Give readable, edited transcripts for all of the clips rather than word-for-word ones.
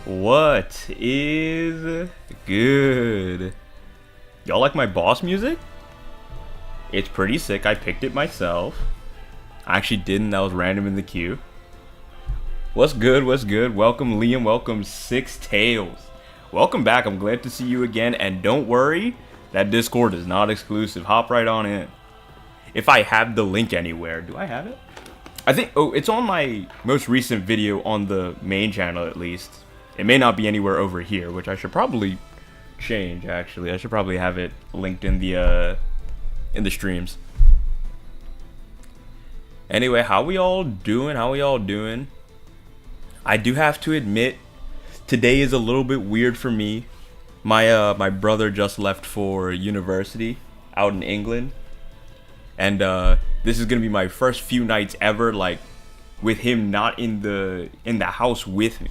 What is good? Y'all like my boss music? It's pretty sick. I picked it myself. I actually didn't. That was random in the queue. What's good? What's good? Welcome, Liam. Welcome, Six Tails. Welcome back. I'm glad to see you again. And don't worry, that Discord is not exclusive. Hop right on in. If I have the link anywhere. Do I have it? I think, oh, it's on my most recent video on the main channel at least. It may not be anywhere over here, which I should probably change, actually. I should probably have it linked in the streams. Anyway, how we all doing? How we all doing? I do have to admit, today is a little bit weird for me. My brother just left for university out in England. And this is gonna be my first few nights ever, like, with him not in the house with me.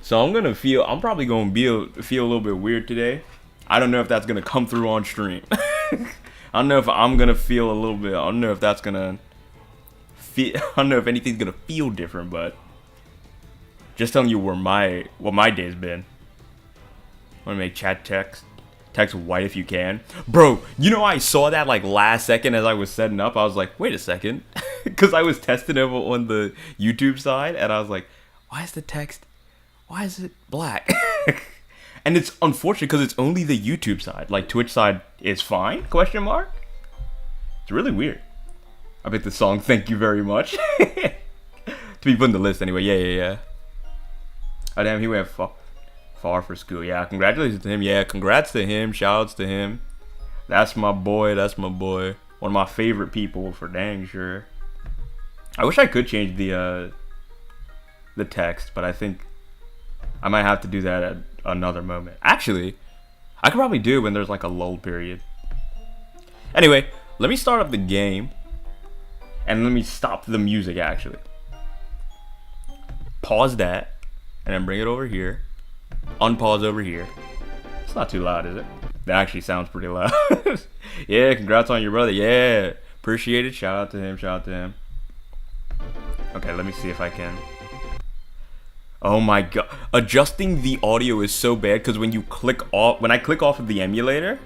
So I'm probably gonna feel a little bit weird today. I don't know if that's gonna come through on stream. I don't know if I'm gonna feel a little bit. I don't know if that's gonna feel. I don't know if anything's gonna feel different, but just telling you what my day's been. I wanna make chat text white if you can, bro. You know, I saw that like last second as I was setting up. I was like, wait a second, because I was testing it on the YouTube side, and I was like, why is it black? And it's unfortunate because it's only the YouTube side. Like, Twitch side is fine, question mark. It's really weird. I picked the song Thank You Very Much. To be put in the list anyway. Yeah. Oh, damn, he went far for school. Yeah, congratulations to him. Yeah, congrats to him. Shoutouts to him. That's my boy. One of my favorite people, for dang sure. I wish I could change the text, but I think I might have to do that at another moment. Actually, I could probably do it when there's like a lull period. Anyway, let me start up the game. And let me stop the music, actually. Pause that. And then bring it over here. Unpause over here. It's not too loud, is it? That actually sounds pretty loud. Yeah, congrats on your brother. Yeah, appreciate it. Shout out to him. Okay, let me see if I can. Oh my god, adjusting the audio is so bad because when I click off of the emulator,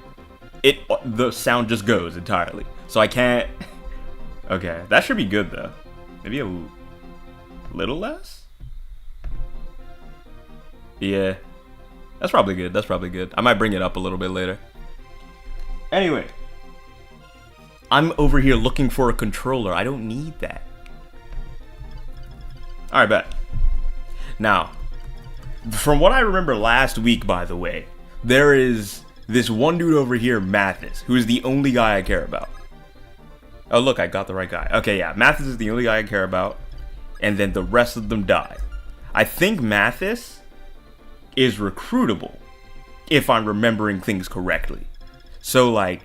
the sound just goes entirely. So I can't. Okay, that should be good though. Maybe a little less. Yeah, that's probably good. I might bring it up a little bit later. Anyway, I'm over here looking for a controller. I don't need that. All right, bet. Now, from what I remember last week, by the way, there is this one dude over here, Mathis, who is the only guy I care about. Oh, look, I got the right guy. Okay, yeah, Mathis is the only guy I care about, and then the rest of them die. I think Mathis is recruitable, if I'm remembering things correctly. So, like,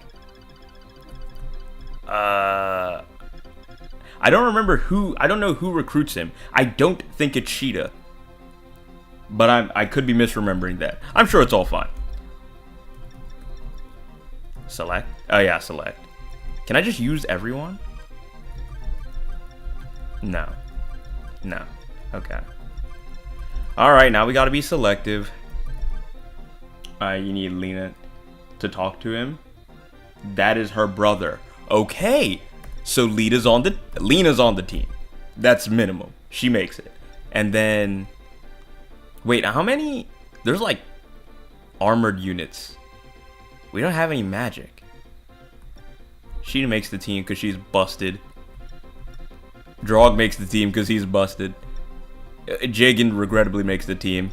I don't know who recruits him. I don't think it's Sheeta. But I could be misremembering that. I'm sure it's all fine. Select? Oh yeah, select. Can I just use everyone? No. Okay. Alright, now we gotta be selective. You need Lena to talk to him. That is her brother. Okay. So Lena's on the team. That's minimum. She makes it. And then... Wait, how many? There's like armored units. We don't have any magic. Sheena makes the team because she's busted. Drog makes the team because he's busted. Jagan regrettably makes the team.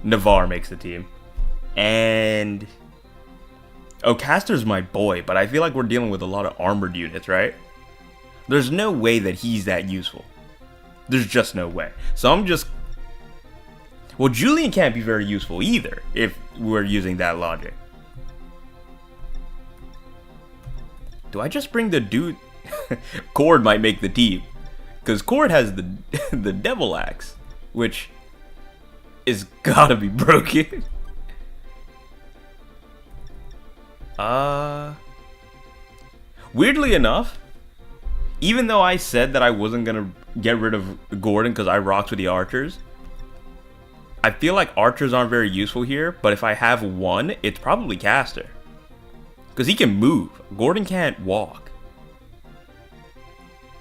Navarre makes the team. And... Oh, Castor's my boy, but I feel like we're dealing with a lot of armored units, right? There's no way that he's that useful. There's just no way. So I'm just... Well, Julian can't be very useful either, if we're using that logic. Do I just bring the dude? Cord might make the team. Because Cord has the Devil Axe, which is gotta be broken. Weirdly enough, even though I said that I wasn't gonna get rid of Gordon because I rocked with the archers, I feel like archers aren't very useful here, but if I have one, it's probably Caster. Because he can move. Gordon can't walk.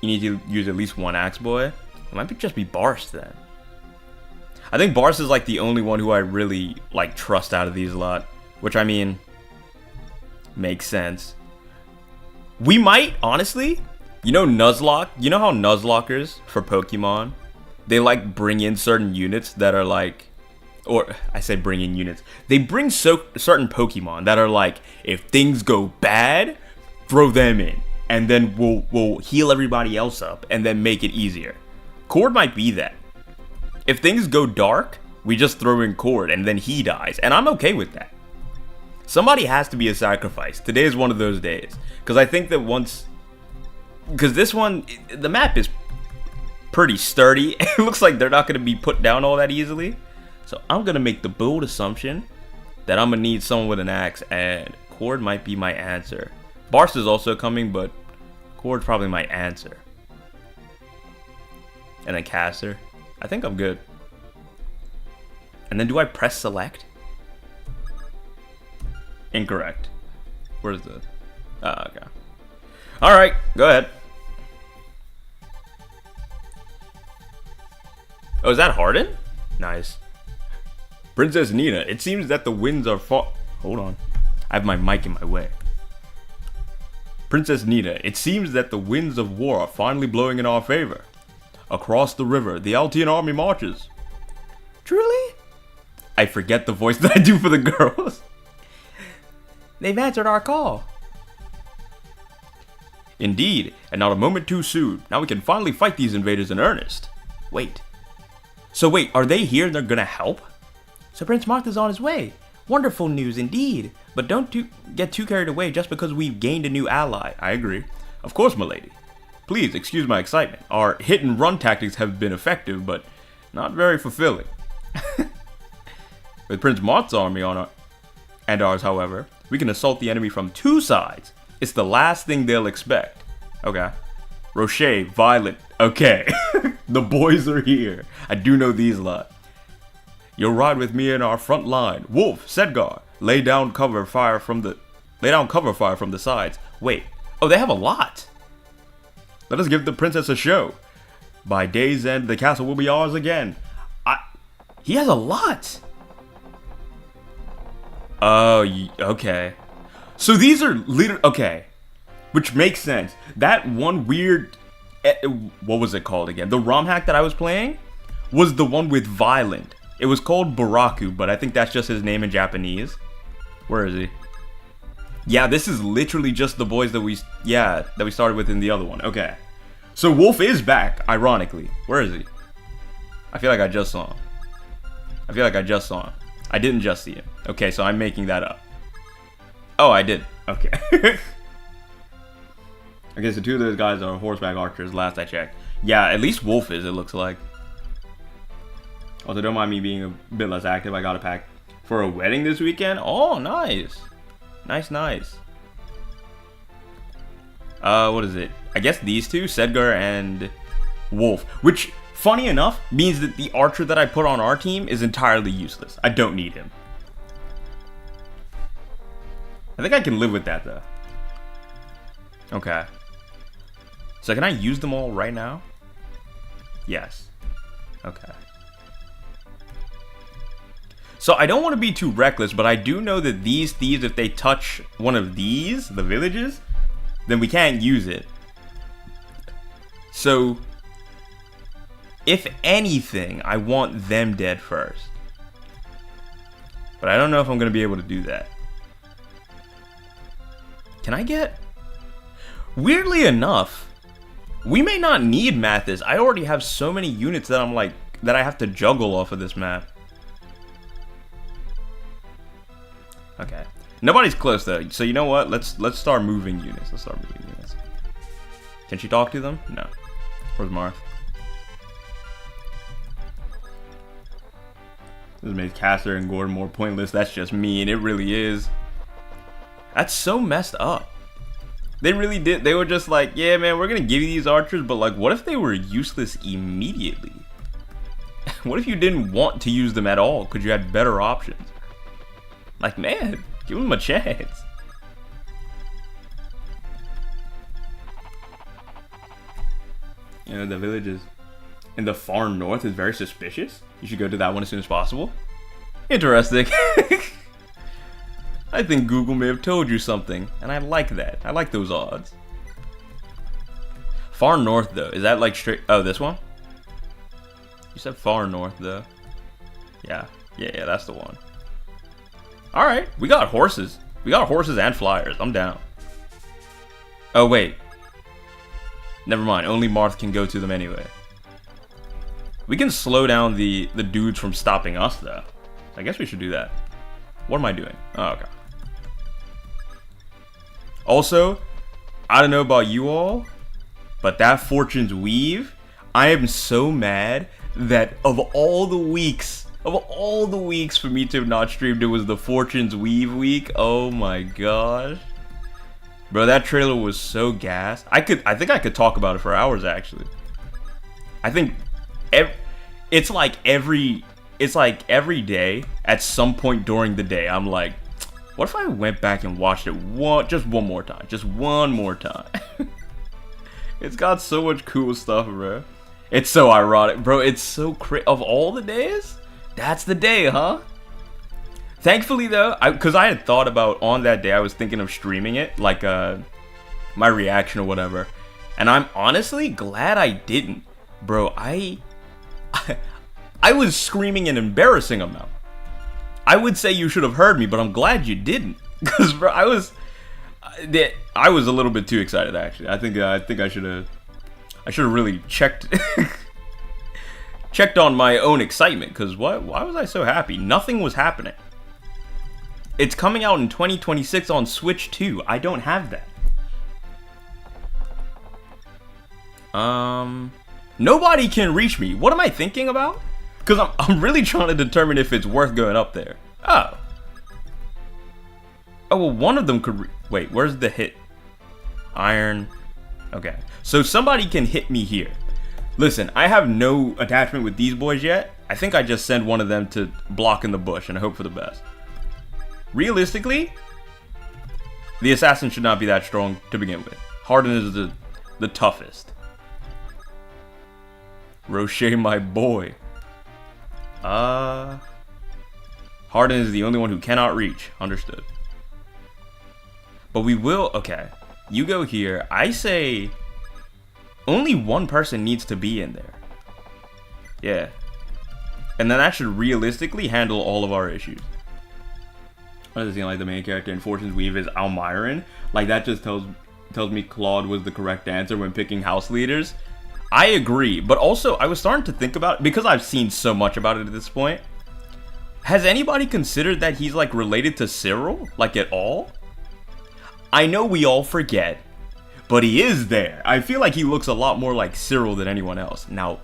You need to use at least one axe boy. It might just be Barst then. I think Barst is like the only one who I really like trust out of these lot. Which I mean, makes sense. We might, honestly, you know Nuzlocke? You know how Nuzlockers for Pokemon, they like bring in certain units that are like, or I say bring in units. They bring certain Pokemon that are like, if things go bad, throw them in. And then we'll heal everybody else up and then make it easier. Cord might be that. If things go dark, we just throw in Cord and then he dies. And I'm okay with that. Somebody has to be a sacrifice. Today is one of those days. Because I think that once... Because this one, the map is pretty sturdy. It looks like they're not going to be put down all that easily. So I'm going to make the bold assumption that I'm going to need someone with an axe. And Cord might be my answer. Barst is also coming, but Cord's probably my answer. And then Caster. I think I'm good. And then do I press select? Incorrect. Where's the... okay. Alright, go ahead. Oh, is that Harden? Nice. Princess Nina, it seems that the winds are Hold on. I have my mic in my way. Princess Nina, it seems that the winds of war are finally blowing in our favor. Across the river, the Altian army marches. Truly? I forget the voice that I do for the girls. They've answered our call. Indeed, and not a moment too soon. Now we can finally fight these invaders in earnest. Wait. So wait, are they here and they're gonna help? So Prince Martha's on his way. Wonderful news indeed. But don't get too carried away just because we've gained a new ally. I agree. Of course, milady. Please excuse my excitement. Our hit and run tactics have been effective, but not very fulfilling. With Prince Marth's army on ours, however, we can assault the enemy from two sides. It's the last thing they'll expect. Okay. Rocher, Violet. Okay. The boys are here. I do know these lot. You'll ride with me in our front line. Wolf, Sedgar, lay down cover fire from the sides. Wait. Oh, they have a lot. Let us give the princess a show. By day's end, the castle will be ours again. He has a lot. Oh, okay. So these are okay, which makes sense. That one weird, what was it called again? The ROM hack that I was playing was the one with Violent. It was called Baraku, but I think that's just his name in Japanese. Where is he? Yeah, this is literally just the boys that we started with in the other one. Okay. So Wolf is back, ironically. Where is he? I feel like I just saw him. I didn't just see him. Okay, so I'm making that up. Oh, I did. Okay. Okay, so two of those guys are horseback archers, last I checked. Yeah, at least Wolf is, it looks like. Also, don't mind me being a bit less active. I got a pack for a wedding this weekend. Oh, nice. Nice. What is it? I guess these two, Sedgar and Wolf. Which, funny enough, means that the archer that I put on our team is entirely useless. I don't need him. I think I can live with that, though. Okay. So can I use them all right now? Yes. Okay. So I don't want to be too reckless, but I do know that these thieves, if they touch one of these, the villages, then we can't use it. So, if anything, I want them dead first. But I don't know if I'm going to be able to do that. Can I get... Weirdly enough, we may not need Mathis. I already have so many units that I'm like, that I have to juggle off of this map. Okay. Nobody's close though. So you know what? Let's start moving units. Can she talk to them? No. Where's Marth? This makes Caster and Gordon more pointless. That's just me, and it really is. That's so messed up. They really did. They were just like, yeah, man, we're gonna give you these archers, but like, what if they were useless immediately? What if you didn't want to use them at all because you had better options? Like, man, give them a chance. You know, the village is in the far north is very suspicious. You should go to that one as soon as possible. Interesting. I think Google may have told you something, and I like that. I like those odds. Far north, though. Is that like straight? Oh, this one? You said far north, though. Yeah, that's the one. Alright, we got horses. We got horses and flyers. I'm down. Oh, wait. Never mind. Only Marth can go to them anyway. We can slow down the dudes from stopping us, though. I guess we should do that. What am I doing? Oh, okay. Also, I don't know about you all, but that Fortune's Weave, I am so mad that of all the weeks for me to have not streamed, it was the Fortune's Weave week. Oh my gosh. Bro, that trailer was so gassed. I think I could talk about it for hours, actually. I think it's like every day at some point during the day, I'm like, what if I went back and watched it just one more time? Just one more time. It's got so much cool stuff, bro. It's so ironic, bro. It's so of all the days, that's the day, huh? Thankfully, though, because I had thought about on that day, I was thinking of streaming it, like my reaction or whatever. And I'm honestly glad I didn't, bro. I was screaming an embarrassing amount. I would say you should have heard me, but I'm glad you didn't, because bro, I was a little bit too excited, actually. I think I should have really checked on my own excitement, because why was I so happy? Nothing was happening. It's coming out in 2026 on Switch 2. I don't have that. Nobody can reach me. What am I thinking about? Because I'm really trying to determine if it's worth going up there. Oh, well, one of them could... Wait, where's the hit? Iron. Okay. So somebody can hit me here. Listen, I have no attachment with these boys yet. I think I just send one of them to block in the bush and hope for the best. Realistically, the assassin should not be that strong to begin with. Harden is the toughest. Rocher, my boy. Harden is the only one who cannot reach. Understood. But we will... Okay. You go here. I say... Only one person needs to be in there. Yeah. And then that should realistically handle all of our issues. What does it seem like the main character in Fortune's Weave is Almiron? Like, that just tells me Claude was the correct answer when picking house leaders. I agree, but also I was starting to think about it, because I've seen so much about it at this point. Has anybody considered that he's like related to Cyril? Like at all? I know we all forget, but he is there. I feel like he looks a lot more like Cyril than anyone else. Now,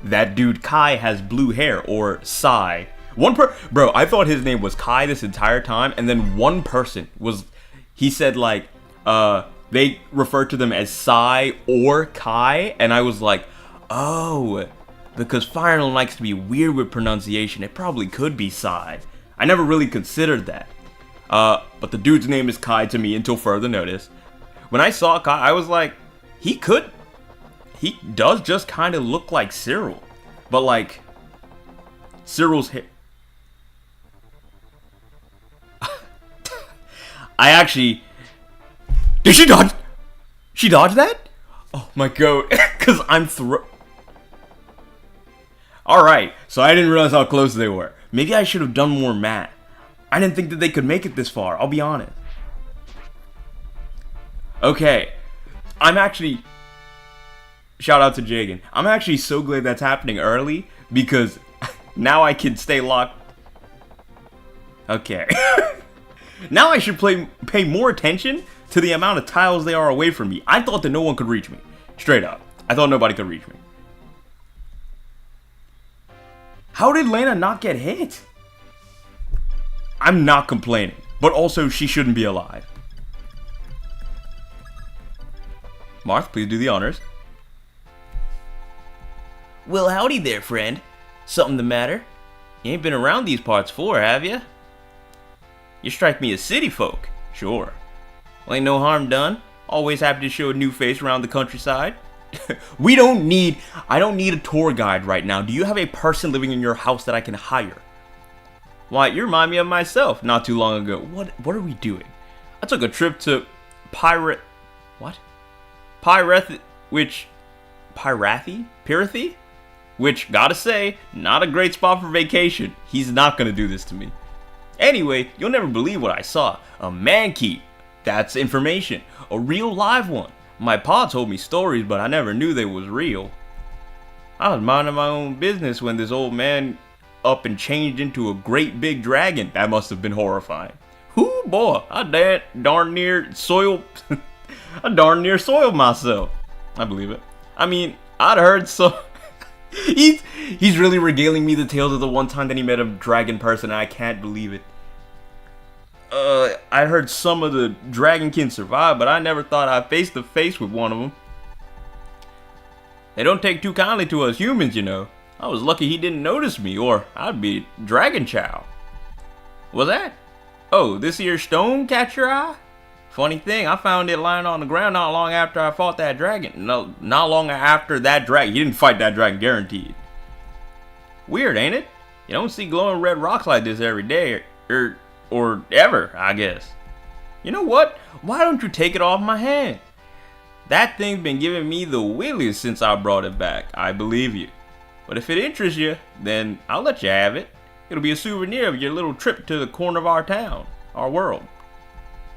that dude Kai has blue hair, or Sai. Bro, I thought his name was Kai this entire time, and then one person he said like, they referred to them as Sai or Kai, and I was like, oh, because Fire Emblem likes to be weird with pronunciation, it probably could be Sai. I never really considered that. But the dude's name is Kai to me until further notice. When I saw Kai, I was like, he does just kind of look like Cyril. But like, Cyril's hair. I actually... Did she dodge? She dodged that? Oh my god. Because I'm Alright, so I didn't realize how close they were. Maybe I should have done more math. I didn't think that they could make it this far, I'll be honest. Okay. I'm actually... Shout out to Jagan. I'm actually so glad that's happening early, because now I can stay locked. Okay. Now I should pay more attention to the amount of tiles they are away from me. I thought that no one could reach me. Straight up. I thought nobody could reach me. How did Lena not get hit? I'm not complaining. But also, she shouldn't be alive. Marth, please do the honors. Well, howdy there, friend. Something the matter? You ain't been around these parts before, have you? You strike me as city folk. Sure. Well, ain't no harm done. Always happy to show a new face around the countryside. I don't need a tour guide right now. Do you have a person living in your house that I can hire? Why, you remind me of myself not too long ago. What are we doing? I took a trip to Pyrathi? Which, gotta say, not a great spot for vacation. He's not gonna do this to me. Anyway, you'll never believe what I saw. A man-keep. That's information. A real live one. My pa told me stories, but I never knew they was real. I was minding my own business when this old man up and changed into a great big dragon. That must have been horrifying. Whoo boy, I darn near soiled myself. I believe it. I mean, I'd heard so. He's really regaling me the tales of the one time that he met a dragon person, and I can't believe it. I heard some of the dragonkin survive, but I never thought I'd face to face with one of them. They don't take too kindly to us humans, you know. I was lucky he didn't notice me, or I'd be dragon chow. What's that? Oh, this here stone catch your eye? Funny thing, I found it lying on the ground not long after I fought that dragon. No, not long after that dragon. You didn't fight that dragon, guaranteed. Weird, ain't it? You don't see glowing red rocks like this every day, or ever, I guess. You know what? Why don't you take it off my hand? That thing's been giving me the willies since I brought it back. I believe you. But if it interests you, then I'll let you have it. It'll be a souvenir of your little trip to the corner of our town, our world.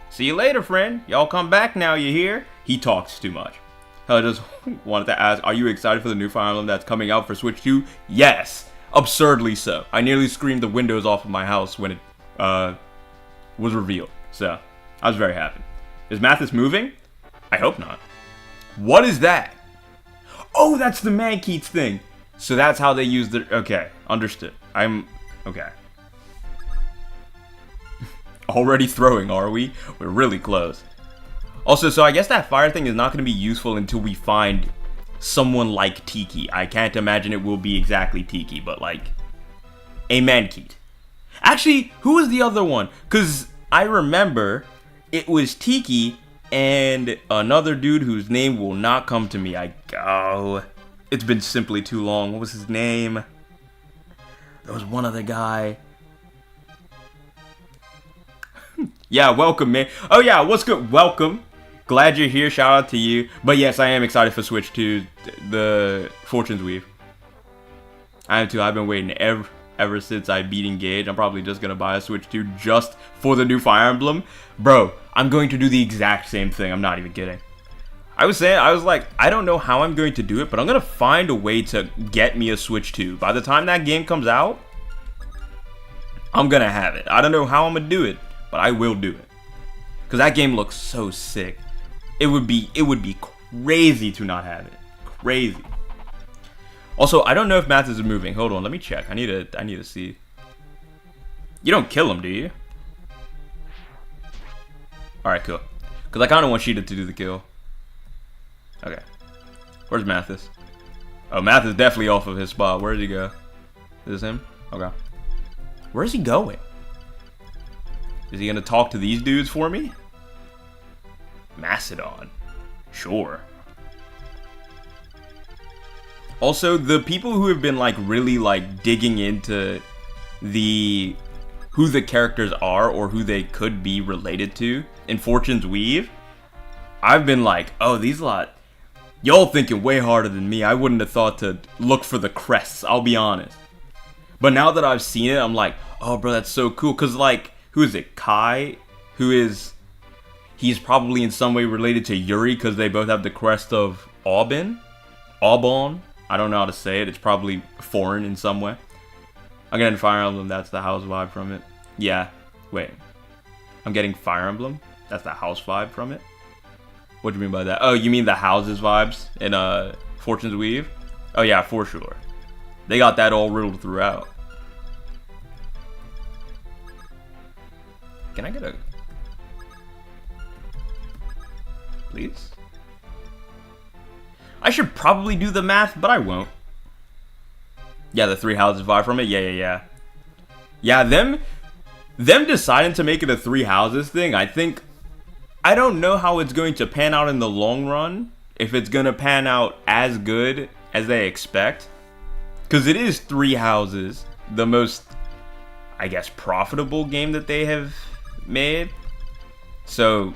See you later, friend. Y'all come back now, you hear? He talks too much. I just wanted to ask, are you excited for the new Fire Emblem that's coming out for Switch 2? Yes, absurdly so. I nearly screamed the windows off of my house when it was revealed. So, I was very happy. Is Mathis moving? I hope not. What is that? Oh, that's the Mankeets thing. So that's how they use the... Okay, understood. Okay. Already throwing, are we? We're really close. Also, so I guess that fire thing is not going to be useful until we find someone like Tiki. I can't imagine it will be exactly Tiki, but like a Mankeet. Actually, who was the other one? Because I remember it was Tiki and another dude whose name will not come to me. It's been simply too long. What was his name? There was one other guy. Yeah, welcome, man. Oh yeah, what's good? Welcome. Glad you're here. Shout out to you. But yes, I am excited for Switch 2, the Fortune's Weave. I am too. I've been waiting ever since I beat Engage. I'm probably just gonna buy a Switch 2 just for the new Fire Emblem. Bro, I'm going to do the exact same thing. I'm not even kidding. I was like, I don't know how I'm going to do it, but I'm gonna find a way to get me a Switch 2. By the time that game comes out, I'm gonna have it. I don't know how I'm gonna do it, but I will do it. Cause that game looks so sick. It would be crazy to not have it. Crazy. Also, I don't know if Mathis is moving. Hold on, let me check. I need to see. You don't kill him, do you? Alright, cool. Cause I kinda want Sheeta to do the kill. Okay. Where's Mathis? Oh, Mathis definitely off of his spot. Where did he go? Is this him? Okay. Where's he going? Is he gonna talk to these dudes for me? Macedon. Sure. Also, the people who have been like really like digging into who the characters are or who they could be related to in Fortune's Weave, I've been like, oh, these lot, y'all thinking way harder than me. I wouldn't have thought to look for the crests, I'll be honest. But now that I've seen it, I'm like, oh, bro, that's so cool. Cause like, who is it? Kai, he's probably in some way related to Yuri because they both have the crest of Aubin. I don't know how to say it. It's probably foreign in some way. I'm getting Fire Emblem. That's the house vibe from it. Yeah. Wait. I'm getting Fire Emblem. That's the house vibe from it. What do you mean by that? Oh, you mean the houses vibes in Fortune's Weave? Oh yeah, for sure. They got that all riddled throughout. Can I get a... Please? I should probably do the math, but I won't. Yeah, the three houses vibe from it. Yeah. Yeah, them deciding to make it a three houses thing, I don't know how it's going to pan out in the long run. If it's going to pan out as good as they expect. Because it is three houses, the most, I guess, profitable game that they have made. So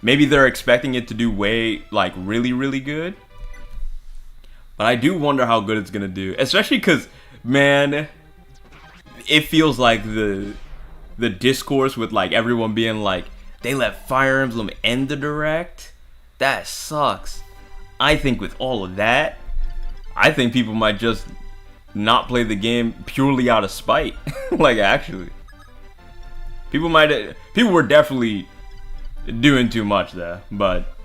maybe they're expecting it to do really, really good. But I do wonder how good it's going to do. Especially because, man, it feels like the discourse with like everyone being like, they let Fire Emblem end the direct? That sucks. I think with all of that, I think people might just not play the game purely out of spite. Like, actually. People were definitely doing too much there, but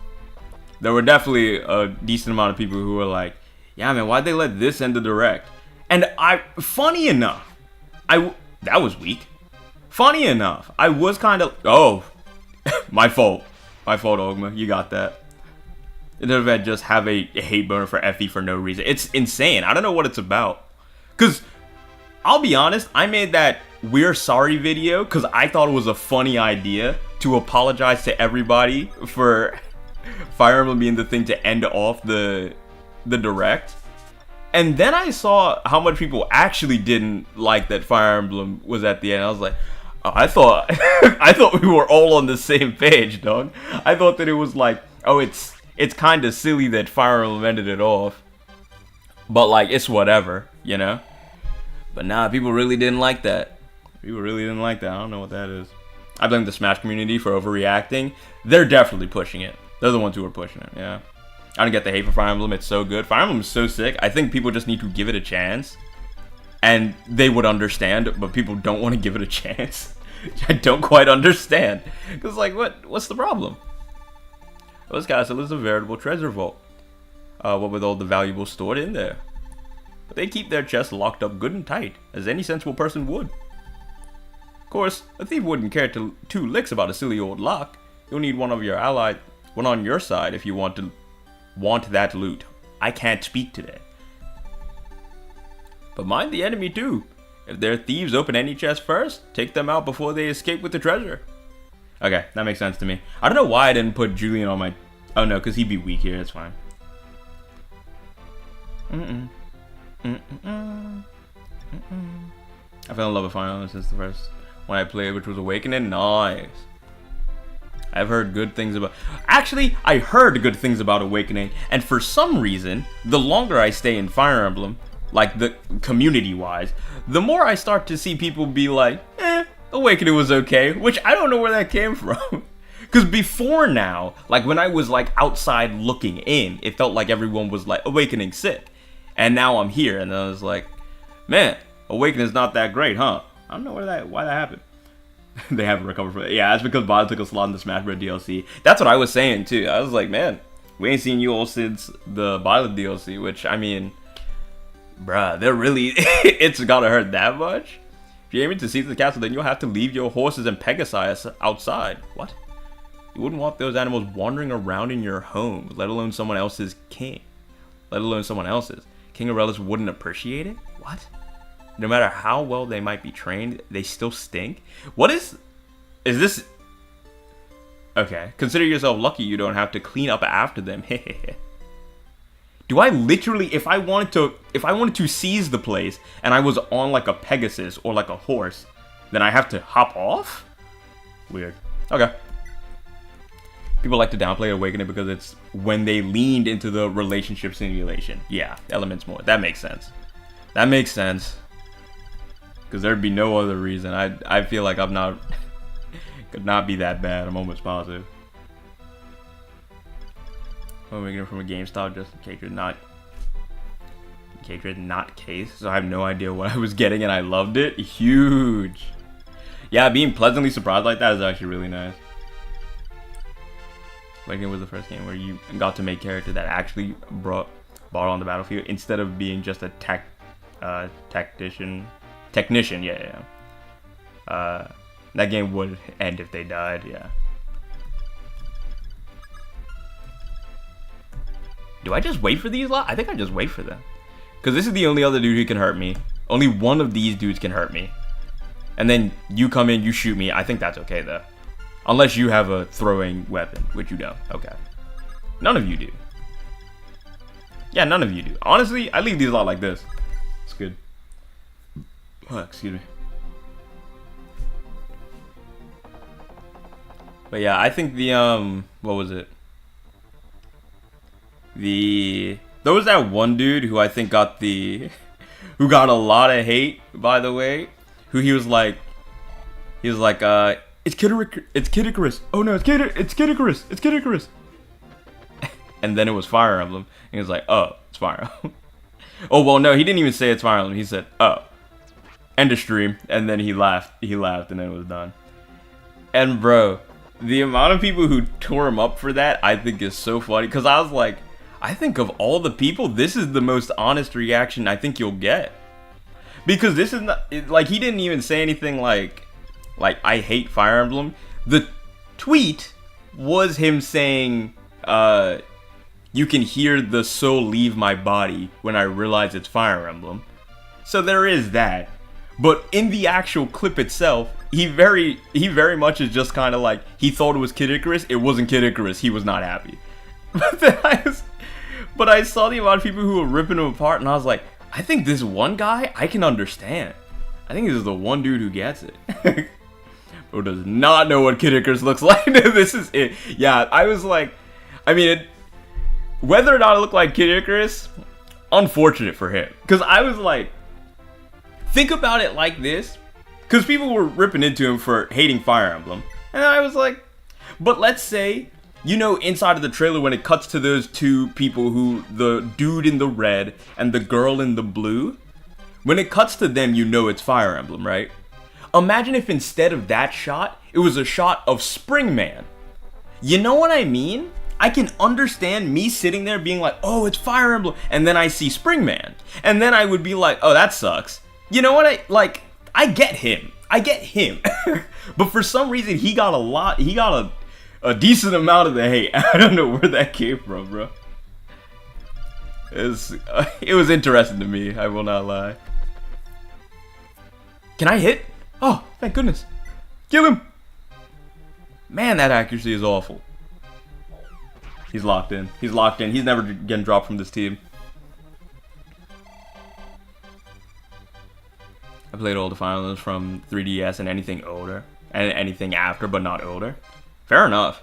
there were definitely a decent amount of people who were like, yeah, man, why'd they let this end the direct? And funny enough, that was weak. Funny enough, I was kind of, my fault, Ogma, you got that. Internet just have a hate burner for Effie for no reason. It's insane. I don't know what it's about. Because, I'll be honest, I made that We're Sorry video because I thought it was a funny idea to apologize to everybody for Fire Emblem being the thing to end off the direct. And then I saw how much people actually didn't like that Fire Emblem was at the end. I was like, oh, I thought I thought we were all on the same page, dog. I thought that it was like, oh, it's kind of silly that Fire Emblem ended it off. But like, it's whatever, you know? But nah, people really didn't like that. People really didn't like that. I don't know what that is. I blame the Smash community for overreacting. They're definitely pushing it. They're the ones who are pushing it, yeah. I don't get the hate for Fire Emblem. It's so good. Fire Emblem is so sick. I think people just need to give it a chance. And they would understand, but people don't want to give it a chance. I don't quite understand. Because, like, what's the problem? Well, this castle is a veritable treasure vault. What with all the valuables stored in there. But they keep their chests locked up good and tight, as any sensible person would. Of course, a thief wouldn't care two licks about a silly old lock. You'll need one on your side if you want that loot. I can't speak today. But mind the enemy too. If their thieves open any chest first, take them out before they escape with the treasure. Okay, that makes sense to me. I don't know why I didn't put Julian on my... Oh no, because he'd be weak here, it's fine. I fell in love with Fire Emblem since the first one I played, which was Awakening. Nice. I've heard good things about... Actually, I heard good things about Awakening, and for some reason, the longer I stay in Fire Emblem, like the community-wise, the more I start to see people be like, Awakening was okay, which I don't know where that came from. Because before now, like when I was like outside looking in, it felt like everyone was like, Awakening sick. And now I'm here, and I was like, man, Awakening's not that great, huh? I don't know why that happened. They haven't recovered from it. Yeah, that's because Bob took a slot in the Smash Bros. DLC. That's what I was saying, too. I was like, man, we ain't seen you all since the Violet DLC, which, I mean, bruh, they're really, it's gotta hurt that much? If you're aiming to seize the castle, then you'll have to leave your horses and Pegasus outside. What? You wouldn't want those animals wandering around in your home, let alone someone else's king. Let alone someone else's. King Aurelius wouldn't appreciate it? What? No matter how well they might be trained, they still stink? What is this? Okay, consider yourself lucky you don't have to clean up after them. Do I literally, if I wanted to seize the place and I was on like a Pegasus or like a horse, then I have to hop off? Weird. Okay. People like to downplay Awakening because it's when they leaned into the relationship simulation. Yeah, elements more. That makes sense. That makes sense. Because there'd be no other reason. I feel like I'm not... could not be that bad. I'm almost positive. Awakening from a GameStop just in case you're not... In case you're not case. So I have no idea what I was getting and I loved it. Huge. Yeah, being pleasantly surprised like that is actually really nice. Awakening was the first game where you got to make character that actually brought on the battlefield instead of being just a technician, yeah. That game would end if they died, yeah. Do I just wait for these lot? I think I just wait for them. Because this is the only other dude who can hurt me. Only one of these dudes can hurt me. And then you come in, you shoot me. I think that's okay, though. Unless you have a throwing weapon, which you don't. Okay. None of you do. Yeah, none of you do. Honestly, I leave these a lot like this. It's good. Oh, excuse me. But yeah, I think the, what was it? There was that one dude who I think got who got a lot of hate, by the way. Who he was like, it's Kid Icarus. Oh no, it's Kid Icarus. It's Kid Icarus. And then it was Fire Emblem. And he was like, oh, it's Fire Emblem. Oh, well, no, he didn't even say it's Fire Emblem. He said, oh, end of stream. And then he laughed. He laughed, and then it was done. And, bro, the amount of people who tore him up for that, I think is so funny. Because I was like, I think of all the people, this is the most honest reaction I think you'll get. Because this is not, like, he didn't even say anything like, I hate Fire Emblem. The tweet was him saying, you can hear the soul leave my body when I realize it's Fire Emblem. So there is that. But in the actual clip itself, he very much is just kind of like, he thought it was Kid Icarus. It wasn't Kid Icarus. He was not happy. But I saw the amount of people who were ripping him apart, and I was like, I think this one guy, I can understand. I think this is the one dude who gets it. Who does not know what Kid Icarus looks like. This is it. Yeah, I was like, I mean, whether or not it looked like Kid Icarus, unfortunate for him. Because I was like, think about it like this. Because people were ripping into him for hating Fire Emblem. And I was like, but let's say, you know, inside of the trailer when it cuts to those two people who, the dude in the red and the girl in the blue. When it cuts to them, you know it's Fire Emblem, right? Imagine if instead of that shot, it was a shot of Springman. You know what I mean? I can understand me sitting there being like, oh, it's Fire Emblem. And then I see Springman. And then I would be like, oh, that sucks. You know what I get him. But for some reason, he got a decent amount of the hate. I don't know where that came from, bro. It was interesting to me, I will not lie. Can I hit? Oh, thank goodness. Kill him! Man, that accuracy is awful. He's locked in. He's never getting dropped from this team. I played all the Fire Emblems from 3DS and anything older. And anything after, but not older. Fair enough.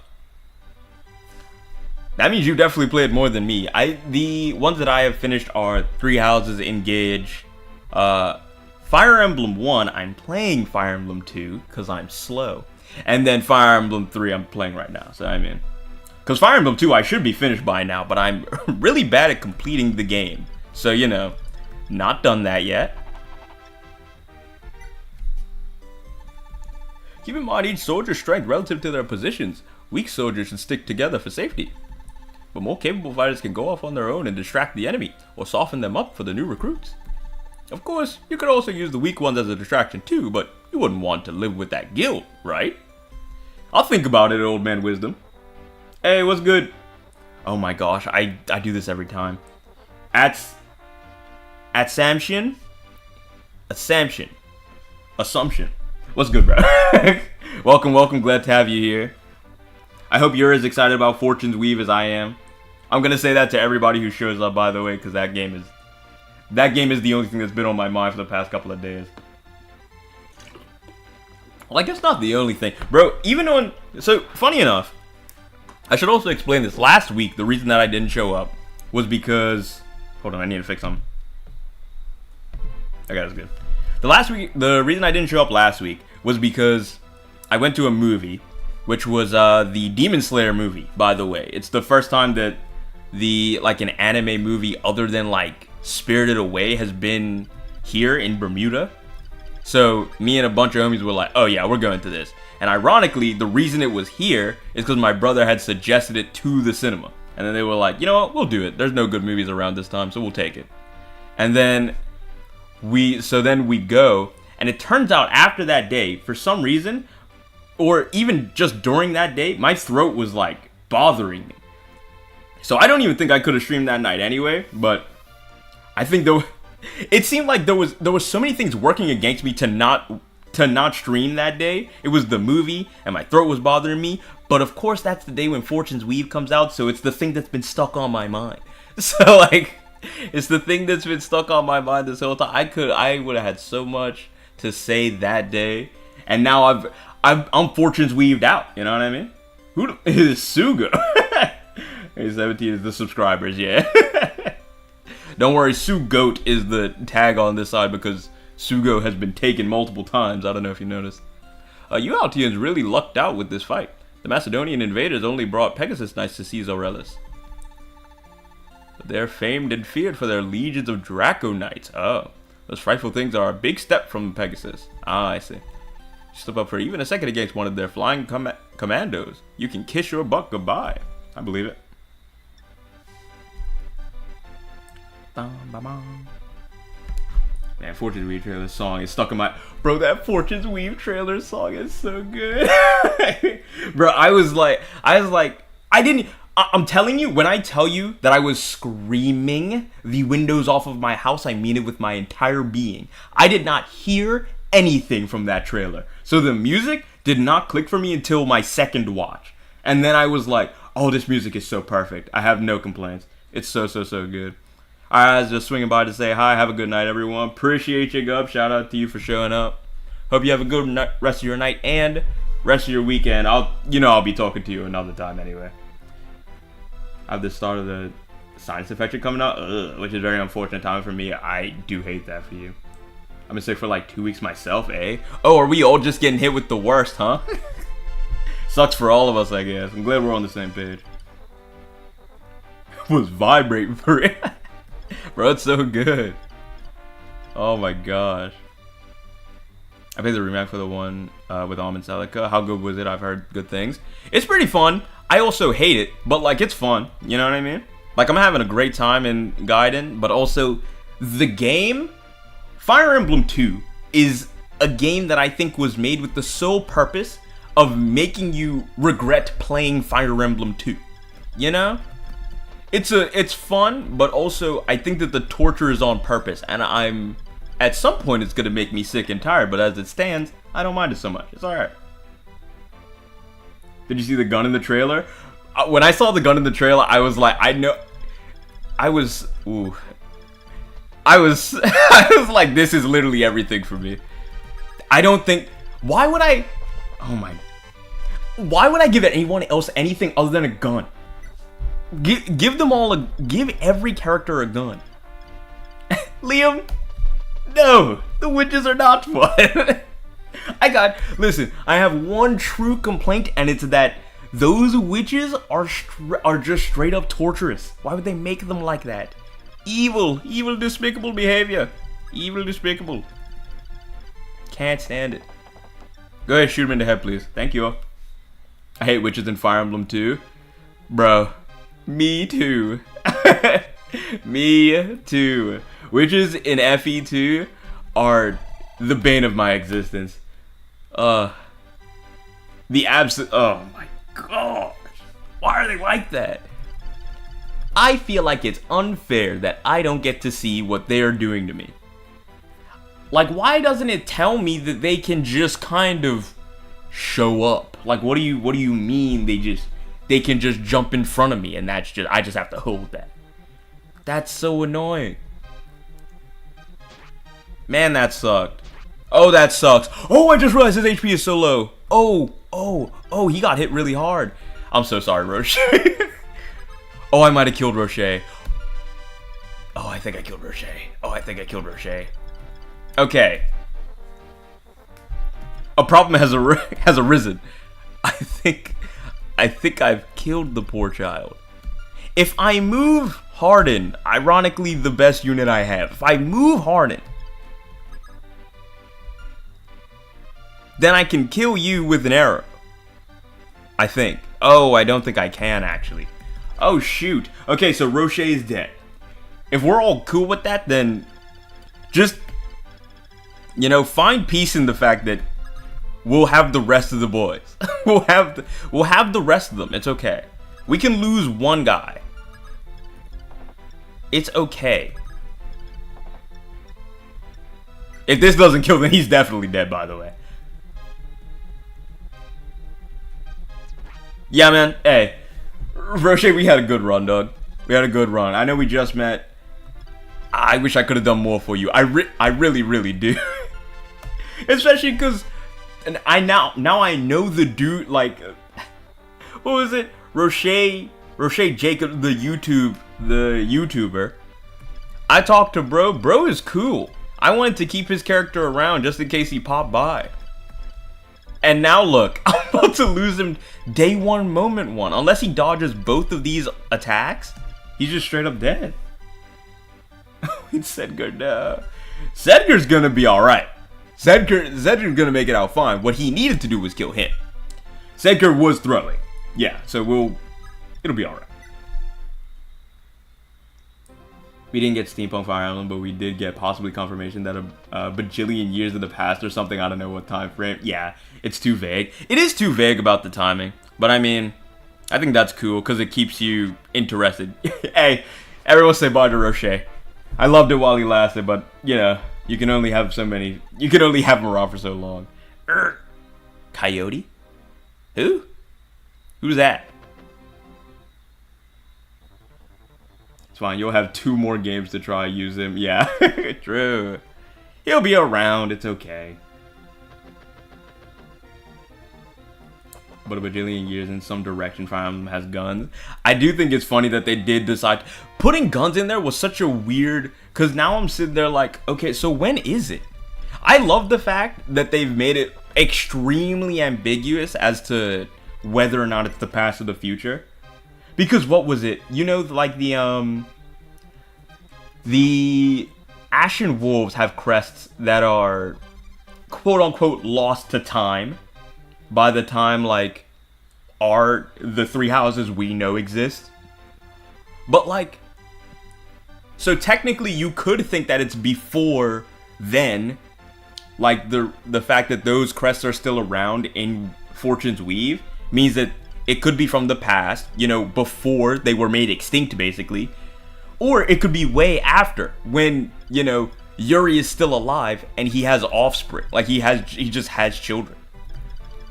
That means you definitely played more than me. The ones that I have finished are Three Houses, Engage, Fire Emblem 1, I'm playing Fire Emblem 2, because I'm slow. And then Fire Emblem 3, I'm playing right now, so I mean. Because Fire Emblem 2, I should be finished by now, but I'm really bad at completing the game. So, you know, not done that yet. Keep in mind each soldier's strength relative to their positions. Weak soldiers should stick together for safety. But more capable fighters can go off on their own and distract the enemy, or soften them up for the new recruits. Of course, you could also use the weak ones as a distraction too, but you wouldn't want to live with that guilt, right? I'll think about it, old man wisdom. Hey, what's good? Oh my gosh, I do this every time. At Assumption. What's good, bro? Welcome, glad to have you here. I hope you're as excited about Fortune's Weave as I am. I'm gonna say that to everybody who shows up, by the way, because that game is the only thing that's been on my mind for the past couple of days. Well, I guess not the only thing. Bro, so, funny enough, I should also explain this. Last week, the reason that I didn't show up was because... Hold on, I need to fix something. Okay, that's good. The reason I didn't show up last week was because I went to a movie, which was the Demon Slayer movie, by the way. It's the first time that an anime movie other than, Spirited Away has been here in Bermuda. So, me and a bunch of homies were like, oh yeah, we're going to this. And ironically, the reason it was here is because my brother had suggested it to the cinema. And then they were like, you know what, we'll do it. There's no good movies around this time, so we'll take it. And then we go, and it turns out after that day, for some reason, or even just during that day, my throat was bothering me. So I don't even think I could have streamed that night anyway, but I think though, it seemed like there was so many things working against me to not stream that day. It was the movie, and my throat was bothering me. But of course, that's the day when Fortune's Weave comes out, so it's the thing that's been stuck on my mind. So like, it's the thing that's been stuck on my mind this whole time. I would have had so much to say that day, and now I'm Fortune's Weaved out. You know what I mean? Who is Tsugo? 17 is the subscribers, yeah. Don't worry, Tsugoat is the tag on this side because Tsugo has been taken multiple times. I don't know if you noticed. You Altians really lucked out with this fight. The Macedonian invaders only brought Pegasus Knights to seize Aurelis. But they're famed and feared for their legions of Draco Knights. Oh, those frightful things are a big step from Pegasus. Ah, I see. Slip up for even a second against one of their flying commandos. You can kiss your butt goodbye. I believe it. Man, Fortune's Weave trailer song is stuck in my... Bro, that Fortune's Weave trailer song is so good. Bro, I'm telling you, when I tell you that I was screaming the windows off of my house, I mean it with my entire being. I did not hear anything from that trailer. So the music did not click for me until my second watch. And then I was like, oh, this music is so perfect. I have no complaints. It's so good. I was just swinging by to say hi. Have a good night, everyone. Appreciate you, Gub. Shout out to you for showing up. Hope you have a good rest of your night and rest of your weekend. I'll be talking to you another time anyway. I have the start of the sinus infection coming out, which is very unfortunate timing for me. I do hate that for you. I've been sick for like 2 weeks myself, eh? Oh, are we all just getting hit with the worst, huh? Sucks for all of us, I guess. I'm glad we're on the same page. Was vibrating for it. Bro, it's so good. Oh my gosh. I played the remake for the one with Almond Celica. How good was it? I've heard good things. It's pretty fun. I also hate it, but like it's fun. You know what I mean? Like I'm having a great time in Gaiden, but also the game, Fire Emblem 2, is a game that I think was made with the sole purpose of making you regret playing Fire Emblem 2. You know? It's fun, but also I think that the torture is on purpose, and at some point it's gonna make me sick and tired, but as it stands, I don't mind it so much. It's alright. Did you see the gun in the trailer? When I saw the gun in the trailer, I was like, I was like, this is literally everything for me. I don't think, why would I give anyone else anything other than a gun? Give every character a gun. Liam, no, the witches are not fun. Listen, I have one true complaint, and it's that those witches are just straight up torturous. Why would they make them like that? Evil, despicable behavior. Evil, despicable. Can't stand it. Go ahead, shoot him in the head, please. Thank you. I hate witches in Fire Emblem 2. Bro. Me too. Me too. Witches in FE2 are the bane of my existence. Oh my gosh. Why are they like that? I feel like it's unfair that I don't get to see what they're doing to me. Like, why doesn't it tell me that they can just kind of show up? Like, what do you mean they can just jump in front of me and I just have to hold that? That's so annoying. Man, that sucked. Oh, that sucks. Oh, I just realized his HP is so low. Oh, he got hit really hard. I'm so sorry, Roche. Oh, I might have killed Roche. Oh, I think I killed Roche. Okay. A problem has arisen. I think I've killed the poor child. If I move Harden, ironically the best unit I have, if I move Harden, then I can kill you with an arrow. I think. Oh, I don't think I can, actually. Oh, shoot. Okay, so Roche is dead. If we're all cool with that, then just, find peace in the fact that we'll have the rest of the boys. we'll have the rest of them. It's okay. We can lose one guy. It's okay. If this doesn't kill, then he's definitely dead, by the way. Yeah, man. Hey, Roche, we had a good run, dog. We had a good run. I know we just met. I wish I could have done more for you. I really, really do. Especially because now I know the dude, like, what was it? Roche Jacob, the YouTuber. I talked to bro. Bro is cool. I wanted to keep his character around just in case he popped by. And now look, I'm about to lose him day one, moment one. Unless he dodges both of these attacks, he's just straight up dead. It's Sedgar. No. Sedgar's gonna be alright. Sedgar's gonna make it out fine. What he needed to do was kill him. Sedgar was throwing. Yeah, so it'll be alright. We didn't get Steampunk Fire Island, but we did get possibly confirmation that a bajillion years in the past or something. I don't know what time frame. Yeah, it's too vague. It is too vague about the timing. But I mean, I think that's cool because it keeps you interested. Hey, everyone say bye to Roche. I loved it while he lasted, but, you know, you can only have so many. You can only have him around for so long. Coyote? Who? Who's that? It's fine, you'll have 2 more games to try use him. Yeah, true. He'll be around, it's okay. But a bajillion years in some direction Fire Emblem has guns. I do think it's funny that they did decide. Putting guns in there was such a weird, because now I'm sitting there like, okay, so when is it? I love the fact that they've made it extremely ambiguous as to whether or not it's the past or the future. Because what was it? You know, like the Ashen Wolves have crests that are quote unquote lost to time by the time like the 3 houses we know exist. But like, so technically you could think that it's before then, like the fact that those crests are still around in Fortune's Weave means that it could be from the past, you know, before they were made extinct, basically. Or it could be way after, when, you know, Yuri is still alive and he has offspring. Like, he just has children.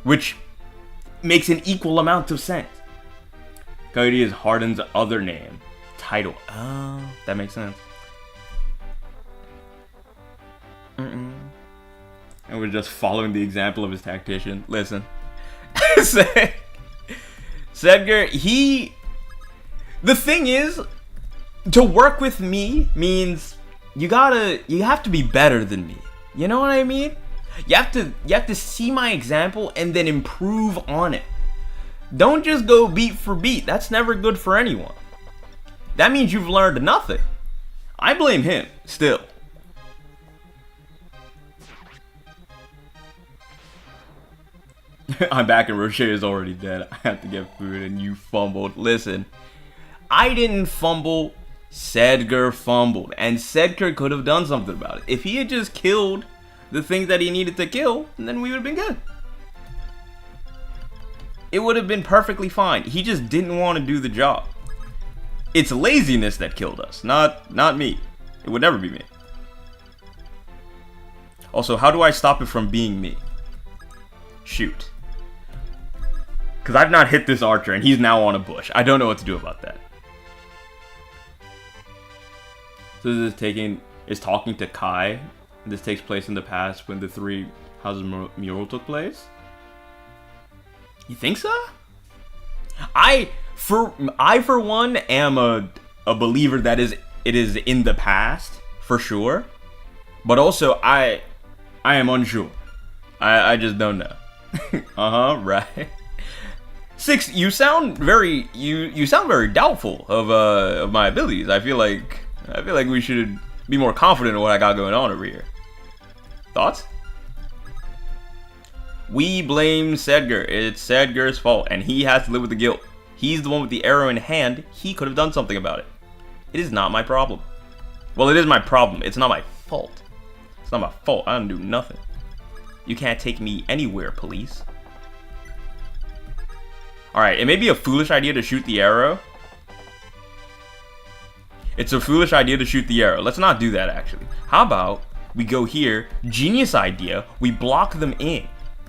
Which makes an equal amount of sense. Coyote is Hardin's other name. Title. Oh, that makes sense. And we're just following the example of his tactician. Listen. Sedgar, the thing is, to work with me means you have to be better than me. You know what I mean? You have to see my example and then improve on it. Don't just go beat for beat. That's never good for anyone. That means you've learned nothing. I blame him, still. I'm back and Roche is already dead. I have to get food and you fumbled. Listen, I didn't fumble. Sedgar fumbled. And Sedgar could have done something about it. If he had just killed the things that he needed to kill, then we would have been good. It would have been perfectly fine. He just didn't want to do the job. It's laziness that killed us, not me. It would never be me. Also, how do I stop it from being me? Shoot. Because I've not hit this archer and he's now on a bush. I don't know what to do about that. So this is talking to Kai. This takes place in the past when the 3 Houses mural took place. You think so? I for one am a believer that it is in the past for sure. But also I am unsure. I just don't know. Right. 6, you sound very doubtful of my abilities. I feel like we should be more confident in what I got going on over here. Thoughts? We blame Sedgar. It's Sedgar's fault, and he has to live with the guilt. He's the one with the arrow in hand. He could have done something about it. It is not my problem. Well, it is my problem. It's not my fault. It's not my fault. I didn't do nothing. You can't take me anywhere, police. Alright, it may be a foolish idea to shoot the arrow. It's a foolish idea to shoot the arrow. Let's not do that, actually. How about We go here, genius idea, we block them in.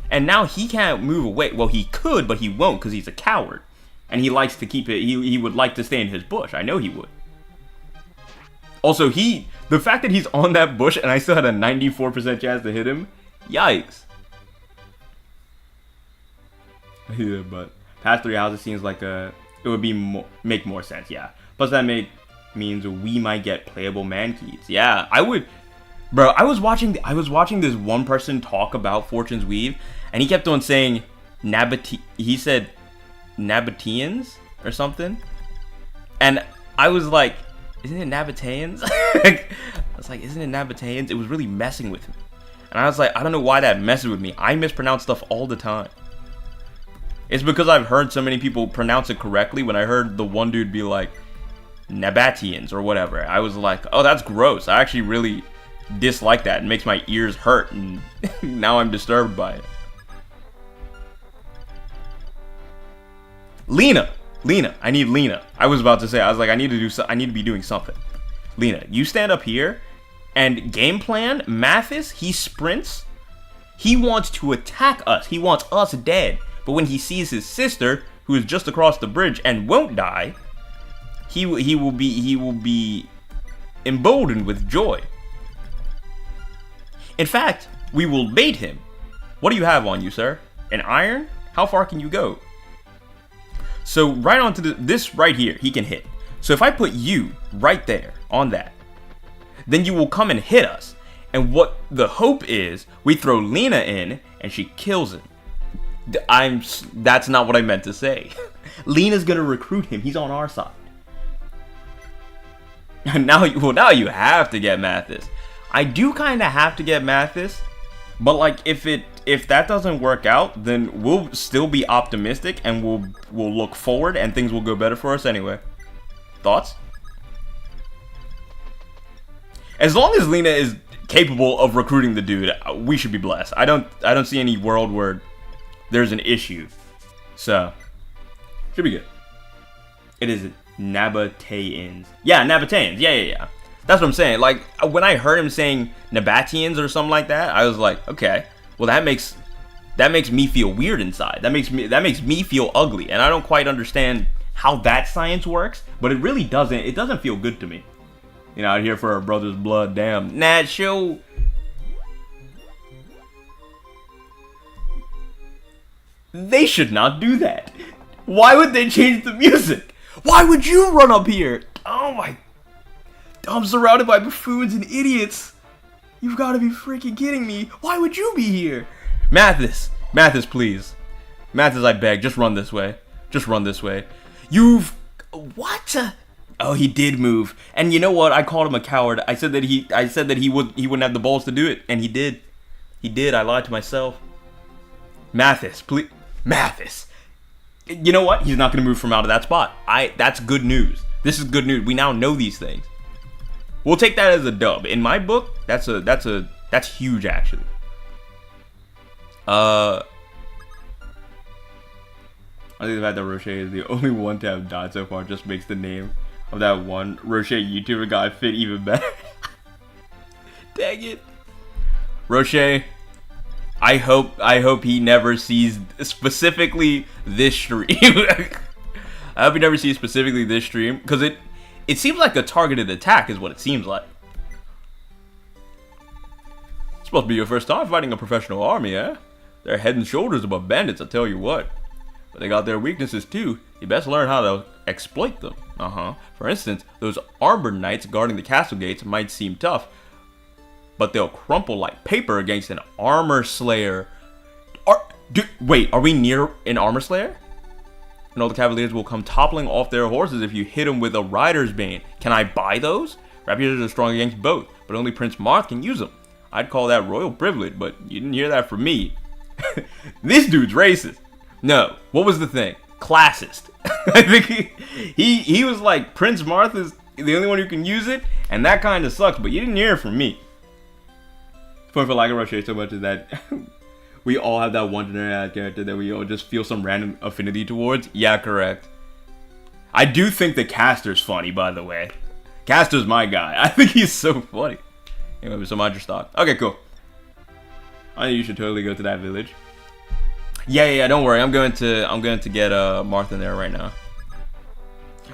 And now he can't move away. Well, he could, but he won't because he's a coward. And he likes to keep it, he would like to stay in his bush. I know he would. Also, the fact that he's on that bush and I still had a 94% chance to hit him, yikes. Yeah, but past 3 houses seems like it would be make more sense, yeah. Plus that means we might get playable man keys. Yeah, I would. Bro, I was watching this one person talk about Fortune's Weave, and he kept on saying he said Nabateans or something. And I was like, isn't it Nabateans? I was like, isn't it Nabateans? It was really messing with me. And I was like, I don't know why that messes with me. I mispronounce stuff all the time. It's because I've heard so many people pronounce it correctly. When I heard the one dude be like, Nabatians or whatever, I was like, oh, that's gross. I actually really dislike that. It makes my ears hurt, and now I'm disturbed by it. Lena, I need Lena. I was about to say, I was like, I need to be doing something. Lena, you stand up here, and game plan, Mathis, he sprints. He wants to attack us. He wants us dead. But when he sees his sister, who is just across the bridge and won't die, he will be emboldened with joy. In fact, we will bait him. What do you have on you, sir? An iron? How far can you go? So right onto this right here, he can hit. So if I put you right there on that, then you will come and hit us. And what the hope is, we throw Lena in and she kills him. That's not what I meant to say. Lena's gonna recruit him. He's on our side. And now you have to get Mathis. I do kind of have to get Mathis, but like if that doesn't work out, then we'll still be optimistic and we'll look forward and things will go better for us anyway. Thoughts? As long as Lena is capable of recruiting the dude, we should be blessed. I don't see any world where there's an issue. So, should be good. It is Nabateans. Yeah, Nabateans. Yeah. That's what I'm saying. Like, when I heard him saying Nabatians or something like that, I was like, okay, well that makes me feel weird inside. That makes me feel ugly, and I don't quite understand how that science works, but it really doesn't. It doesn't feel good to me. You know, out here for our brother's blood. Damn. Nat show. They should not do that. Why would they change the music? Why would you run up here? Oh my. I'm surrounded by buffoons and idiots. You've got to be freaking kidding me. Why would you be here? Mathis, please. Mathis, I beg, just run this way. Just run this way. What? Oh, he did move. And you know what? I called him a coward. I said that he wouldn't have the balls to do it, and he did. He did. I lied to myself. Mathis, please. Mathis. You know what? He's not going to move from out of that spot. That's good news. This is good news. We now know these things. We'll take that as a dub. In my book, that's huge actually. I think the fact that Roche is the only one to have died so far just makes the name of that one Roche YouTuber guy fit even better. Dang it. Roche, I hope he never sees specifically this stream. I hope he never sees specifically this stream, because it seems like a targeted attack is what it seems like. It's supposed to be your first time fighting a professional army, eh? They're head and shoulders above bandits, I tell you what. But they got their weaknesses too. You best learn how to exploit them. For instance, those armored knights guarding the castle gates might seem tough, but they'll crumple like paper against an armor slayer. Wait, are we near an armor slayer? And all the cavaliers will come toppling off their horses if you hit them with a rider's bane. Can I buy those? Rapiers are strong against both, but only Prince Marth can use them. I'd call that royal privilege, but you didn't hear that from me. This dude's racist. No, what was the thing? Classist. I think he was like, Prince Marth is the only one who can use it, and that kind of sucks, but you didn't hear it from me. The point for liking Roche so much is that we all have that one generic character that we all just feel some random affinity towards. Yeah, correct. I do think that Caster's funny, by the way. Caster's my guy. I think he's so funny. Anyway, so mind your stock. Okay, cool. I think you should totally go to that village. Yeah, don't worry. I'm going to get Martha in there right now.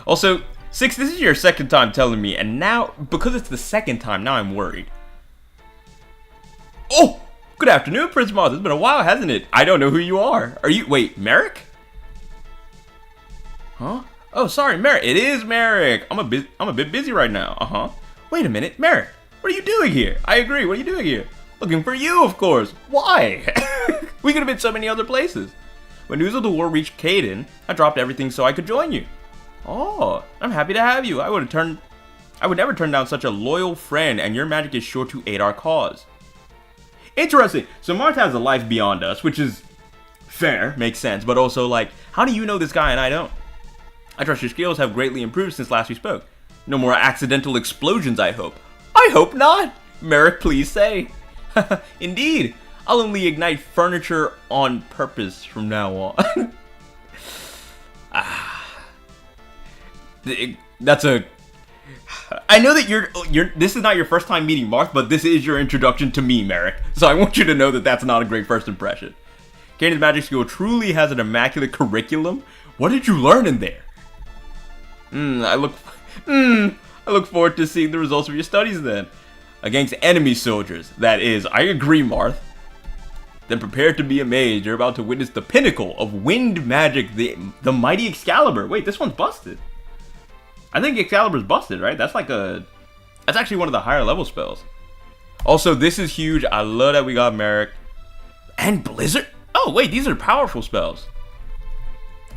Also, Six, this is your second time telling me, and now, because it's the second time, now I'm worried. Oh! Good afternoon, Prince Martha. It's been a while, hasn't it? I don't know who you are. Are you... Wait, Merrick? Huh? Oh, sorry, Merrick. It is Merrick. I'm a bit busy right now. Uh-huh. Wait a minute, Merrick. What are you doing here? I agree. What are you doing here? Looking for you, of course. Why? We could have been so many other places. When news of the war reached Caden, I dropped everything so I could join you. Oh, I'm happy to have you. I would never turn down such a loyal friend, and your magic is sure to aid our cause. Interesting. So Martha has a life beyond us, which is fair, makes sense, but also, like, how do you know this guy and I don't? I trust your skills have greatly improved since last we spoke. No more accidental explosions, I hope. I hope not! Merrick, please say. Indeed, I'll only ignite furniture on purpose from now on. That's a... I know that this is not your first time meeting Marth, but this is your introduction to me, Merrick. So I want you to know that that's not a great first impression. Caden's magic school truly has an immaculate curriculum. What did you learn in there? I look forward to seeing the results of your studies then. Against enemy soldiers, that is. I agree, Marth. Then prepare to be amazed. You're about to witness the pinnacle of wind magic, the mighty Excalibur. Wait, this one's busted. I think Excalibur's busted, right? That's actually one of the higher level spells. Also, this is huge. I love that we got Merrick. And Blizzard? Oh, wait, these are powerful spells.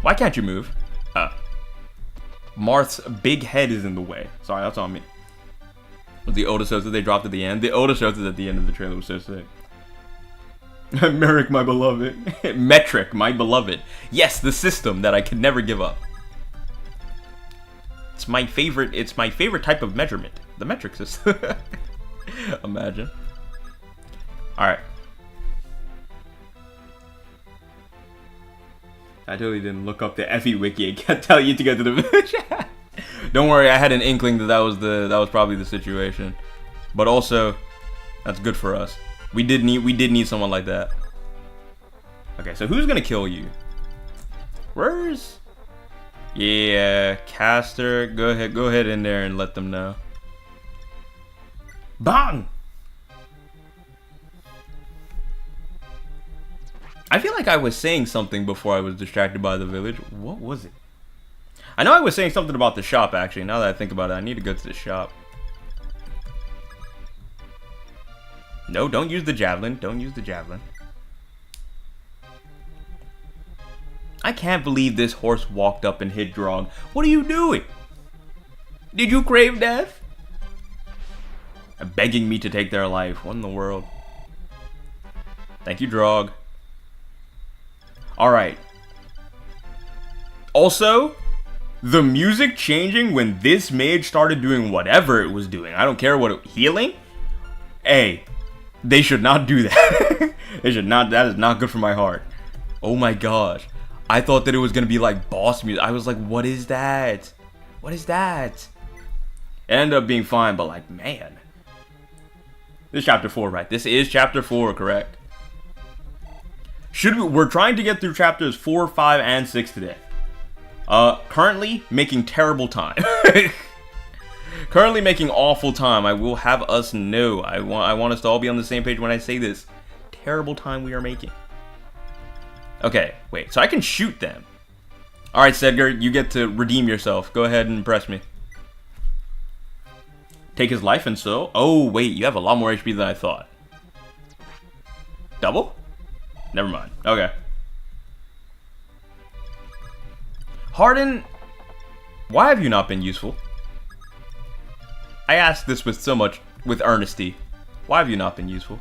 Why can't you move? Marth's big head is in the way. Sorry, that's on me. The Otisos that they dropped at the end. The Otisos at the end of the trailer was so sick. Merrick, my beloved. Metric, my beloved. Yes, the system that I can never give up. It's my favorite type of measurement. The metric system. Imagine. Alright. I totally didn't look up the FE wiki and can't tell you to go to the village. Don't worry, I had an inkling that was probably the situation. But also, that's good for us. We did need someone like that. Okay, so who's gonna kill you? Where's... Yeah, Caster, go ahead in there and let them know. Bang! I feel like I was saying something before I was distracted by the village. What was it? I know I was saying something about the shop, actually. Now that I think about it, I need to go to the shop. No, don't use the javelin. Don't use the javelin. I can't believe this horse walked up and hit Drog. What are you doing? Did you crave death? Begging me to take their life. What in the world? Thank you, Drog. Alright. Also, the music changing when this mage started doing whatever it was doing. I don't care what healing? Hey, they should not do that. They should not. That is not good for my heart. Oh my gosh. I thought that it was going to be like boss music. I was like, what is that? What is that? It ended up being fine, but like, man. This is chapter 4, right? This is chapter 4, correct? We're trying to get through chapters 4, 5, and 6 today. Currently making terrible time. Currently making awful time. I will have us know. I want us to all be on the same page when I say this. Terrible time we are making. Okay, wait. So I can shoot them. Alright, Sedgar, you get to redeem yourself. Go ahead and impress me. Take his life and so... Oh, wait. You have a lot more HP than I thought. Double? Never mind. Okay. Harden, why have you not been useful? I ask this with earnesty. Why have you not been useful?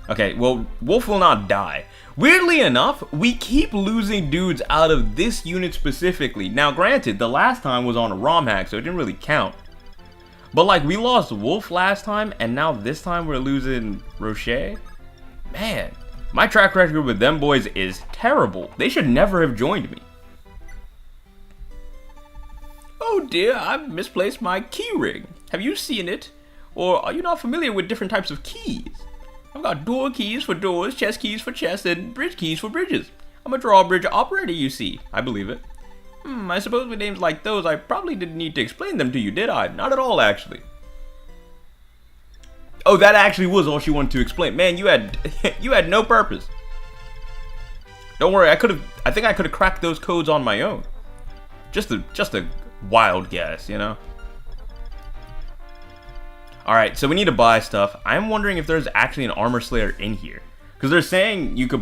Okay, well, Wolf will not die. Weirdly enough, we keep losing dudes out of this unit specifically. Now, granted, the last time was on a ROM hack, so it didn't really count. But, like, we lost Wolf last time, and now this time we're losing Rocher? Man, my track record with them boys is terrible. They should never have joined me. Oh dear, I've misplaced my key ring. Have you seen it? Or are you not familiar with different types of keys? I've got door keys for doors, chest keys for chests, and bridge keys for bridges. I'm a drawbridge operator, you see. I believe it. I suppose with names like those, I probably didn't need to explain them to you, did I? Not at all, actually. Oh, that actually was all she wanted to explain. Man, you had you had no purpose. Don't worry, I think I could have cracked those codes on my own. Just a wild guess, you know? Alright, so we need to buy stuff. I'm wondering if there's actually an armor slayer in here. Because they're saying you could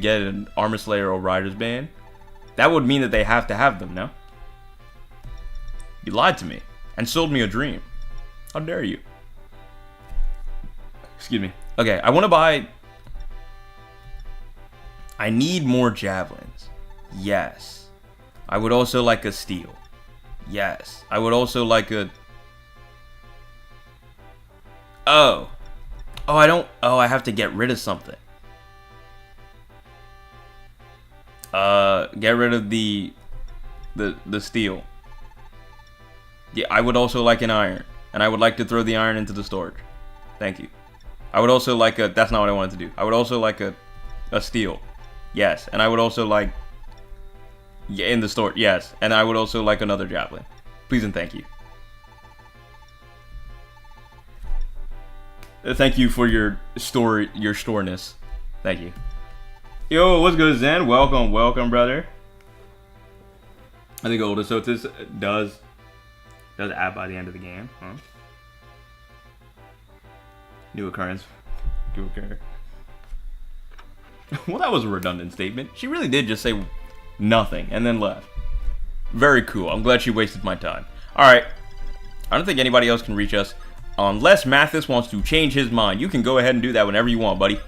get an armor slayer or rider's band. That would mean that they have to have them, no? You lied to me and sold me a dream. How dare you? Excuse me. Okay, I want to buy... I need more javelins. Yes. I would also like a steel. Yes. I would also like a... Oh, I have to get rid of something. Get rid of the steel. Yeah, I would also like an iron. And I would like to throw the iron into the storage. Thank you. I would also like a... That's not what I wanted to do. I would also like a steel. Yes. And I would also like... Yeah, in the storage. Yes. And I would also like another javelin. Please and thank you. Thank you for your storeness. Thank you. Yo, what's good, Zen? Welcome, brother. I think Older Sotis does add by the end of the game, huh? New occurrence. Do occur. Well, that was a redundant statement. She really did just say nothing and then left. Very cool. I'm glad she wasted my time. Alright. I don't think anybody else can reach us. Unless Mathis wants to change his mind. You can go ahead and do that whenever you want, buddy.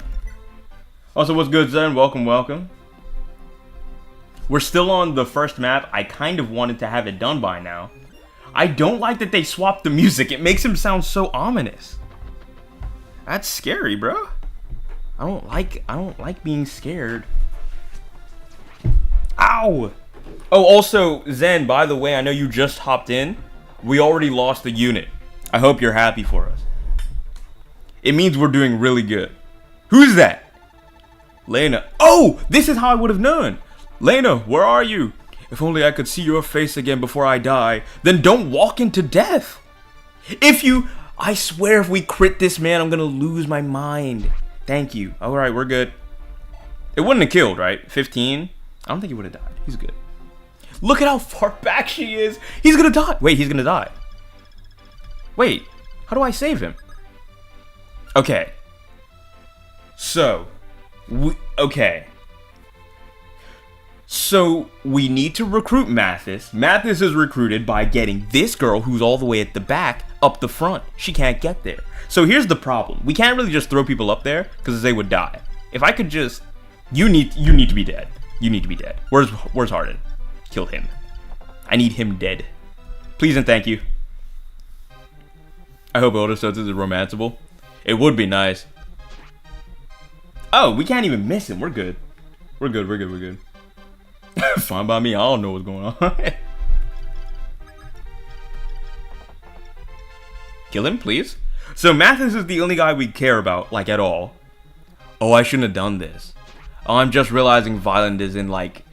Also, what's good, Zen? Welcome. We're still on the first map. I kind of wanted to have it done by now. I don't like that they swapped the music. It makes him sound so ominous. That's scary, bro. I don't like being scared. Ow! Oh, also, Zen, by the way, I know you just hopped in. We already lost the unit. I hope you're happy for us. It means we're doing really good. Who's that? Lena. Oh, this is how I would have known. Lena, where are you? If only I could see your face again before I die. Then don't walk into death. I swear if we crit this man, I'm gonna lose my mind. Thank you. Alright, we're good. It wouldn't have killed, right? 15? I don't think he would have died. He's good. Look at how far back she is. He's gonna die. Wait, he's gonna die. Wait, how do I save him? Okay. So, So, we need to recruit Mathis. Mathis is recruited by getting this girl, who's all the way at the back, up the front. She can't get there. So here's the problem. We can't really just throw people up there, because they would die. If I could just... You need to be dead. You need to be dead. Where's Harden? Kill him. I need him dead. Please and thank you. I hope Older Sotis is romanceable. It would be nice. Oh, we can't even miss him. We're good. We're good. Fine by me. I don't know what's going on. Kill him, please. So Mathis is the only guy we care about, like, at all. Oh, I shouldn't have done this. Oh, I'm just realizing Violent is in, like...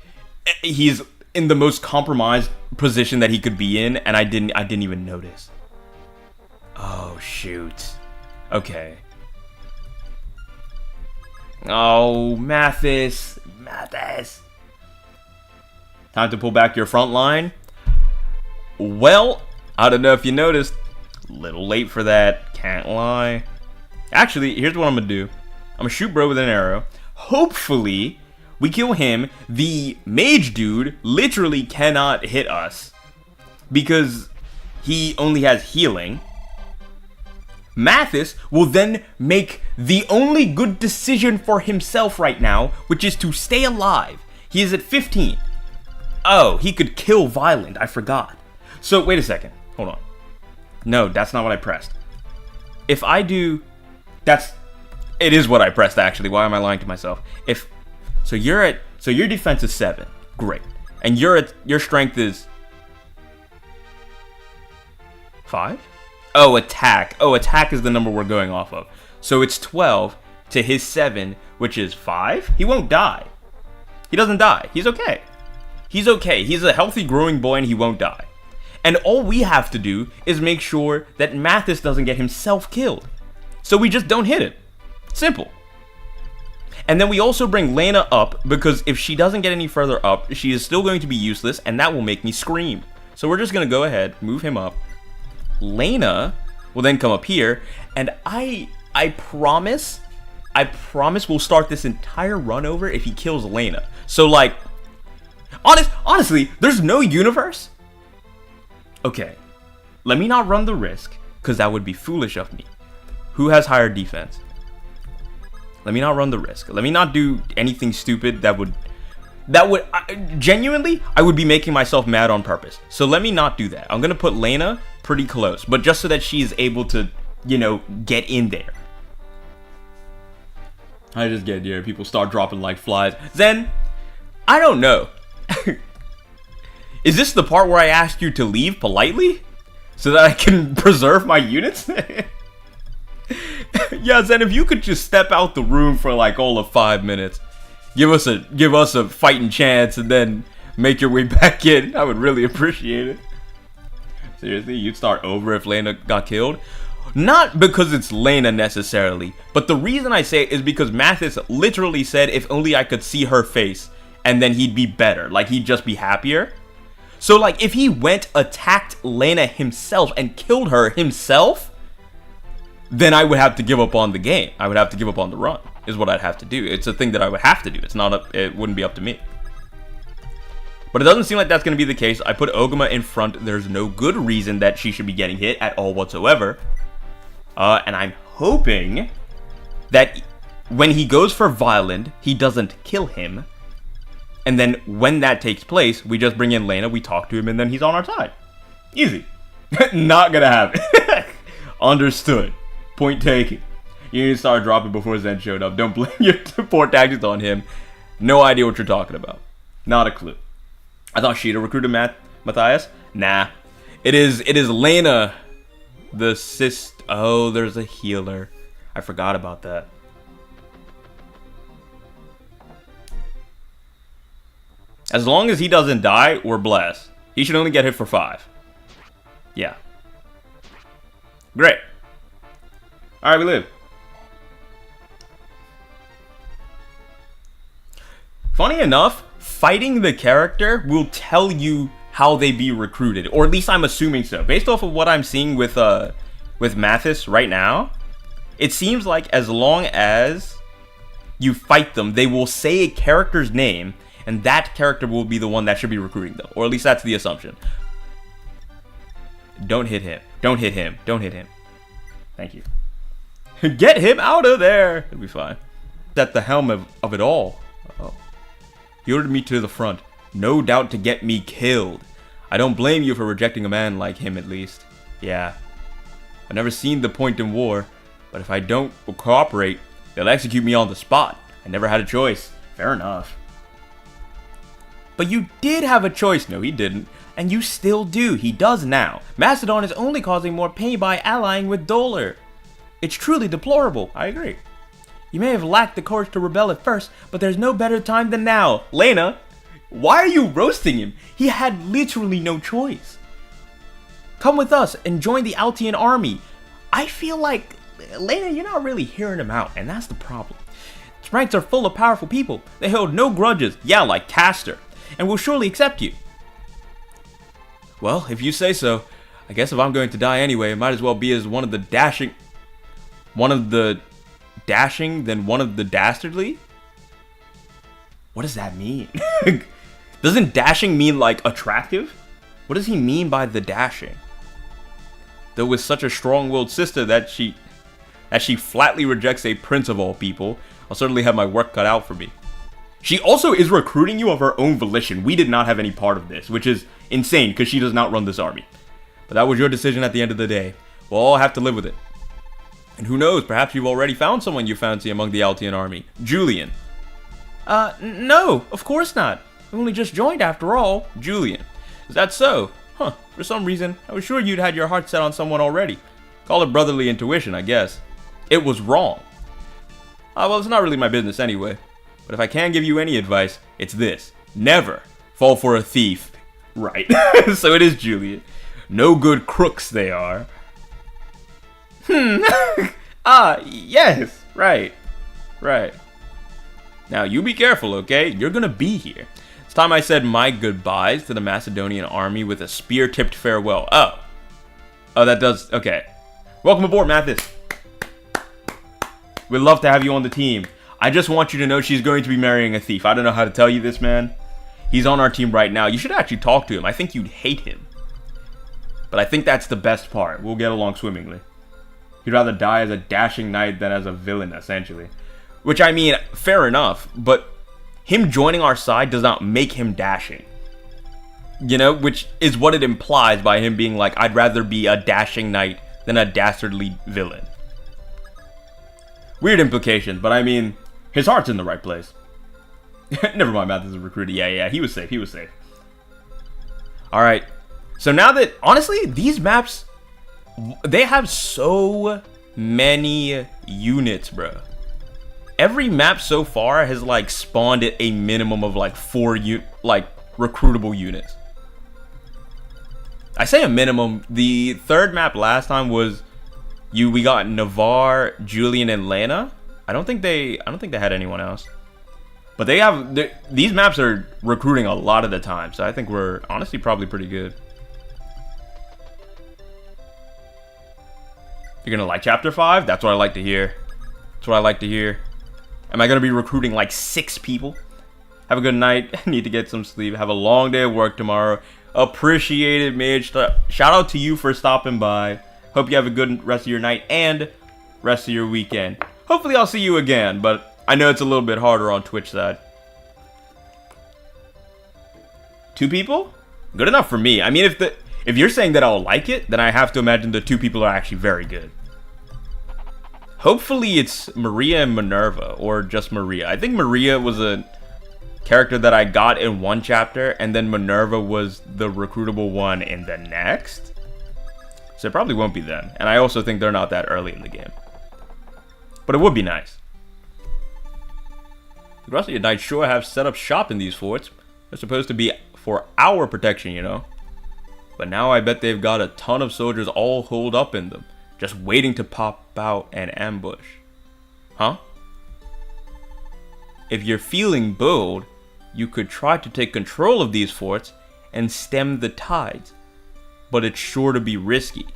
He's in the most compromised position that he could be in, and I didn't even notice. Oh, shoot. Okay. Oh, Mathis. Time to pull back your front line? Well, I don't know if you noticed. Little late for that. Can't lie. Actually, here's what I'm gonna do. I'm gonna shoot bro with an arrow. Hopefully, we kill him. The mage dude literally cannot hit us because he only has healing. Mathis will then make the only good decision for himself right now, which is to stay alive. He is at 15. Oh, he could kill Violent. I forgot. So, wait a second. Hold on. No, that's not what I pressed. If I do... It is what I pressed, actually. Why am I lying to myself? So your defense is 7. Great. And your strength is... 5? Oh, attack. Oh, attack is the number we're going off of. So it's 12 to his 7, which is 5? He won't die. He doesn't die. He's okay. He's okay. He's a healthy, growing boy, and he won't die. And all we have to do is make sure that Mathis doesn't get himself killed. So we just don't hit him. Simple. And then we also bring Lena up, because if she doesn't get any further up, she is still going to be useless, and that will make me scream. So we're just going to go ahead, move him up. Lena will then come up here, and I promise we'll start this entire run over if he kills Lena. So, like, honestly, there's no universe. Okay, let me not run the risk, because that would be foolish of me. Who has higher defense? Let me not run the risk. Let me not do anything stupid that would genuinely, I would be making myself mad on purpose. So let me not do that. I'm going to put Lena pretty close, but just so that she is able to, you know, get in there. I just get here. People start dropping like flies. Then, I don't know. Is this the part where I ask you to leave politely? So that I can preserve my units? Yeah, Zen, if you could just step out the room for like all of 5 minutes. Give us a fighting chance and then make your way back in. I would really appreciate it. Seriously, you'd start over if Lena got killed? Not because it's Lena necessarily, but the reason I say it is because Mathis literally said if only I could see her face, and then he'd be better. Like, he'd just be happier. So, like, if he went, attacked Lena himself, and killed her himself, then I would have to give up on the game. I would have to give up on the run, is what I'd have to do. It's a thing that I would have to do. It wouldn't be up to me. But it doesn't seem like that's going to be the case. I put Ogama in front. There's no good reason that she should be getting hit at all whatsoever. And I'm hoping that when he goes for Violent, he doesn't kill him. And then when that takes place, we just bring in Lena, we talk to him, and then he's on our side. Easy. Not gonna happen. Understood. Point taken. You need to start dropping before Zen showed up. Don't blame your poor tactics on him. No idea what you're talking about. Not a clue. I thought Sheeta recruited Matthias. Nah. It is Lena, the Oh, there's a healer. I forgot about that. As long as he doesn't die, we're blessed. He should only get hit for 5. Yeah. Great. Alright, we live. Funny enough, fighting the character will tell you how they be recruited. Or at least I'm assuming so. Based off of what I'm seeing with Mathis right now, it seems like as long as you fight them, they will say a character's name, and that character will be the one that should be recruiting them. Or at least that's the assumption. Don't hit him. Don't hit him. Don't hit him. Thank you. Get him out of there! It'll be fine. At the helm of it all. Oh. He ordered me to the front. No doubt to get me killed. I don't blame you for rejecting a man like him, at least. Yeah. I've never seen the point in war, but if I don't cooperate, they'll execute me on the spot. I never had a choice. Fair enough. But you did have a choice. No, he didn't. And you still do. He does now. Macedon is only causing more pain by allying with Dolar. It's truly deplorable. I agree. You may have lacked the courage to rebel at first, but there's no better time than now. Lena, why are you roasting him? He had literally no choice. Come with us and join the Altian army. I feel like, Lena, you're not really hearing him out, and that's the problem. Its ranks are full of powerful people. They hold no grudges, yeah, like Castor, and will surely accept you. Well, if you say so, I guess if I'm going to die anyway, it might as well be as one of the dashing, then one of the dastardly? What does that mean? Doesn't dashing mean like attractive? What does he mean by the dashing? Though with such a strong-willed sister that she flatly rejects a prince of all people, I'll certainly have my work cut out for me. She also is recruiting you of her own volition. We did not have any part of this, which is insane because she does not run this army. But that was your decision at the end of the day. We'll all have to live with it. And who knows, perhaps you've already found someone you fancy among the Altian army. Julian. No, of course not. I only just joined after all. Julian. Is that so? Huh, for some reason, I was sure you'd had your heart set on someone already. Call it brotherly intuition, I guess. It was wrong. Well, it's not really my business anyway. But if I can give you any advice, it's this. Never fall for a thief. Right. So it is Juliet. No good crooks they are. Yes. Right. Now, you be careful, okay? You're gonna be here. It's time I said my goodbyes to the Macedonian army with a spear-tipped farewell. Oh, that does... Okay. Welcome aboard, Mathis. We'd love to have you on the team. I just want you to know she's going to be marrying a thief. I don't know how to tell you this, man. He's on our team right now. You should actually talk to him. I think you'd hate him. But I think that's the best part. We'll get along swimmingly. He'd rather die as a dashing knight than as a villain, essentially. Which, I mean, fair enough. But him joining our side does not make him dashing. You know, which is what it implies by him being like, I'd rather be a dashing knight than a dastardly villain. Weird implications, but I mean, his heart's in the right place. Never mind, Math is a recruiter. Yeah, he was safe. Alright, so now that, honestly, these maps, they have so many units, bro. Every map so far has, like, spawned at a minimum of, like, 4 recruitable units. I say a minimum. The third map last time was we got Navarre, Julian, and Lena. I don't think they had anyone else. But these maps are recruiting a lot of the time, so I think we're honestly probably pretty good. You're gonna like Chapter 5? That's what I like to hear. Am I gonna be recruiting like 6 people? Have a good night. I need to get some sleep. Have a long day of work tomorrow. Appreciate it, Midge. Shout out to you for stopping by. Hope you have a good rest of your night and rest of your weekend. Hopefully I'll see you again, but I know it's a little bit harder on Twitch side. 2 people? Good enough for me. I mean, if you're saying that I'll like it, then I have to imagine the 2 people are actually very good. Hopefully it's Maria and Minerva, or just Maria. I think Maria was a character that I got in one chapter, and then Minerva was the recruitable one in the next. So it probably won't be them. And I also think they're not that early in the game. But it would be nice. The rest of your knights sure have set up shop in these forts. They're supposed to be for our protection, you know. But now I bet they've got a ton of soldiers all holed up in them, just waiting to pop out and ambush. Huh? If you're feeling bold, you could try to take control of these forts and stem the tides, but it's sure to be risky.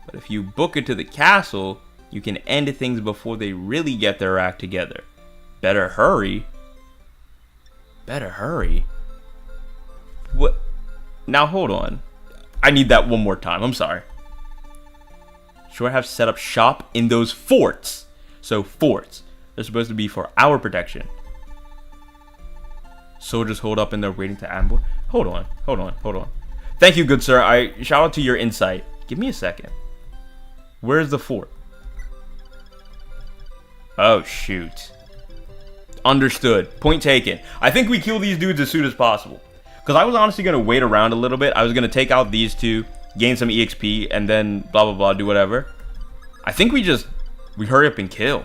But if you book it to the castle, you can end things before they really get their act together. Better hurry. What? Now hold on. I need that one more time. I'm sorry. Sure have set up shop in those forts. So forts. They're supposed to be for our protection. Soldiers hold up and they're waiting to ambush. Hold on. Thank you, good sir. Shout out to your insight. Give me a second. Where's the fort? Oh, shoot. Understood. Point taken. I think we kill these dudes as soon as possible. Because I was honestly going to wait around a little bit. I was going to take out these 2, gain some EXP, and then blah, blah, blah, do whatever. I think we hurry up and kill.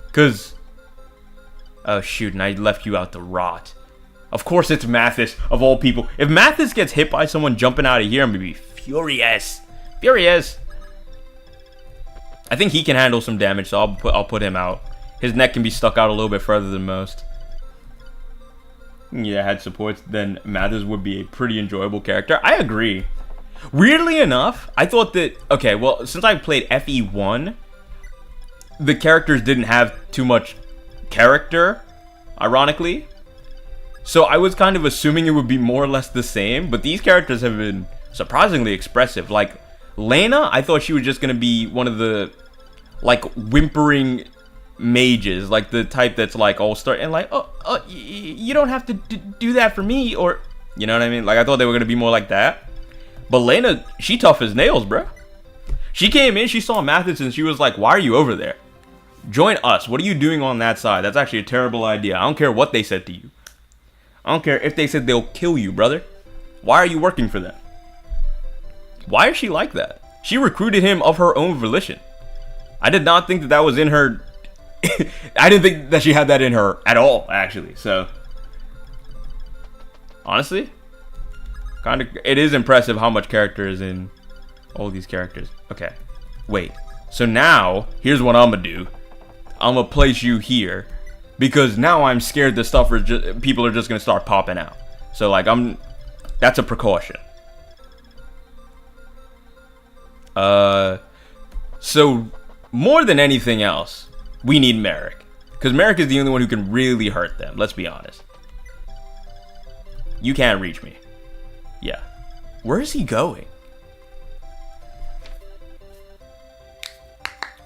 Because... Oh, shoot, and I left you out to rot. Of course it's Mathis, of all people. If Mathis gets hit by someone jumping out of here, I'm going to be furious. I think he can handle some damage, so I'll put him out. His neck can be stuck out a little bit further than most. Yeah, had supports, then Mathis would be a pretty enjoyable character. I agree. Weirdly enough, I thought that... Okay, well, since I played FE1, the characters didn't have too much character, ironically. So I was kind of assuming it would be more or less the same, but these characters have been surprisingly expressive. Like, Lena, I thought she was just going to be one of the, like, whimpering mages, like the type that's like all-star and like, you don't have to do that for me, or, you know what I mean? Like, I thought they were going to be more like that. But Lena, she tough as nails, bro. She came in, she saw Mathis, and she was like, why are you over there? Join us. What are you doing on that side? That's actually a terrible idea. I don't care what they said to you. I don't care if they said they'll kill you, brother. Why are you working for them? Why is she like that? She recruited him of her own volition. I did not think that that was in her. I didn't think that she had that in her at all, actually. So, honestly, kind of, it is impressive how much character is in all these characters. Okay, wait. So now, here's what I'm gonna do. I'm gonna place you here because now I'm scared that people are just gonna start popping out. So like that's a precaution. So more than anything else, we need Merrick. Because Merrick is the only one who can really hurt them, let's be honest. You can't reach me. Yeah. Where is he going?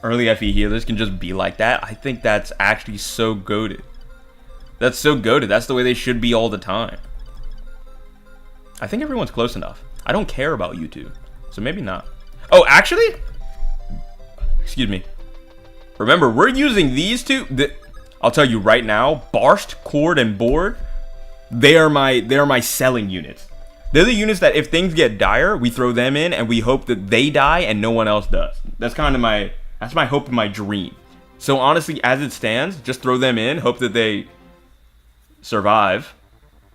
Early FE healers can just be like that. I think that's actually so goated. That's so goated. That's the way they should be all the time. I think everyone's close enough. I don't care about you two. So maybe not. Oh, actually? Excuse me. Remember, we're using these two. I'll tell you right now, Barsht, Cord, and Board, they are my selling units. They're the units that if things get dire, we throw them in and we hope that they die and no one else does. That's kind of my hope and my dream. So honestly, as it stands, just throw them in, hope that they survive.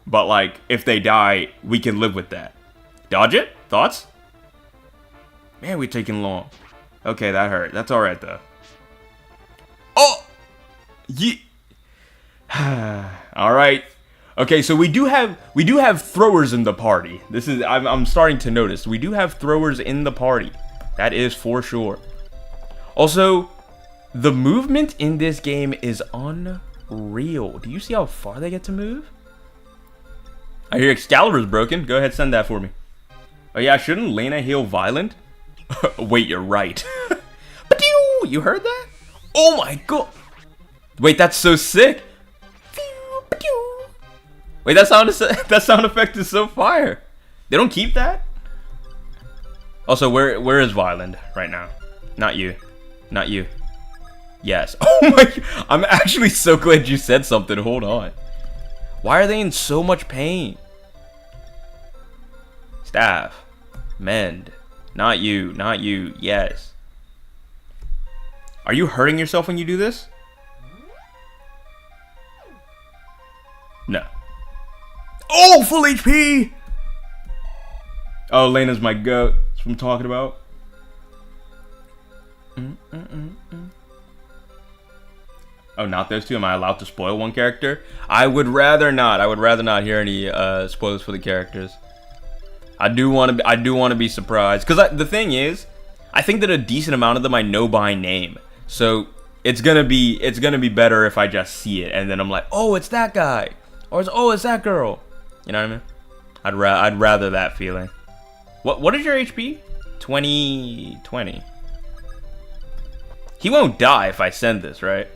But like, if they die, we can live with that. Dodge it? Thoughts? Man, we're taking long. Okay, that hurt. That's alright though. Oh! Alright. Okay, so we do have throwers in the party. I'm starting to notice. We do have throwers in the party. That is for sure. Also, the movement in this game is unreal. Do you see how far they get to move? I hear Excalibur's broken. Go ahead, send that for me. Oh yeah, shouldn't Lena heal Violent? Wait, you're right. You heard that? Oh my god. Wait, that's so sick. Wait, that sound effect is so fire. They don't keep that? Also, where is Violent right now? Not you. Not you. Yes. Oh my, I'm actually so glad you said something. Hold on. Why are they in so much pain? Staff. Mend. Not you. Not you. Yes. Are you hurting yourself when you do this? No. Oh, full HP! Oh, Lena's my goat. That's what I'm talking about. Oh, not those two? Am I allowed to spoil one character? I would rather not. I would rather not hear any spoilers for the characters. I do want to be surprised. Because the thing is, I think that a decent amount of them I know by name. So it's gonna be better if I just see it and then I'm like, oh, it's that guy, or it's that girl. You know what I mean? I'd rather that feeling. What is your HP? 20. He won't die if I send this, right?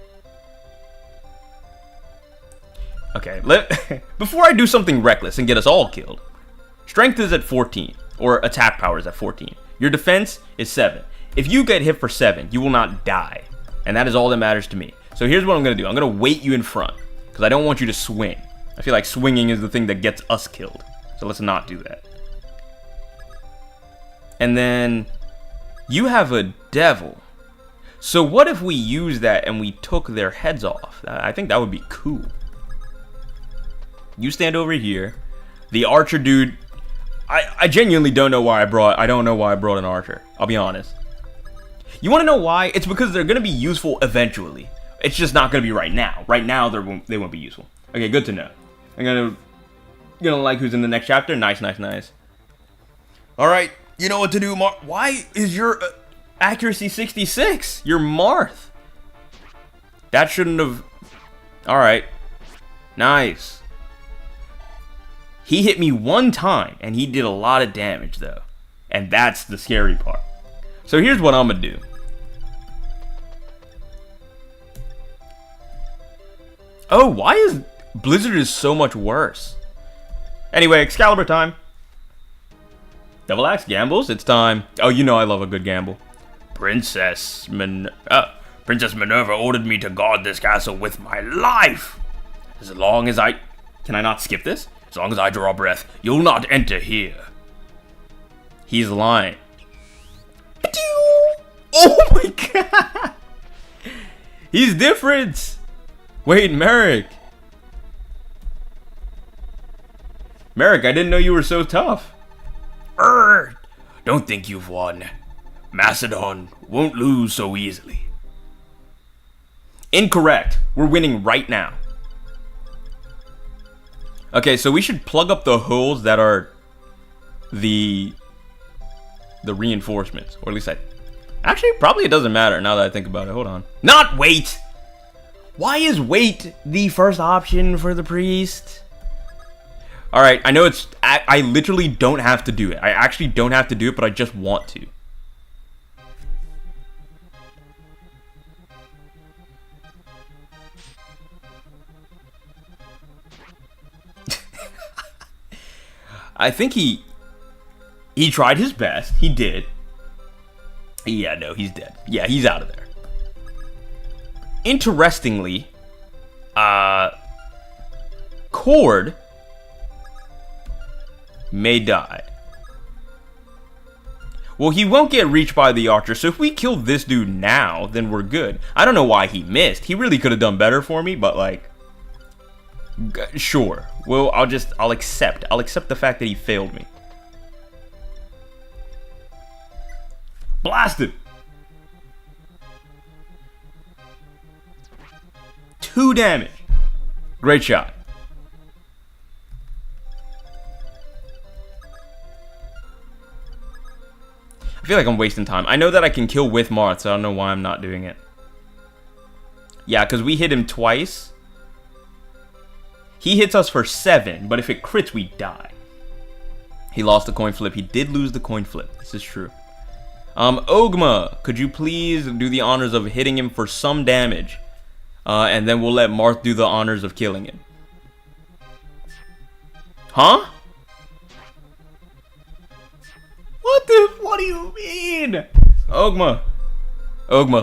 Okay, before I do something reckless and get us all killed. Strength is at 14, or attack power is at 14. Your defense is 7. If you get hit for 7, you will not die. And that is all that matters to me. So here's what I'm going to do. I'm going to wait you in front. Because I don't want you to swing. I feel like swinging is the thing that gets us killed. So let's not do that. And then you have a devil. So what if we use that and we took their heads off? I think that would be cool. You stand over here. The archer dude, I genuinely don't know why I don't know why I brought an archer. I'll be honest. You want to know why? It's because they're going to be useful eventually. It's just not going to be right now. Right now, they won't be useful. Okay, good to know. I'm gonna like who's in the next chapter. Nice. All right, you know what to do, Marth. Why is your accuracy 66? You're Marth. That shouldn't have. All right, nice. He hit me one time, and he did a lot of damage, though. And that's the scary part. So here's what I'm going to do. Oh, why is Blizzard is so much worse? Anyway, Excalibur time. Double Axe gambles, it's time. Oh, you know I love a good gamble. Princess Minerva ordered me to guard this castle with my life. As long as Can I not skip this? As long as I draw breath, you'll not enter here. He's lying. Oh my god! He's different! Wait, Merrick! Merrick, I didn't know you were so tough. Don't think you've won. Macedon won't lose so easily. Incorrect. We're winning right now. Okay, so we should plug up the holes that are the reinforcements. Or at least actually, probably it doesn't matter now that I think about it. Hold on. Not wait! Why is wait the first option for the priest? Alright, I know it's... I literally don't have to do it. I actually don't have to do it, but I just want to. I think he tried his best. He did. Yeah, no, he's dead. Yeah, he's out of there. Interestingly, Cord may die. Well, he won't get reached by the archer, so if we kill this dude now, then we're good. I don't know why he missed. He really could have done better for me, but like, sure. Well, I'll accept. I'll accept the fact that he failed me. Blast him! 2 damage. Great shot. I feel like I'm wasting time. I know that I can kill with Marth, so I don't know why I'm not doing it. Yeah, because we hit him twice. He hits us for 7, but if it crits, we die. He lost the coin flip. He did lose the coin flip. This is true. Ogma, could you please do the honors of hitting him for some damage? And then we'll let Marth do the honors of killing him. Huh? What do you mean? Ogma,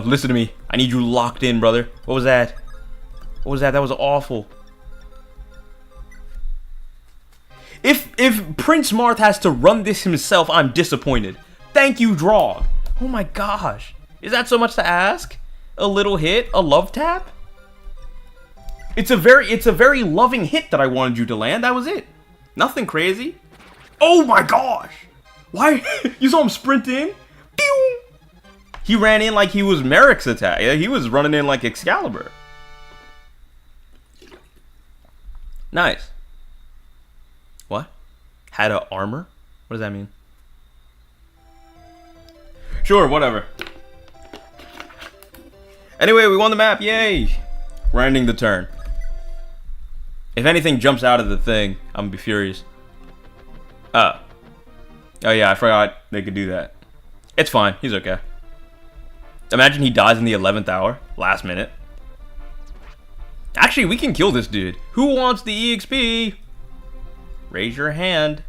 listen to me. I need you locked in, brother. What was that? What was that? That was awful. If Prince Marth has to run this himself, I'm disappointed. Thank you, Draw. Oh my gosh. Is that so much to ask? A little hit? A love tap? It's a very loving hit that I wanted you to land. That was it. Nothing crazy. Oh my gosh. Why? You saw him sprint in? Pew! He ran in like he was Merrick's attack. Yeah, he was running in like Excalibur. Nice. What? Had a armor? What does that mean? Sure, whatever. Anyway, we won the map. Yay! We're ending the turn. If anything jumps out of the thing, I'm gonna be furious. Oh yeah, I forgot they could do that. It's fine. He's okay. Imagine he dies in the 11th hour. Last minute. Actually, we can kill this dude. Who wants the EXP? Raise your hand.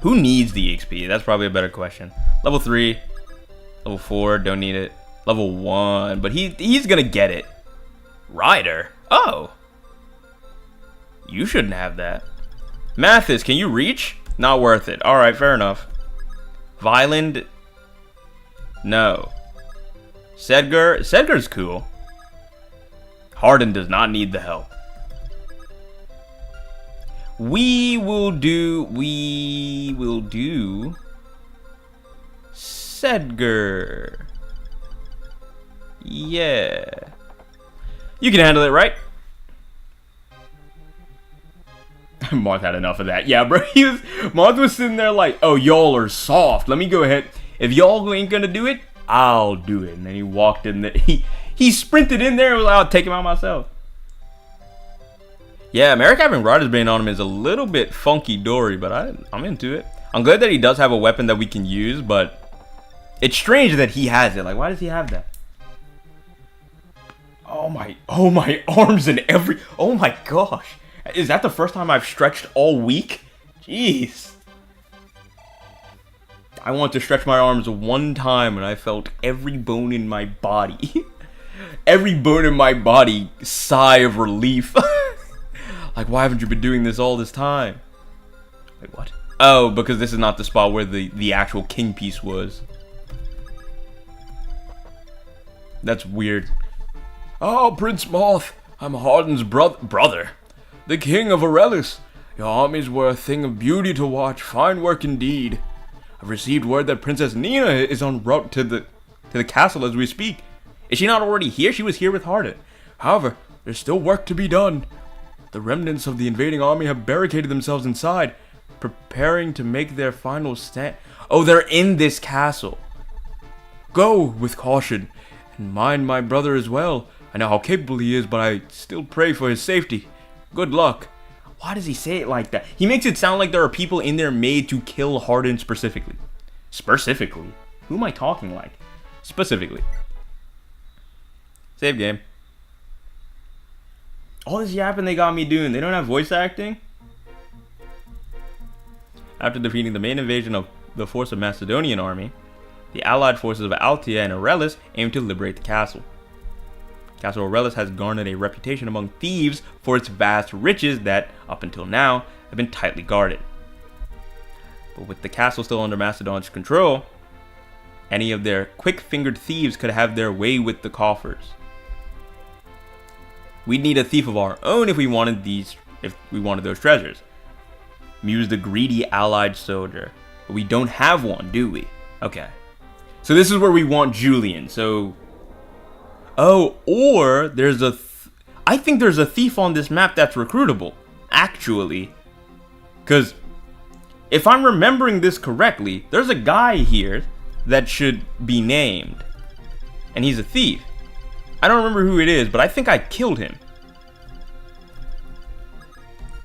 Who needs the EXP? That's probably a better question. Level 3. Level 4. Don't need it. Level 1. But he's gonna get it. Ryder? Oh. You shouldn't have that. Mathis, can you reach? Not worth it. Alright, fair enough. Violent? No. Sedgar's cool. Harden does not need the help. We will do Sedgar. Yeah. You can handle it, right? Marth had enough of that. Yeah, bro. Marth was sitting there like, oh, y'all are soft. Let me go ahead. If y'all ain't gonna do it, I'll do it. And then he walked in there. He sprinted in there and was like, I'll take him out myself. Yeah, Merrick having Riders Bane on him is a little bit funky dory, but I'm into it. I'm glad that he does have a weapon that we can use, but it's strange that he has it. Like, why does he have that? Oh my arms and oh my gosh. Is that the first time I've stretched all week? Jeez. I want to stretch my arms one time and I felt every bone in my body. Every bone in my body sigh of relief. Like, why haven't you been doing this all this time? Wait, what? Oh, because this is not the spot where the actual king piece was. That's weird. Oh, Prince Moth, I'm Hardin's brother. The king of Aurelis. Your armies were a thing of beauty to watch. Fine work indeed. I've received word that Princess Nina is en route to the castle as we speak. Is she not already here? She was here with Hardin. However, there's still work to be done. The remnants of the invading army have barricaded themselves inside, preparing to make their final stand. Oh, they're in this castle. Go with caution, and mind my brother as well. I know how capable he is, but I still pray for his safety. Good luck. Why does he say it like that? He makes it sound like there are people in there made to kill Hardin specifically. Specifically? Who am I talking like? Specifically. Save game. All this yapping they got me doing. They don't have voice acting? After defeating the main invasion of the force of Macedonian army, the allied forces of Altia and Aurelis aimed to liberate the castle. Castle Aurelis has garnered a reputation among thieves for its vast riches that, up until now, have been tightly guarded. But with the castle still under Macedon's control, any of their quick-fingered thieves could have their way with the coffers. We'd need a thief of our own if we wanted those treasures. Muse the greedy allied soldier. But we don't have one, do we? Okay. So this is where we want Julian. So, oh, or there's I think there's a thief on this map that's recruitable, actually. Because if I'm remembering this correctly, there's a guy here that should be named. And he's a thief. I don't remember who it is, but I think I killed him.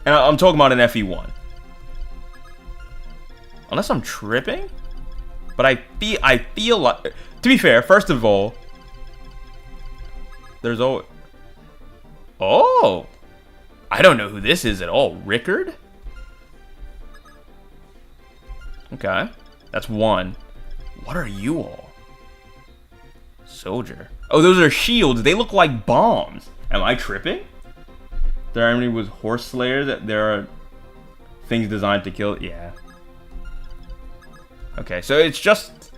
And I'm talking about an FE1. Unless I'm tripping? But I feel like... To be fair, first of all... There's always... Oh! I don't know who this is at all. Rickard? Okay. That's one. What are you all? Soldier. Oh, those are shields. They look like bombs. Am I tripping? Their enemy was horse slayers. There are things designed to kill. Yeah. Okay, so it's just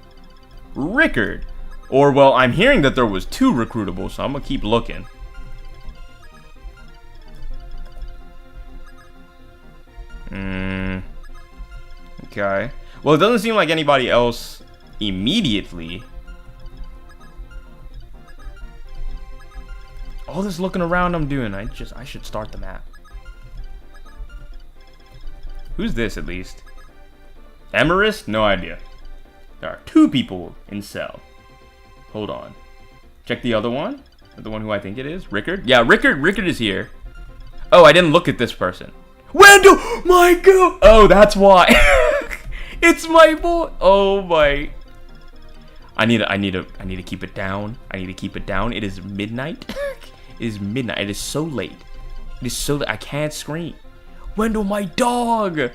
Rickard. Or, well, I'm hearing that there was two recruitable, so I'm gonna keep looking. Okay. Well, it doesn't seem like anybody else immediately. All this looking around I'm doing, I should start the map. Who's this, at least? Emerist? No idea. There are two people in cell. Hold on. Check the other one. The one who I think it is. Rickard? Yeah, Rickard is here. Oh, I didn't look at this person. Wendell! My God! Oh, that's why. It's my boy. Oh my. I need to keep it down. I need to keep it down. It is midnight. It is midnight. It is so late. It is so late. I can't scream. Wendell, my dog.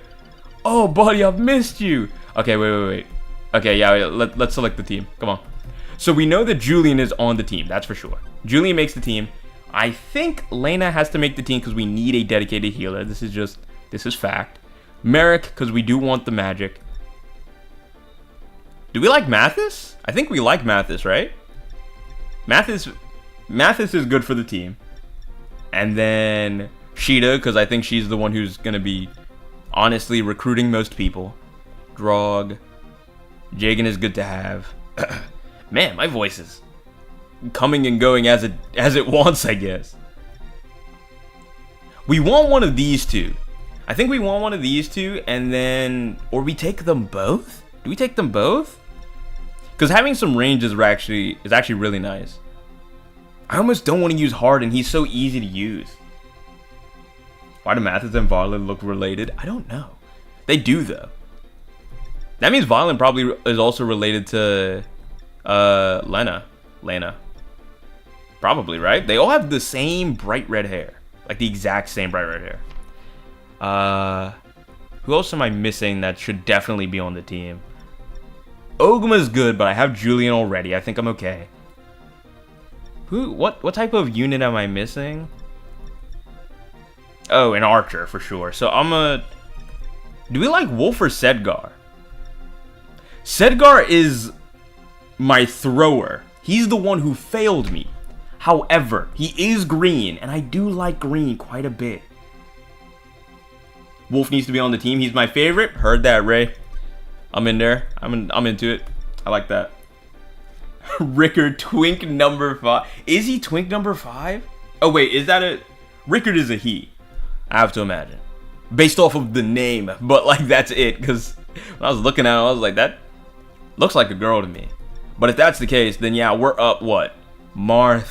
Oh, buddy, I've missed you. Okay, wait. Okay, yeah, let's select the team. Come on. So we know that Julian is on the team. That's for sure. Julian makes the team. I think Lena has to make the team because we need a dedicated healer. This is fact. Merrick, because we do want the magic. Do we like Mathis? I think we like Mathis, right? Mathis is good for the team. And then Sheeta, because I think she's the one who's going to be honestly recruiting most people. Drog. Jagan is good to have. Man, my voice is coming and going as it wants, I guess. We want one of these two. I think we want one of these two, and then... Or we take them both? Do we take them both? Because having some range is actually really nice. I almost don't want to use Hardin. He's so easy to use. Why do Mathis and Violet look related? I don't know. They do, though. That means Violet probably is also related to Lena. Probably, right? They all have the same bright red hair. Like the exact same bright red hair. Who else am I missing that should definitely be on the team? Ogma's good, but I have Julian already. I think I'm okay. What type of unit am I missing? Oh, an archer for sure. So I'm a. Do we like Wolf or Sedgar? Sedgar is my thrower. He's the one who failed me. However, he is green, and I do like green quite a bit. Wolf needs to be on the team. He's my favorite. Heard that, Ray. I'm in there. I'm into it. I like that. Rickard, Twink number 5. Is he Twink number 5? Oh wait, is that a... Rickard is a he. I have to imagine. Based off of the name. But like that's it. Because when I was looking at him, I was like, that looks like a girl to me. But if that's the case, then yeah, we're up what? Marth,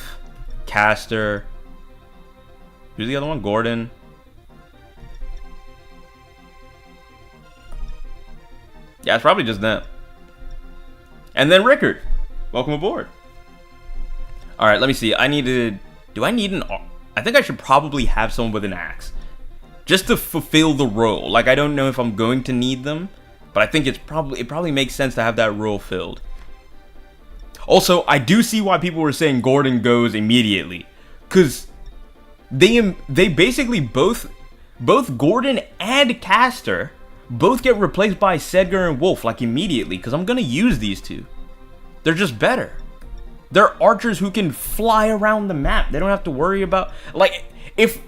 Caster. Who's the other one? Gordon. Yeah, it's probably just them. And then Rickard. Welcome aboard. Alright, let me see. I need to... Do I need an... I think I should probably have someone with an axe. Just to fulfill the role. Like, I don't know if I'm going to need them. But I think it probably makes sense to have that role filled. Also, I do see why people were saying Gordon goes immediately. Because they basically both Gordon and Caster both get replaced by Sedgar and Wolf, like, immediately. Because I'm going to use these two. They're just better. They're archers who can fly around the map. They don't have to worry about... Like, if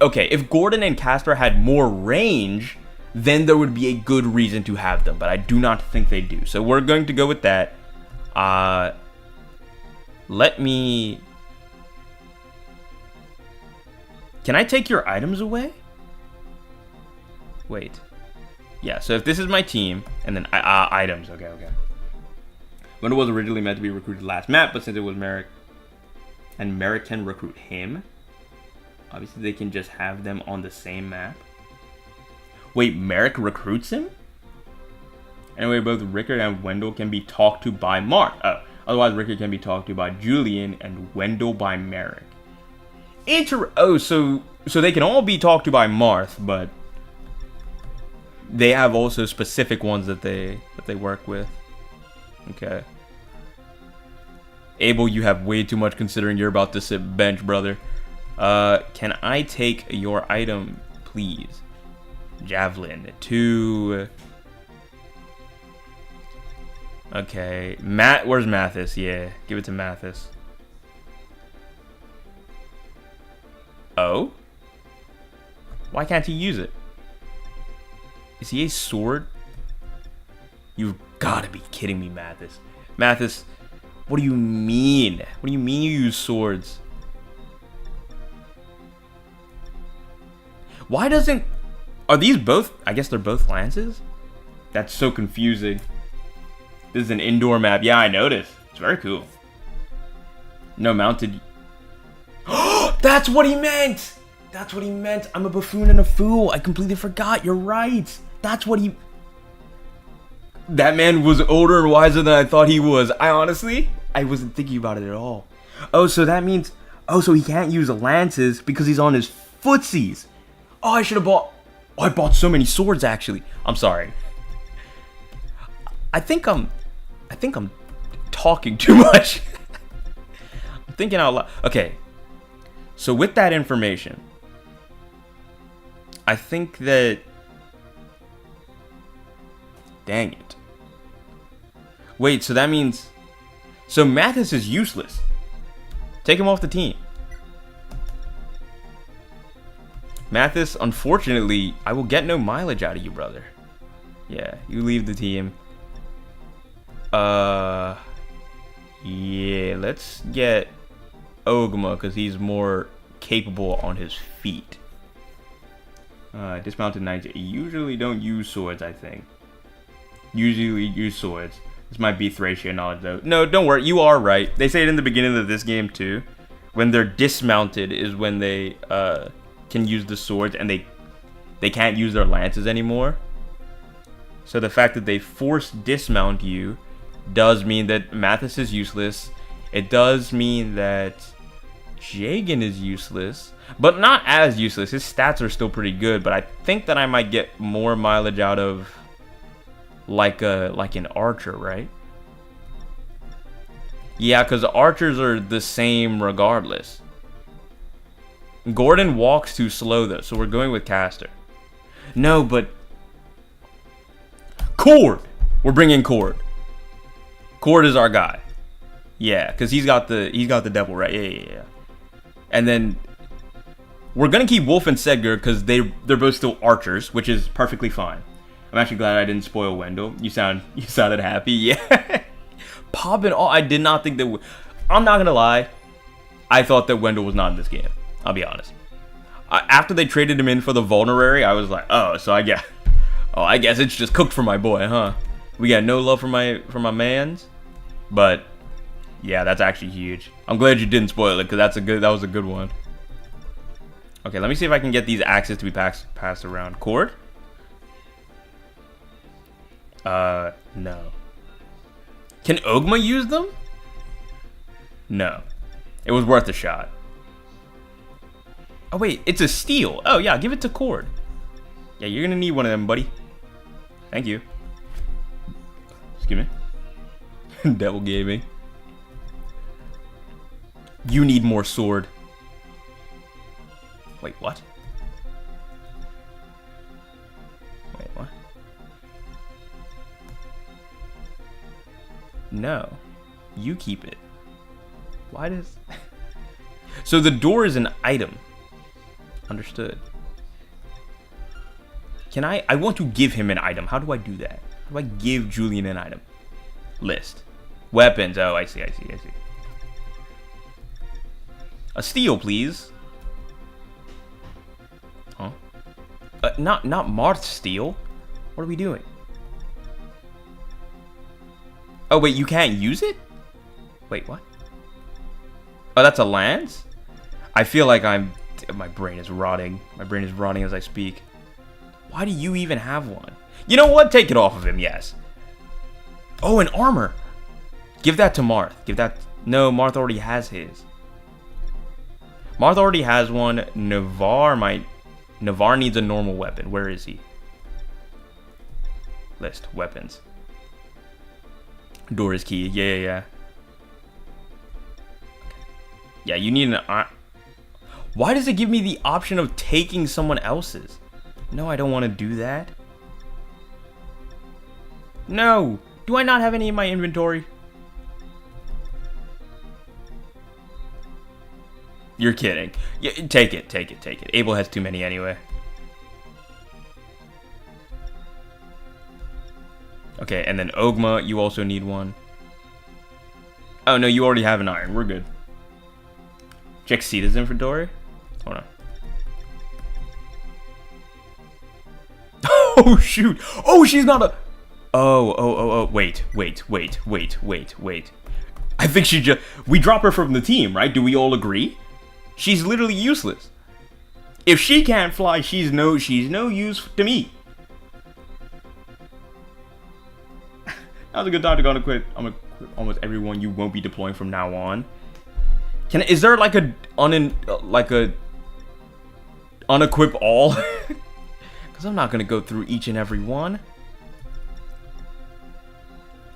Gordon and Caster had more range, then there would be a good reason to have them. But I do not think they do. So we're going to go with that. Let me... Can I take your items away? Wait. Yeah, so if this is my team, and then items, okay. Wonder was originally meant to be recruited last map, but since it was Merrick, and Merrick can recruit him, obviously they can just have them on the same map. Wait, Merrick recruits him? Anyway, both Rickard and Wendell can be talked to by Mark. Oh, otherwise Rickard can be talked to by Julian and Wendell by Merrick. So they can all be talked to by Marth, but they have also specific ones that they work with. Okay. Abel, you have way too much considering you're about to sit bench, brother. Can I take your item, please? Javelin. 2. Okay. Where's Mathis? Yeah, give it to Mathis. Oh? Why can't he use it? Is he a sword? You've gotta be kidding me, Mathis. Mathis, what do you mean? What do you mean you use swords? Why doesn't... Are these both... I guess they're both lances? That's so confusing. This is an indoor map. Yeah, I noticed. It's very cool. No mounted... That's what he meant! That's what he meant. I'm a buffoon and a fool. I completely forgot. You're right. That's what he... That man was older and wiser than I thought he was. I wasn't thinking about it at all. Oh, so that means... Oh, so he can't use lances because he's on his footsies. Oh, I should have bought... Oh, I bought so many swords, actually. I'm sorry. I think I'm talking too much. I'm thinking out loud. Okay. So with that information, I think that... Dang it. Wait, so that means... So Mathis is useless. Take him off the team. Mathis, unfortunately, I will get no mileage out of you, brother. Yeah, you leave the team. Yeah, let's get Ogma, because he's more capable on his feet. Dismounted knights usually don't use swords, I think. Usually use swords. This might be Thracia knowledge, though. No, don't worry. You are right. They say it in the beginning of this game, too. When they're dismounted is when they can use the swords, and they can't use their lances anymore. So the fact that they force dismount you does mean that Mathis is useless. It does mean that Jagan is useless, but not as useless. His stats are still pretty good, but I think that I might get more mileage out of like an archer, right? Yeah, because archers are the same regardless. Gordon walks too slow though, so we're going with Caster. No, but Cord. We're bringing Cord. Cord is our guy. Yeah, because he's got the devil, right? Yeah. And then we're gonna keep Wolf and Sedgar because they're both still archers, which is perfectly fine. I'm actually glad I didn't spoil Wendell. You sounded happy, yeah. Pop and all. I did not think that. I'm not gonna lie. I thought that Wendell was not in this game. I'll be honest. After they traded him in for the Vulnerary, I was like, oh, so I guess it's just cooked for my boy, huh? We got no love for my mans, but yeah, that's actually huge. I'm glad you didn't spoil it because that was a good one. Okay, let me see if I can get these axes to be passed around. Cord? No. Can Ogma use them? No. It was worth a shot. Oh wait, it's a steal. Oh yeah, give it to Cord. Yeah, you're gonna need one of them, buddy. Thank you. Excuse me. Devil Gaming. You need more sword. Wait, what? Wait, what? No. You keep it. Why does... So the door is an item. Understood. Can I want to give him an item. How do I do that? How do I give Julian an item? List. Weapons. Oh, I see. A steal, please. Huh? Not Marth steal. What are we doing? Oh, wait, you can't use it? Wait, what? Oh, that's a lance? I feel like my brain is rotting. My brain is rotting as I speak. Why do you even have one? You know what? Take it off of him, yes. Oh, an armor. Give that to Marth. No, Marth already has his. Marth already has one. Navarre needs a normal weapon. Where is he? List. Weapons. Door is key. Yeah. Yeah, you need an... Why does it give me the option of taking someone else's? No, I don't want to do that. No! Do I not have any in my inventory? You're kidding. Yeah, take it. Abel has too many anyway. Okay, and then Ogma, you also need one. Oh no, you already have an iron. We're good. Check Sita's inventory. Hold on. Oh shoot! Oh, she's not a... Oh, wait. I think she just... We drop her from the team, right? Do we all agree? She's literally useless. If she can't fly, she's no use to me. Now's a good time to go and quit. I'm gonna quit almost everyone you won't be deploying from now on. Is there like a unequip all? Because I'm not gonna go through each and every one.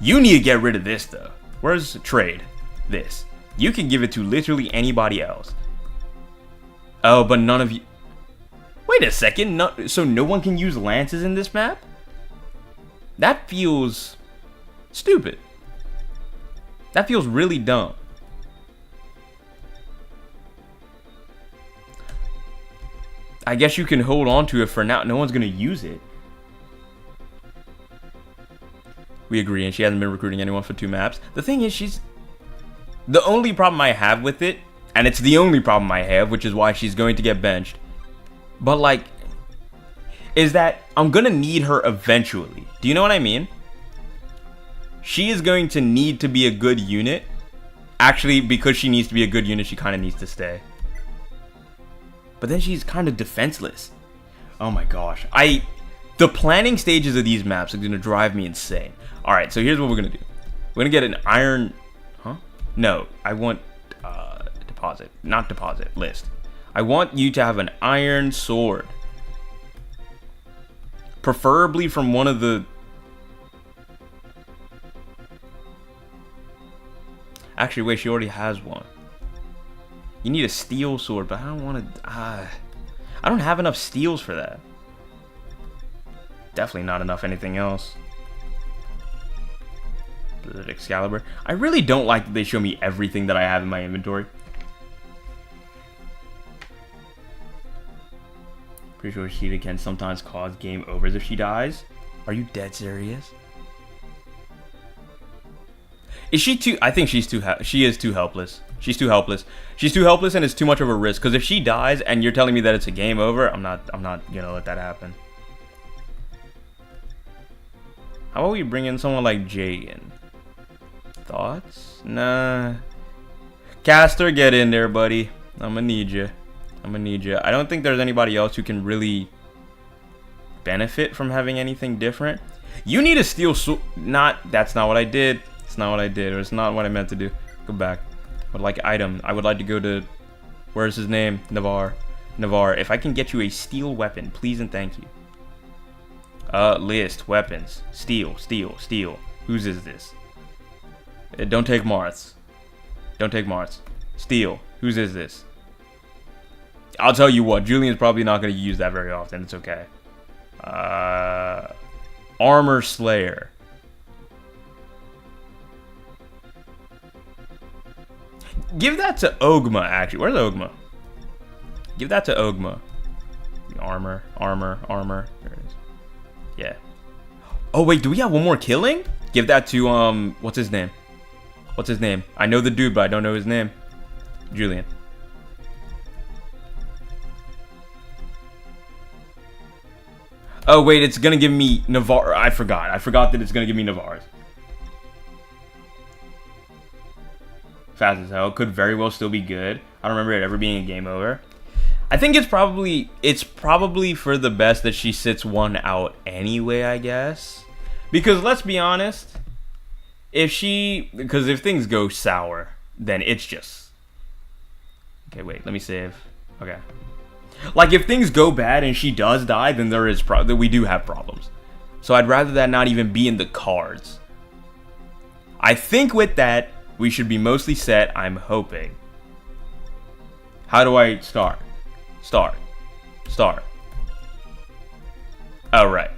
You need to get rid of this though. Where's trade? This. You can give it to literally anybody else. Oh, but none of you... Wait a second. So no one can use lances in this map? That feels stupid. That feels really dumb. I guess you can hold on to it for now. No one's going to use it. We agree, and she hasn't been recruiting anyone for 2 maps. The thing is, the only problem I have with it, and it's the only problem I have, which is why she's going to get benched, but like, is that I'm going to need her eventually. Do you know what I mean? She is going to need to be a good unit. Actually, because she needs to be a good unit, she kind of needs to stay. But then she's kind of defenseless. Oh my gosh. The planning stages of these maps are going to drive me insane. Alright, so here's what we're going to do. We're going to get an iron... Huh? No, I want... deposit. Not deposit. List. I want you to have an iron sword. Preferably from one of the... Actually, wait, she already has one. You need a steel sword, but I don't want to... I don't have enough steels for that. Definitely not enough anything else. Blizzard Excalibur. I really don't like that they show me everything that I have in my inventory. Pretty sure Sheeta can sometimes cause game overs if she dies. Are you dead serious? Is she too... I think she's too... She is too helpless. She's too helpless. She's too helpless and it's too much of a risk. Because if she dies and you're telling me that it's a game over, I'm not gonna let that happen. How about we bring in someone like Jagan? Thoughts? Nah. Caster, get in there, buddy. I'm gonna need you. I'm gonna need you. I don't think there's anybody else who can really benefit from having anything different. You need a steel sword. That's not what I did. It's not what I did. Or it's not what I meant to do. Go back. But like item, I would like to go to... Where's his name? Navarre. Navarre, if I can get you a steel weapon, please and thank you. List. Weapons. Steel. Steel. Steel. Whose is this? Don't take Marth's. Don't take Marth's. Steel. Whose is this? I'll tell you what. Julian's probably not going to use that very often. It's okay. Armor Slayer. Give that to Ogma, actually. Where's Ogma? Give that to Ogma. Armor. There it is. Yeah. Oh, wait. Do we have one more killing? Give that to, what's his name? What's his name? I know the dude, but I don't know his name. Julian. Oh, wait. It's going to give me Navarre. I forgot. I forgot that it's going to give me Navarre's. Fast as hell. Could very well still be good. I don't remember it ever being a game over. I think it's probably for the best that she sits one out anyway, I guess. Because let's be honest, because if things go sour, then it's just... Okay, wait, let me save. Okay. Like, if things go bad and she does die, then we do have problems. So I'd rather that not even be in the cards. I think with that, we should be mostly set, I'm hoping. How do I start? Start. Alright.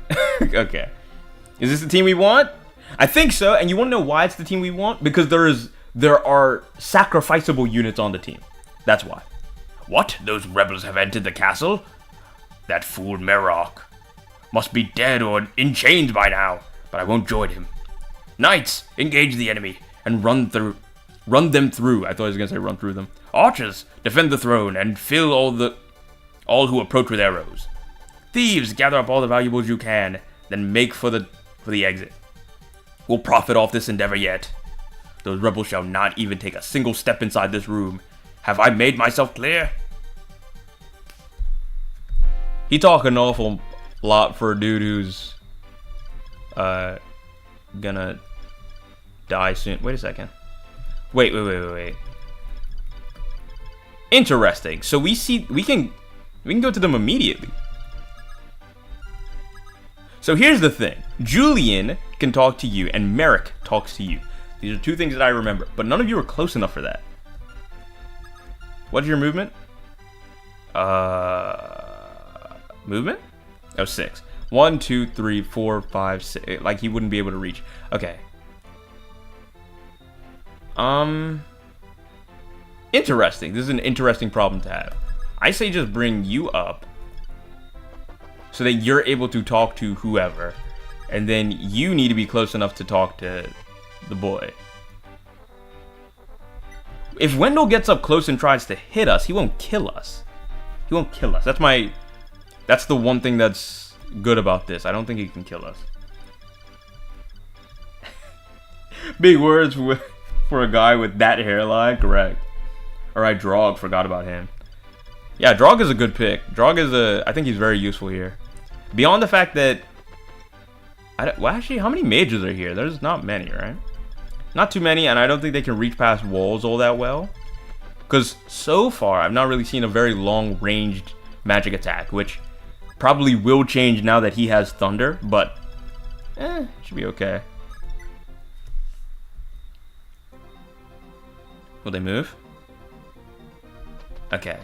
Okay. Is this the team we want? I think so, and you want to know why it's the team we want? Because there are sacrificable units on the team. That's why. What? Those rebels have entered the castle? That fool Merok must be dead or in chains by now, but I won't join him. Knights, engage the enemy and run them through. I thought I was gonna say run through them. Archers, defend the throne and fill all who approach with arrows. Thieves, gather up all the valuables you can, then make for the exit. We'll profit off this endeavor yet. Those rebels shall not even take a single step inside this room. Have I made myself clear? He talk an awful lot for a dude who's gonna die soon. Wait a second. Wait. Interesting. So we can go to them immediately. So here's the thing. Julian can talk to you and Merrick talks to you. These are two things that I remember, but none of you are close enough for that. What's your movement? Movement? Oh, 6. 1, 2, 3, 4, 5, 6. Like he wouldn't be able to reach. Okay. Interesting. This is an interesting problem to have. I say just bring you up so that you're able to talk to whoever, and then you need to be close enough to talk to the boy. If Wendell gets up close and tries to hit us, he won't kill us. He won't kill us. That's the one thing that's good about this. I don't think he can kill us. Big words for a guy with that hairline, correct. Alright, Drog, forgot about him. Yeah, Drog is a good pick. Drog is I think he's very useful here. Beyond the fact that... well, actually, how many mages are here? There's not many, right? Not too many, and I don't think they can reach past walls all that well. Because so far, I've not really seen a very long-ranged magic attack, which probably will change now that he has Thunder, but... should be okay. Will they move? Okay.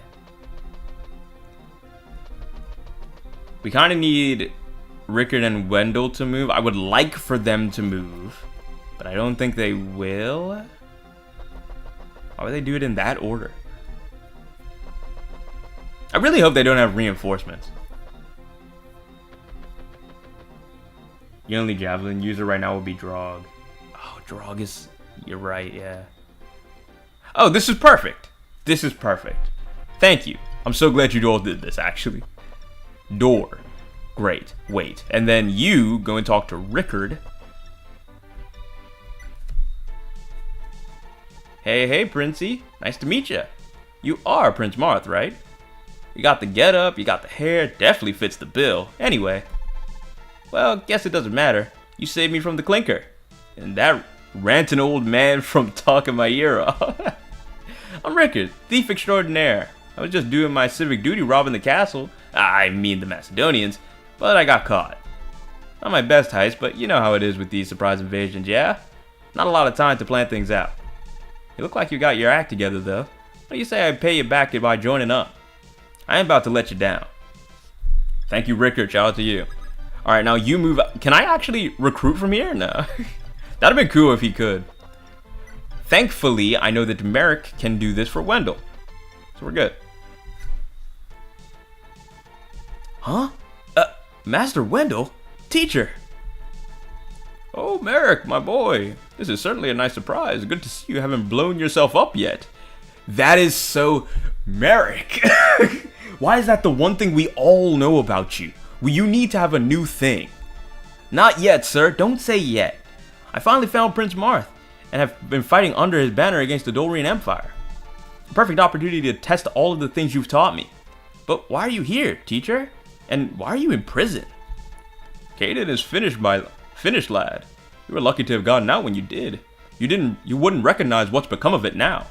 We kind of need Rickard and Wendell to move. I would like for them to move, but I don't think they will. Why would they do it in that order? I really hope they don't have reinforcements. The only javelin user right now will be Drog. Oh, Drog is... You're right, yeah. Oh, this is perfect. This is perfect. Thank you. I'm so glad you all did this, actually. Door. Great. Wait. And then you go and talk to Rickard. Hey, Princey. Nice to meet you. You are Prince Marth, right? You got the getup, you got the hair, definitely fits the bill. Anyway, well, guess it doesn't matter. You saved me from the clinker. And that ranting old man from talking my ear off. I'm Rickard, thief extraordinaire. I was just doing my civic duty robbing the castle. I mean the Macedonians, but I got caught. Not my best heist, but you know how it is with these surprise invasions, yeah? Not a lot of time to plan things out. You look like you got your act together, though. What do you say I pay you back by joining up? I ain't about to let you down. Thank you, Rickard. Shout out to you. Alright, now you move up. Can I actually recruit from here? No. That'd have been cool if he could. Thankfully, I know that Merrick can do this for Wendell. So we're good. Huh? Master Wendell? Teacher! Oh, Merrick, my boy. This is certainly a nice surprise. Good to see you haven't blown yourself up yet. That is so... Merrick! Why is that the one thing we all know about you? Well, you need to have a new thing. Not yet, sir. Don't say yet. I finally found Prince Marth, and have been fighting under his banner against the Dorian Empire. A perfect opportunity to test all of the things you've taught me. But why are you here, teacher? And why are you in prison? Caden is finished, lad. You were lucky to have gotten out when you did. You wouldn't recognize what's become of it now.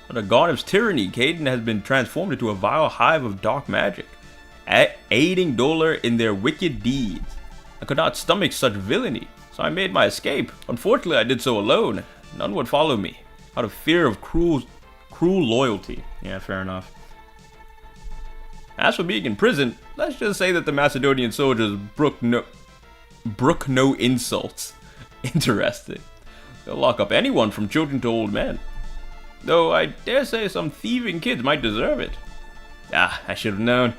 Under Garnev's tyranny, Caden has been transformed into a vile hive of dark magic, aiding Dolar in their wicked deeds. I could not stomach such villainy, so I made my escape. Unfortunately, I did so alone. None would follow me, out of fear of cruel loyalty. Yeah, fair enough. As for being in prison, let's just say that the Macedonian soldiers brook no insults. Interesting. They'll lock up anyone from children to old men. Though I dare say some thieving kids might deserve it. Ah, I should have known.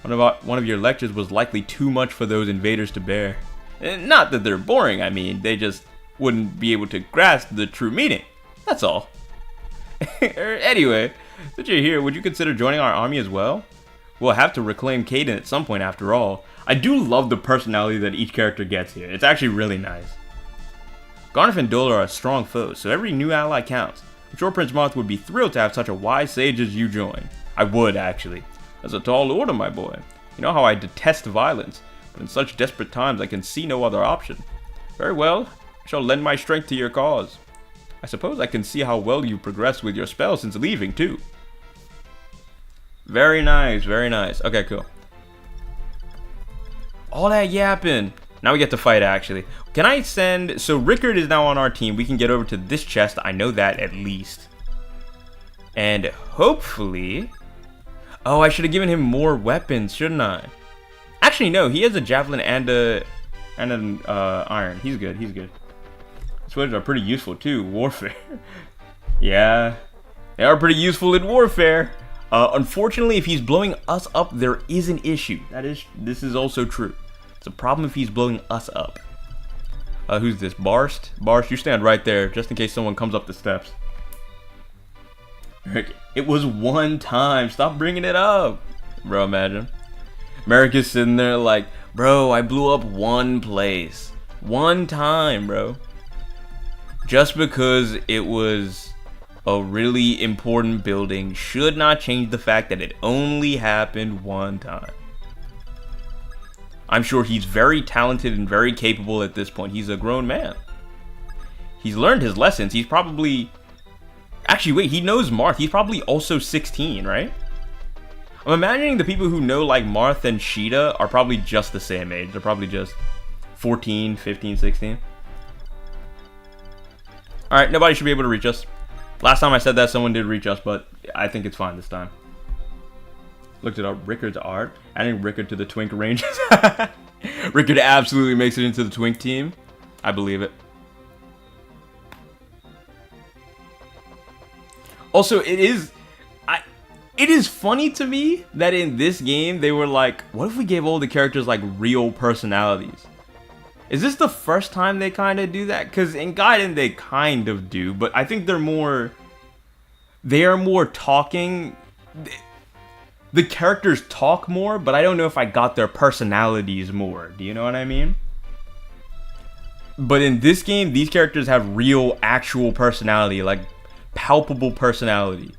One of your lectures was likely too much for those invaders to bear. Not that they're boring, I mean, they just wouldn't be able to grasp the true meaning. That's all. Anyway, since you're here, would you consider joining our army as well? We'll have to reclaim Caden at some point after all. I do love the personality that each character gets here. It's actually really nice. Garnef and Dolar are strong foes, so every new ally counts. I'm sure Prince Marth would be thrilled to have such a wise sage as you join. I would, actually. That's a tall order, my boy. You know how I detest violence, but in such desperate times I can see no other option. Very well, I shall lend my strength to your cause. I suppose I can see how well you progressed with your spell since leaving, too. Very nice, very nice. Okay, cool. All that yapping. Now we get to fight, actually. Can I send... So Rickard is now on our team. We can get over to this chest. I know that at least. And hopefully... Oh, I should have given him more weapons, shouldn't I? Actually, no. He has a javelin and an iron. He's good. He's good. Sweaters are pretty useful, too. Warfare. Yeah. They are pretty useful in warfare. Unfortunately, if he's blowing us up, there is an issue. This is also true. It's a problem if he's blowing us up. Who's this? Barst? Barst, you stand right there, just in case someone comes up the steps. It was one time. Stop bringing it up. Bro, imagine. Merrick is sitting there like, bro, I blew up one place. One time, bro. Just because it was a really important building should not change the fact that it only happened one time. I'm sure he's very talented and very capable at this point. He's a grown man. He's learned his lessons. He's probably... Actually, wait, he knows Marth. He's probably also 16, right? I'm imagining the people who know, like, Marth and Sheeta are probably just the same age. They're probably just 14, 15, 16. Alright, nobody should be able to reach us. Last time I said that, someone did reach us, but I think it's fine this time. Looked it up. Rickard's art. Adding Rickard to the Twink Rangers. Rickard absolutely makes it into the Twink team. I believe it. Also, it is funny to me that in this game they were like, what if we gave all the characters like real personalities? Is this the first time they kind of do that? Because in Gaiden they kind of do, but I think they are more talking. The characters talk more, but I don't know if I got their personalities more. Do you know what I mean? But in this game, these characters have real, actual personality, like palpable personality.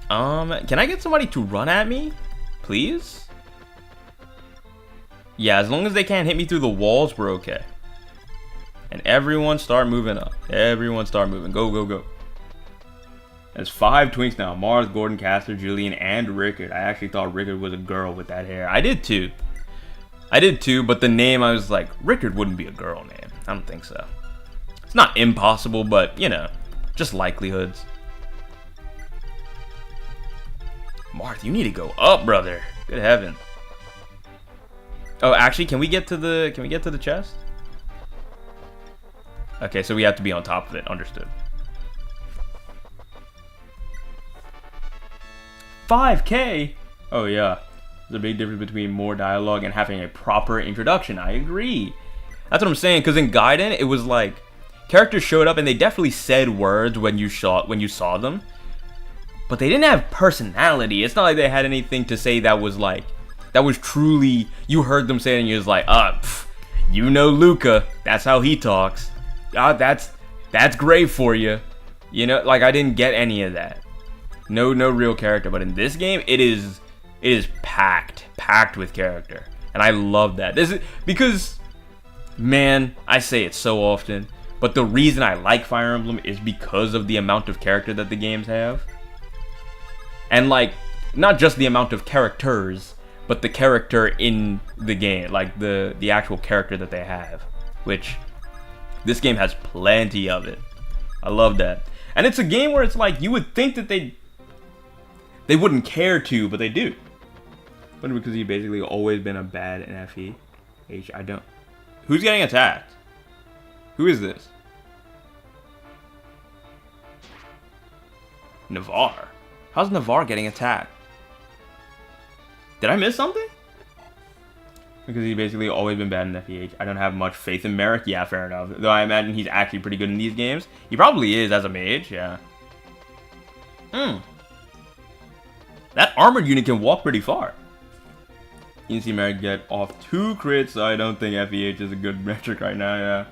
Can I get somebody to run at me? Please? Yeah, as long as they can't hit me through the walls, we're okay. And everyone start moving up. Everyone start moving. Go, go, go. There's 5 twinks now. Mars, Gordon, Castor, Julian, and Rickard. I actually thought Rickard was a girl with that hair. I did too. But the name, I was like, Rickard wouldn't be a girl name. I don't think so. It's not impossible, but, you know, just likelihoods. Marth, you need to go up, brother. Good heaven. Oh, actually, can we get to the chest? Okay, so we have to be on top of it. Understood. 5K? Oh yeah. There's a big difference between more dialogue and having a proper introduction. I agree. That's what I'm saying, because in Gaiden, it was like characters showed up and they definitely said words when you saw them. But they didn't have personality. It's not like they had anything to say that was truly, you heard them say it and you was like, you know Luca, that's how he talks. That's great for you. You know, like I didn't get any of that. No real character, but in this game, it is packed with character, and I love that. This is because, man, I say it so often, but the reason I like Fire Emblem is because of the amount of character that the games have, and like not just the amount of characters, but the character in the game, like the actual character that they have, which this game has plenty of it. I love that, and it's a game where it's like you would think that they wouldn't care to, but they do. But because he's basically always been a bad NFE. I don't. Who's getting attacked? Who is this? Navarre. How's Navarre getting attacked? Did I miss something? Because he's basically always been bad in FEH. I don't have much faith in Merrick. Yeah, fair enough. Though I imagine he's actually pretty good in these games. He probably is as a mage, yeah. That armored unit can walk pretty far. You can see Merrick get off 2 crits, so I don't think FEH is a good metric right now, yeah.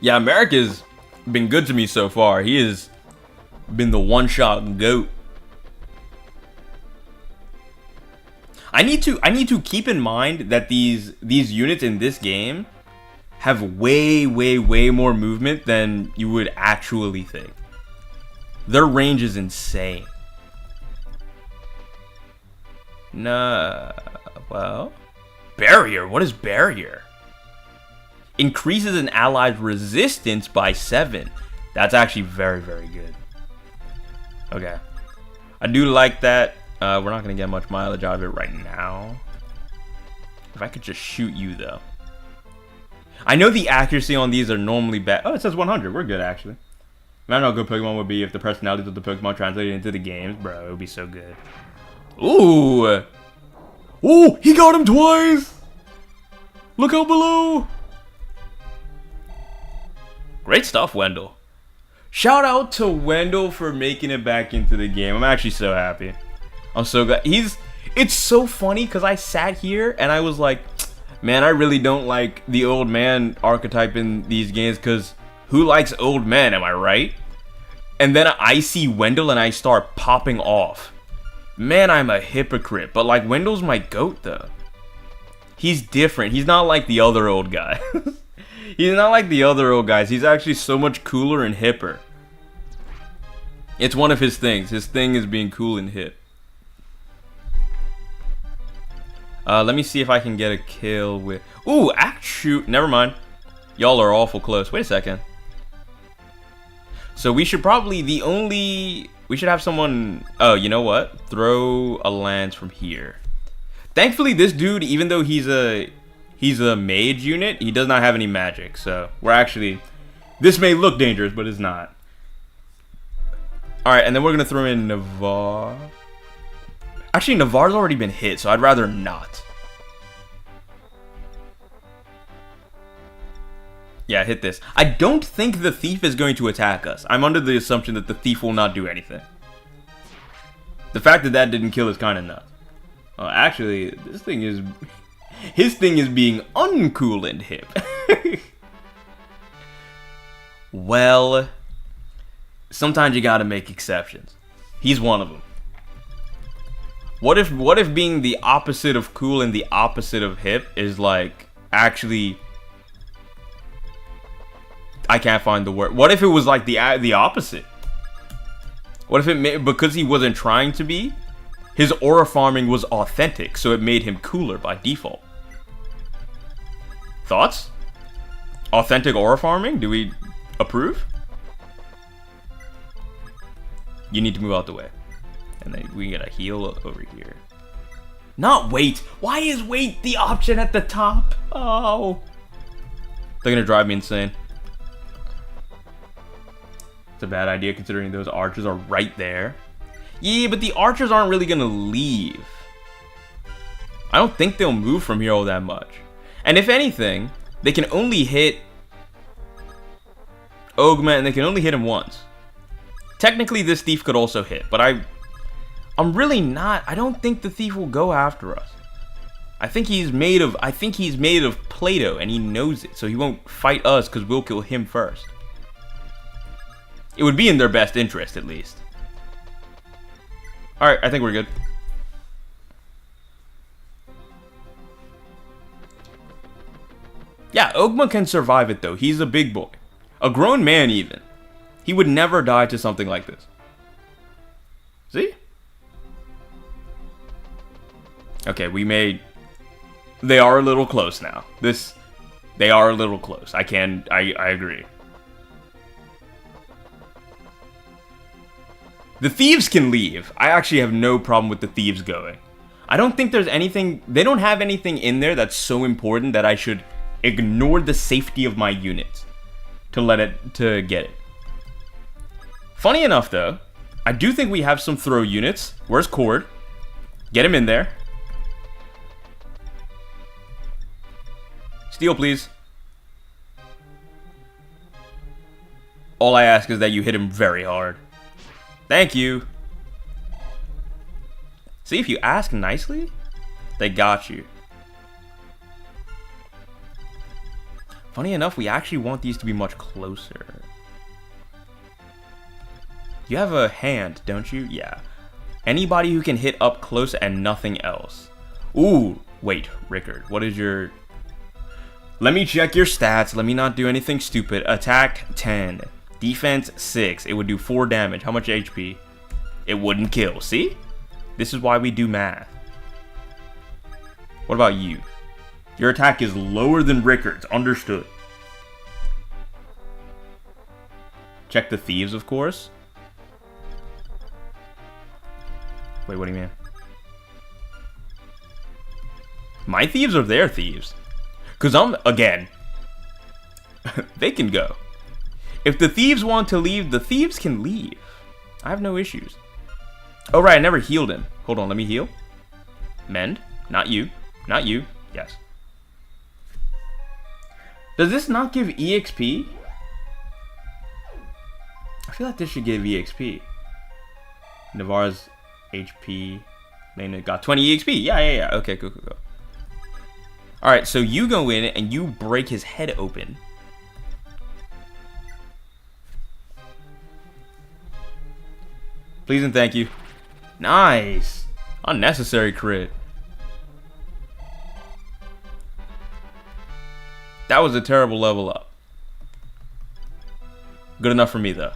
Yeah, Merrick has been good to me so far. He has been the one-shot GOAT. I need to keep in mind that these units in this game have way more movement than you would actually think. Their range is insane. Nah, well, barrier. What is barrier? Increases an ally's resistance by 7. That's actually very good. Okay, I do like that. We're not gonna get much mileage out of it right now. If I could just shoot you though. I know the accuracy on these are normally bad. Oh, it says 100. We're good actually. I don't know how good Pokemon would be if the personalities of the Pokemon translated into the games. Bro, it would be so good. Ooh! Ooh! He got him twice! Look out below! Great stuff, Wendell. Shout out to Wendell for making it back into the game. I'm actually so happy. I'm so glad. It's so funny because I sat here and I was like, man, I really don't like the old man archetype in these games because who likes old men, am I right? And then I see Wendell and I start popping off. Man, I'm a hypocrite. But like, Wendell's my GOAT though. He's different. He's not like the other old guy. He's not like the other old guys. He's actually so much cooler and hipper. It's one of his things. His thing is being cool and hip. Let me see if I can get a kill with... Ooh, shoot. Never mind. Y'all are awful close. Wait a second. So we should probably... We should have someone... Oh, you know what? Throw a lance from here. Thankfully, this dude, even though he's a mage unit, he does not have any magic. So we're actually... This may look dangerous, but it's not. Alright, and then we're going to throw in Navarre. Actually, Navarre's already been hit, so I'd rather not. Yeah, hit this. I don't think the thief is going to attack us. I'm under the assumption that the thief will not do anything. The fact that that didn't kill is kind of nuts. Actually, this thing is... His thing is being uncool and hip. Well, sometimes you gotta make exceptions. He's one of them. What if being the opposite of cool and the opposite of hip is like actually... I can't find the word. What if it was like the opposite? What if it because he wasn't trying to be, his aura farming was authentic, so it made him cooler by default? Thoughts? Authentic aura farming? Do we approve? You need to move out the way. And then we gotta heal over here. Not wait. Why is wait the option at the top? Oh. They're gonna drive me insane. It's a bad idea considering those archers are right there. Yeah, but the archers aren't really gonna leave. I don't think they'll move from here all that much. And if anything, they can only hit Ogma, and they can only hit him once. Technically, this thief could also hit, but I'm really not. I don't think the thief will go after us. I think he's made of Play-Doh, and he knows it, so he won't fight us because we'll kill him first. It would be in their best interest, at least. All right, I think we're good. Yeah, Ogma can survive it though. He's a big boy, a grown man even. He would never die to something like this. See? Okay, they are a little close now. They are a little close. I agree. The thieves can leave. I actually have no problem with the thieves going. I don't think there's anything... They don't have anything in there that's so important that I should ignore the safety of my units to get it. Funny enough, though, I do think we have some throw units. Where's Cord? Get him in there. Steal, please. All I ask is that you hit him very hard. Thank you. See, if you ask nicely, they got you. Funny enough, we actually want these to be much closer. You have a hand, don't you? Yeah. Anybody who can hit up close and nothing else. Ooh, wait, Rickard, what is your... Let me check your stats. Let me not do anything stupid. Attack 10. Defense 6. It would do 4 damage. How much HP? It wouldn't kill. See? This is why we do math. What about you? Your attack is lower than Rickard's. Understood. Check the thieves, of course. Wait, what do you mean? My thieves or their thieves? Because again, they can go. If the thieves want to leave, the thieves can leave. I have no issues. Oh, right, I never healed him. Hold on, let me heal. Mend. Not you. Not you. Yes. Does this not give EXP? I feel like this should give EXP. Navarre's HP. Lena got 20 EXP. Yeah. Okay, go. Alright, so you go in and you break his head open. Please and thank you. Nice. Unnecessary crit. That was a terrible level up. Good enough for me, though.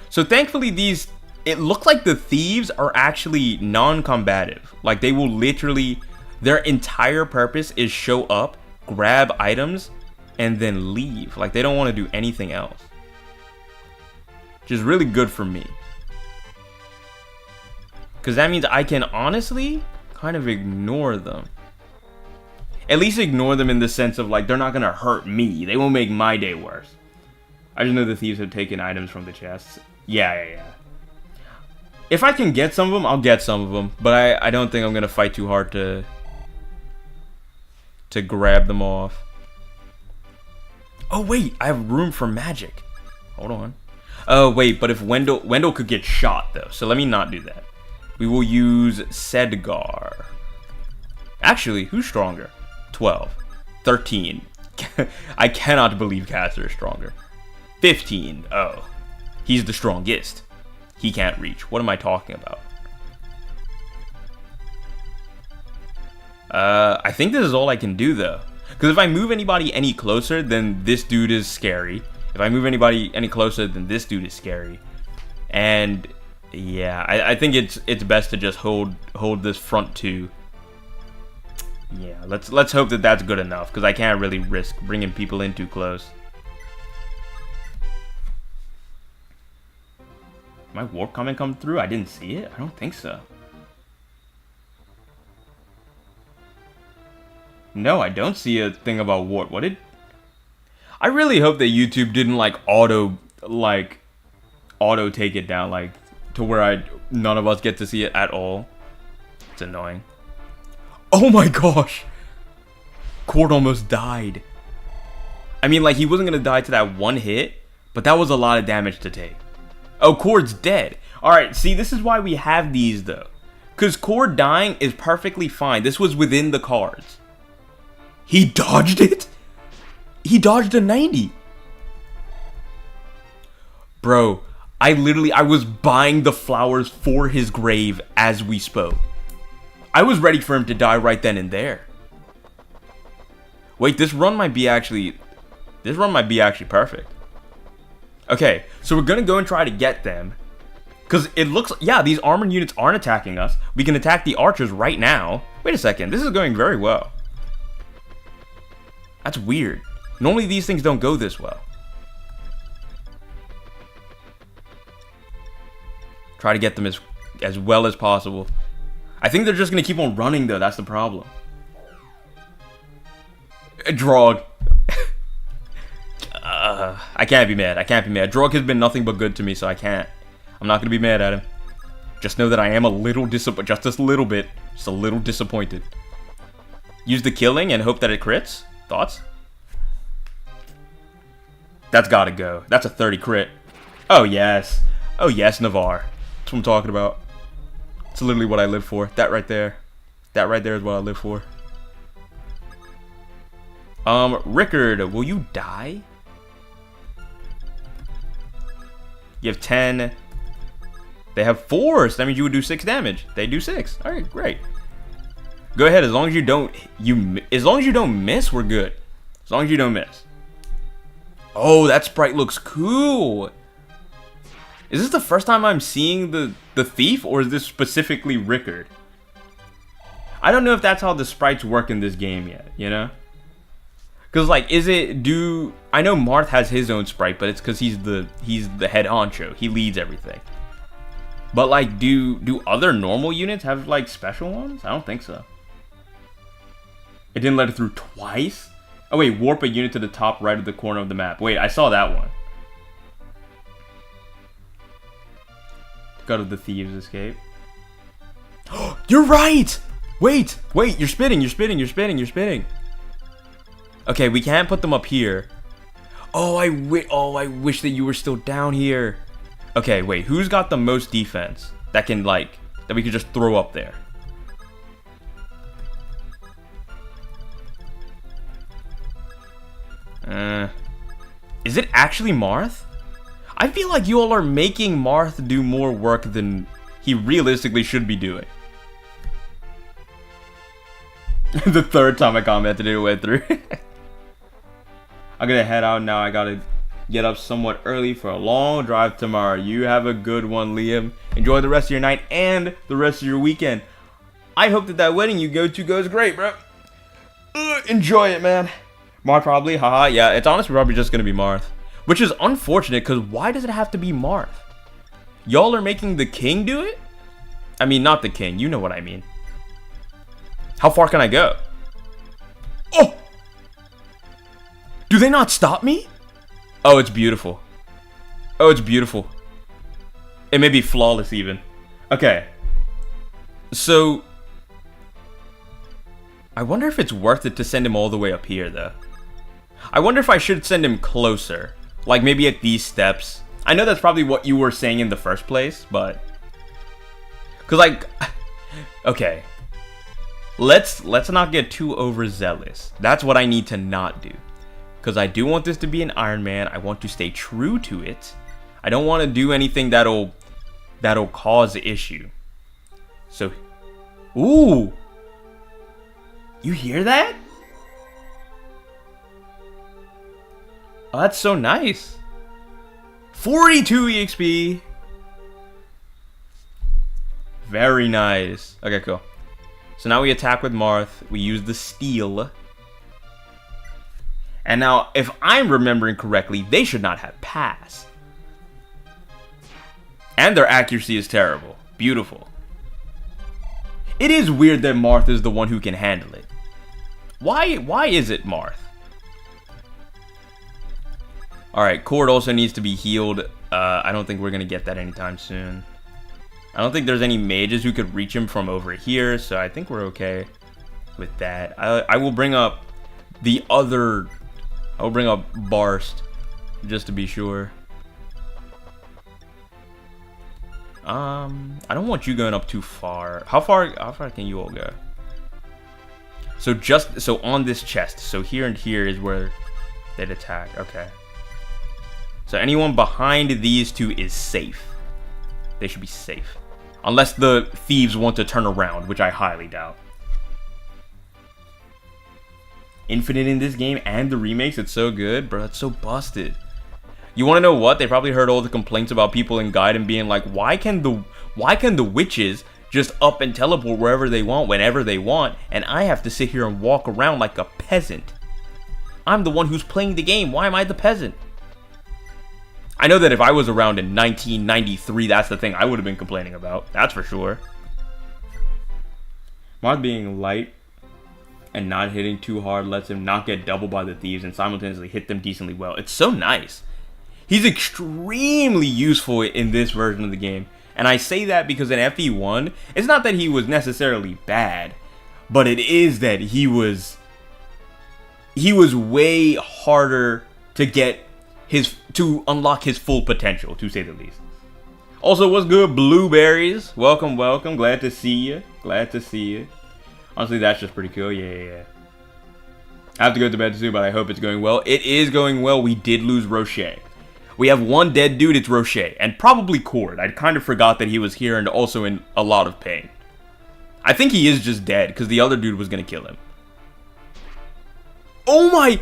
So thankfully these it looked like the thieves are actually non-combative. Like they will literally, their entire purpose is show up, grab items, and then leave. Like they don't want to do anything else. Which is really good for me. Because that means I can honestly kind of ignore them. At least ignore them in the sense of like, they're not going to hurt me. They won't make my day worse. I just know the thieves have taken items from the chests. Yeah. If I can get some of them, I'll get some of them. But I don't think I'm going to fight too hard to grab them off. Oh, wait. I have room for magic. Hold on. Oh, wait. But if Wendell could get shot, though. So let me not do that. We will use Sedgar. Actually, who's stronger? 12. 13. I cannot believe Caster is stronger. 15. Oh. He's the strongest. He can't reach. What am I talking about? I think this is all I can do, though. Because if I move anybody any closer, then this dude is scary. If I move anybody any closer, then this dude is scary. And yeah, I think it's best to just hold this front two. Yeah, let's hope that that's good enough, because I can't really risk bringing people in too close. My warp comment come through? I didn't see it? I don't think so. No, I don't see a thing about warp. What did... I really hope that YouTube didn't auto take it down, like to where none of us get to see it at all. It's annoying. Oh my gosh! Cord almost died. I mean, like, he wasn't gonna die to that one hit, but that was a lot of damage to take. Oh, Cord's dead. Alright, see, this is why we have these, though. Because Cord dying is perfectly fine. This was within the cards. He dodged it? He dodged a 90. Bro, I was buying the flowers for his grave as we spoke. I was ready for him to die right then and there. Wait, this run might be actually perfect. Okay, so we're gonna go and try to get them. Because it looks, yeah, these armored units aren't attacking us. We can attack the archers right now. Wait a second, this is going very well. That's weird. Normally these things don't go this well. Try to get them as well as possible. I think they're just gonna keep on running though, that's the problem. Drog. I can't be mad. Drog has been nothing but good to me, so I'm not gonna be mad at him. Just know that I am a little disappointed, just a little bit. Just a little disappointed. Use the killing and hope that it crits? Thoughts? That's gotta go. That's a 30 crit. Oh yes. Oh yes, Navarre. That's what I'm talking about. It's literally what I live for. That right there. That right there is what I live for. Rickard, will you die? You have 10. They have 4, so that means you would do 6 damage. They do 6. Alright, great. Go ahead, as long as you don't miss, we're good. As long as you don't miss. Oh, that sprite looks cool. Is this the first time I'm seeing the thief, or is this specifically Rickard? I don't know if that's how the sprites work in this game yet, you know? Because, like, I know Marth has his own sprite, but it's because he's the head honcho. He leads everything. But, like, do other normal units have, like, special ones? I don't think so. It didn't let it through twice? Oh, wait, warp a unit to the top right of the corner of the map. Wait, I saw that one. God of the Thieves escape. You're right! Wait, you're spinning. Okay, we can't put them up here. Oh, I wish that you were still down here. Okay, wait, who's got the most defense that we could just throw up there? Is it actually Marth? I feel like you all are making Marth do more work than he realistically should be doing. The third time I commented it went through. I'm gonna head out now. I gotta get up somewhat early for a long drive tomorrow. You have a good one, Liam. Enjoy the rest of your night and the rest of your weekend. I hope that wedding you go to goes great, bro. Enjoy it, man. Marth probably, haha. Yeah, it's honestly probably just gonna be Marth. Which is unfortunate, because why does it have to be Marth? Y'all are making the king do it? I mean, not the king. You know what I mean. How far can I go? Oh! Do they not stop me? Oh, it's beautiful. Oh, it's beautiful. It may be flawless even. Okay. So, I wonder if it's worth it to send him all the way up here, though. I wonder if I should send him closer. Like, maybe at these steps. I know that's probably what you were saying in the first place, but... Because, like... Okay. Let's not get too overzealous. That's what I need to not do. Because I do want this to be an Iron Man. I want to stay true to it. I don't want to do anything that'll cause issue. So... Ooh! You hear that? Oh, that's so nice. 42 EXP. Very nice. Okay, cool. So now we attack with Marth. We use the steel. And now, if I'm remembering correctly, they should not have pass. And their accuracy is terrible. Beautiful. It is weird that Marth is the one who can handle it. Why is it Marth? Alright, Cord also needs to be healed. I don't think we're going to get that anytime soon. I don't think there's any mages who could reach him from over here, so I think we're okay with that. I will bring up the other... I will bring up Barst, just to be sure. I don't want you going up too far. How far can you all go? So on this chest. So here and here is where they'd attack. Okay. So anyone behind these two is safe. They should be safe. Unless the thieves want to turn around, which I highly doubt. Infinite in this game and the remakes, it's so good. Bro, it's so busted. You want to know what? They probably heard all the complaints about people in Gaiden being like, why can the witches just up and teleport wherever they want, whenever they want, and I have to sit here and walk around like a peasant? I'm the one who's playing the game. Why am I the peasant? I know that if I was around in 1993, that's the thing I would have been complaining about. That's for sure. Mod being light and not hitting too hard lets him not get doubled by the thieves and simultaneously hit them decently well. It's so nice. He's extremely useful in this version of the game. And I say that because in FE1, it's not that he was necessarily bad, but it is that he was way harder to unlock his full potential, to say the least. Also, what's good, Blueberries? Welcome, welcome. Glad to see you. Glad to see you. Honestly, that's just pretty cool. Yeah. I have to go to bed soon, but I hope it's going well. It is going well. We did lose Rocher. We have one dead dude, it's Rocher, and probably Cord. I kind of forgot that he was here and also in a lot of pain. I think he is just dead, because the other dude was going to kill him. Oh my...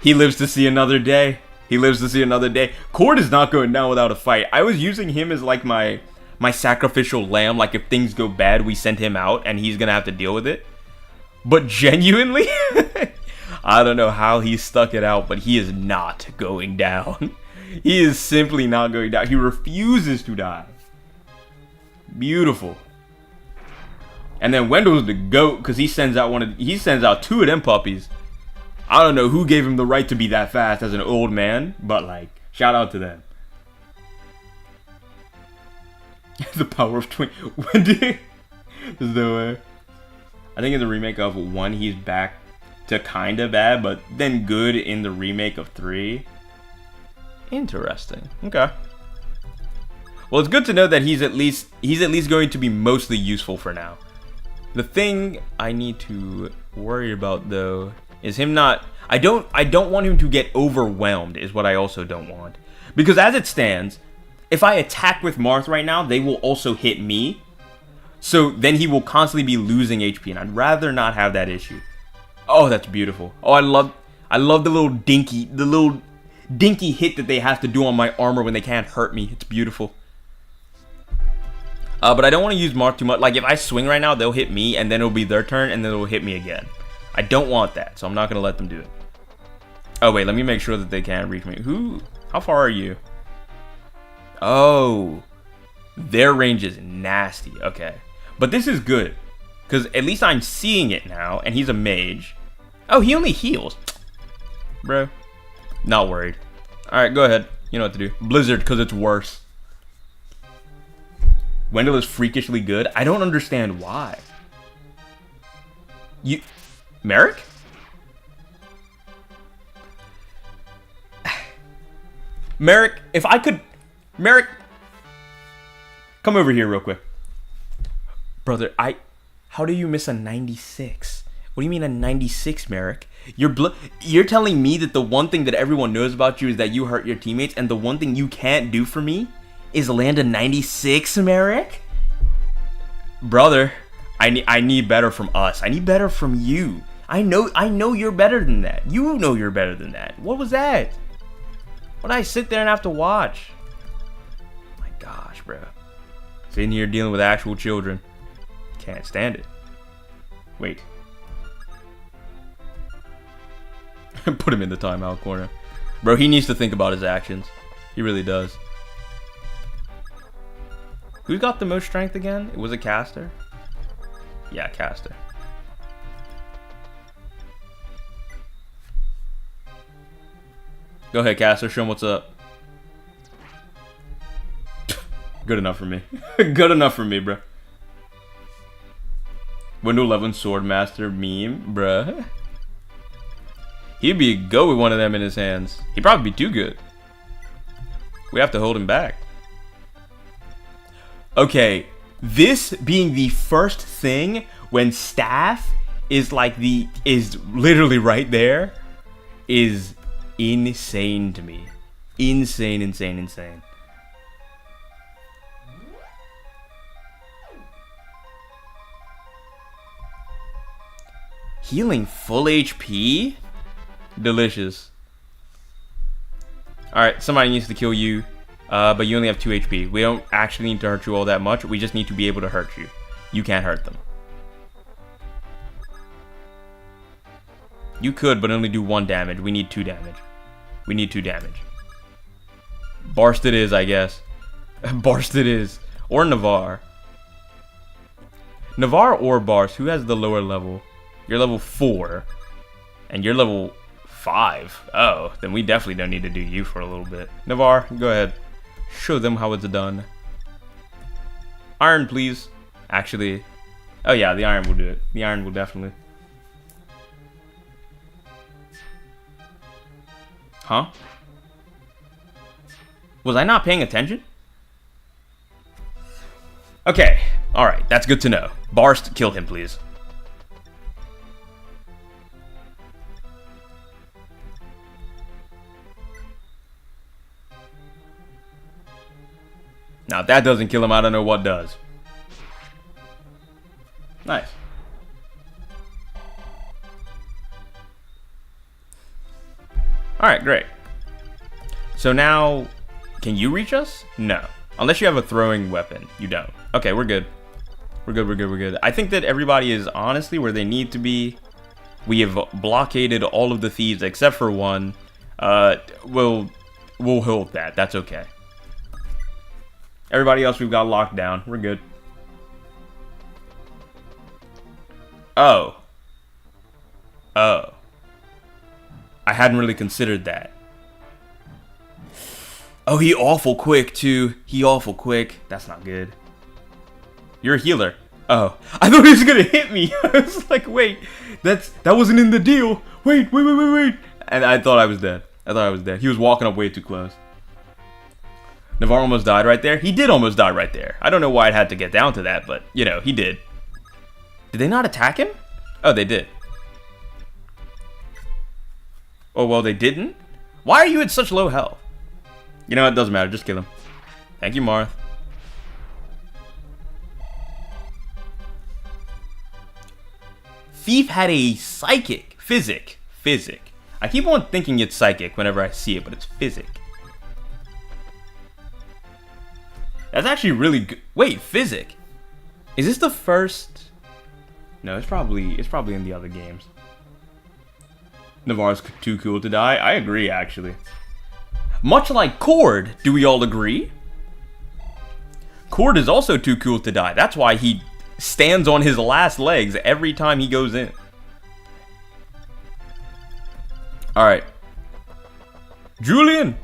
He lives to see another day. He lives to see another day. Cord is not going down without a fight. I was using him as like my sacrificial lamb. Like if things go bad, we send him out and he's going to have to deal with it. But genuinely, I don't know how he stuck it out, but he is not going down. He is simply not going down. He refuses to die. Beautiful. And then Wendell's the GOAT because he sends out two of them puppies. I don't know who gave him the right to be that fast as an old man, but like, shout out to them. The power of twin. Wendy. There's no way. I think in the remake of 1, he's back to kinda bad, but then good in the remake of 3. Interesting. Okay. Well, it's good to know that he's at least going to be mostly useful for now. The thing I need to worry about though is him not... I don't want him to get overwhelmed is what I also don't want. Because as it stands, if I attack with Marth right now, they will also hit me. So then he will constantly be losing HP, and I'd rather not have that issue. Oh, that's beautiful. Oh, I love the little dinky, the little dinky hit that they have to do on my armor when they can't hurt me. It's beautiful. But I don't want to use Marth too much. Like, if I swing right now, they'll hit me, and then it'll be their turn, and then it'll hit me again. I don't want that, so I'm not going to let them do it. Oh, wait, let me make sure that they can't reach me. How far are you? Oh, their range is nasty. Okay, but this is good, because at least I'm seeing it now, and he's a mage. Oh, he only heals. Bro, not worried. Alright, go ahead. You know what to do. Blizzard, because it's worse. Wendell is freakishly good. I don't understand why. Merrick? Merrick, if I could... Merrick, come over here real quick. Brother, how do you miss a 96? What do you mean a 96, Merrick? You're telling me that the one thing that everyone knows about you is that you hurt your teammates, and the one thing you can't do for me is land a 96, Merrick? Brother, I need better from us. I need better from you. I know you're better than that. You know you're better than that. What was that? What did I sit there and have to watch? My gosh, bro. Sitting here dealing with actual children. Can't stand it. Wait. Put him in the timeout corner. Bro, he needs to think about his actions. He really does. Who got the most strength again? It was a caster? Yeah, caster. Go ahead, caster. Show him what's up. Good enough for me. Good enough for me, bro. Window 11 Swordmaster meme, bruh. He'd be a go with one of them in his hands. He'd probably be too good. We have to hold him back. Okay, this being the first thing when staff is literally right there is insane to me. Insane, insane, insane. Healing full HP? Delicious. Alright, somebody needs to kill you. But you only have 2 HP. We don't actually need to hurt you all that much. We just need to be able to hurt you. You can't hurt them. You could, but only do 1 damage. We need 2 damage. We need 2 damage. Barst it is, I guess. Barst it is. Or Navarre. Navarre or Barst, who has the lower level? You're level 4. And you're level 5. Oh, then we definitely don't need to do you for a little bit. Navarre, go ahead. Show them how it's done. Iron, please. Actually, oh yeah, the iron will do it. The iron will definitely. Huh? Was I not paying attention? Okay, alright, that's good to know. Barst, kill him, please. Now, if that doesn't kill him, I don't know what does. Nice. Alright, great. So now, can you reach us? No. Unless you have a throwing weapon. You don't. Okay, we're good. We're good, we're good, we're good. I think that everybody is honestly where they need to be. We have blockaded all of the thieves except for one. We'll hold that. That's okay. Everybody else we've got locked down. We're good. Oh. Oh. I hadn't really considered that. Oh, he awful quick, too. He awful quick. That's not good. You're a healer. Oh. I thought he was gonna hit me. I was like, wait. That wasn't in the deal. Wait. And I thought I was dead. He was walking up way too close. Navarre almost died right there. He did almost die right there. I don't know why it had to get down to that, but, you know, he did. Did they not attack him? Oh, they did. Oh, well, they didn't? Why are you at such low health? You know what? It doesn't matter. Just kill him. Thank you, Marth. Thief had a psychic. Physic. I keep on thinking it's psychic whenever I see it, but it's physic. That's actually really good. Wait, physic? Is this the first? No, it's probably in the other games. Navarre's too cool to die. I agree, actually. Much like Cord, do we all agree? Cord is also too cool to die. That's why he stands on his last legs every time he goes in. Alright. Julian!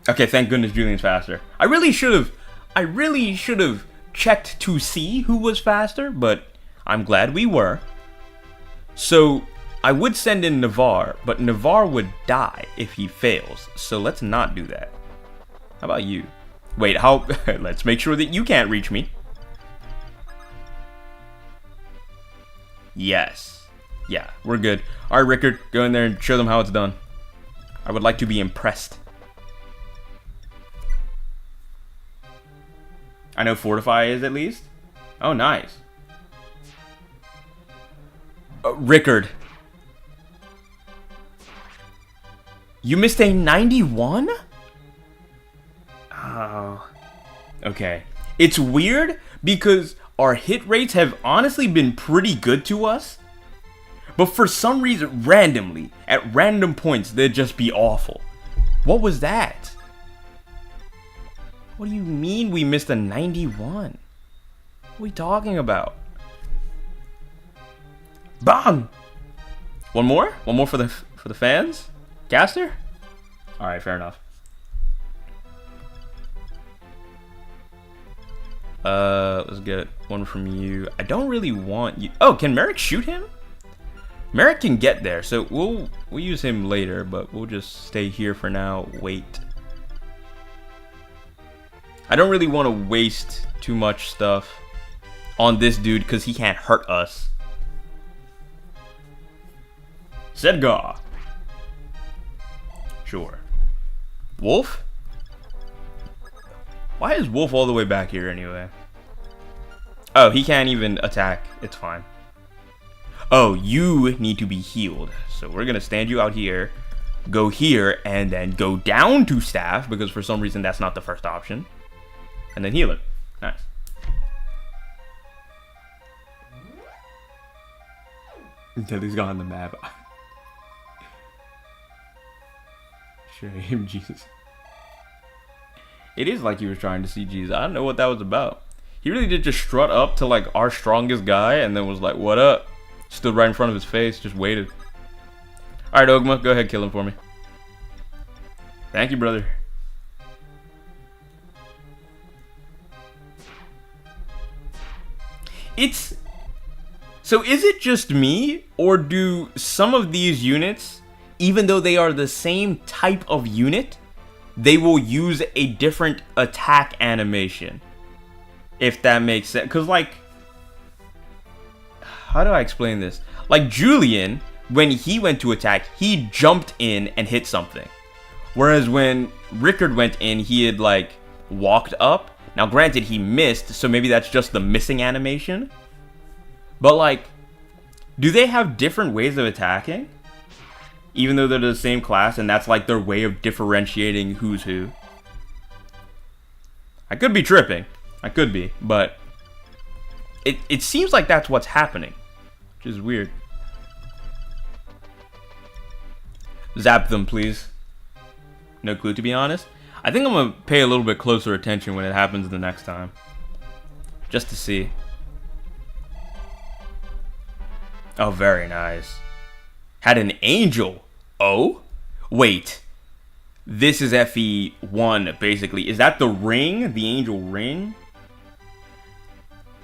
Okay, thank goodness Julian's faster. I really should have checked to see who was faster, but I'm glad we were. So, I would send in Navarre, but Navarre would die if he fails. So let's not do that. How about you? Wait, how? Let's make sure that you can't reach me. Yes. Yeah, we're good. Alright, Rickard, go in there and show them how it's done. I would like to be impressed. I know Fortify is at least. Oh, nice. Rickard. You missed a 91? Oh. Okay. It's weird because our hit rates have honestly been pretty good to us. But for some reason, randomly, at random points, they'd just be awful. What was that? What do you mean we missed a 91? What are we talking about? Bang! One more? One more for the fans? Caster? Alright, fair enough. Let's get one from you. I don't really want you. Oh, can Merrick shoot him? Merrick can get there, so we'll use him later, but we'll just stay here for now. Wait. I don't really want to waste too much stuff on this dude because he can't hurt us. Sedgar. Sure. Wolf? Why is Wolf all the way back here anyway? Oh, he can't even attack. It's fine. Oh, you need to be healed. So we're going to stand you out here, go here, and then go down to staff because for some reason that's not the first option. And then heal it. Nice. Until he's gone on the map. Shame, Jesus. It is like he was trying to see Jesus. I don't know what that was about. He really did just strut up to like our strongest guy and then was like, what up? Stood right in front of his face, just waited. Alright, Ogma, go ahead, kill him for me. Thank you, brother. So is it just me, or do some of these units, even though they are the same type of unit, they will use a different attack animation? If that makes sense. Because, like, how do I explain this? Like, Julian, when he went to attack, he jumped in and hit something. Whereas when Rickard went in, he had, like, walked up. Now, granted, he missed, so maybe that's just the missing animation. But, like, do they have different ways of attacking? Even though they're the same class, and that's, like, their way of differentiating who's who. I could be tripping. I could be, but it seems like that's what's happening, which is weird. Zap them, please. No clue, to be honest. I think I'm going to pay a little bit closer attention when it happens the next time. Just to see. Oh, very nice. Had an angel. Oh? Wait. This is FE1, basically. Is that the ring? The angel ring?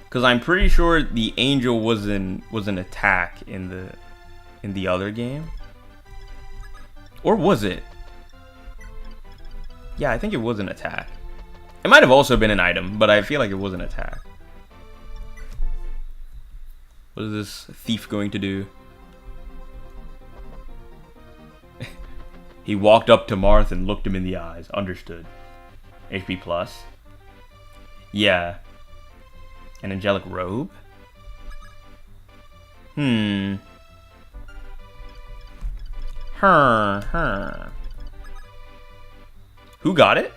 Because I'm pretty sure the angel was an attack in the other game. Or was it? Yeah, I think it was an attack. It might have also been an item, but I feel like it was an attack. What is this thief going to do? He walked up to Marth and looked him in the eyes. Understood. HP plus. Yeah. An angelic robe? Hmm. Who got it?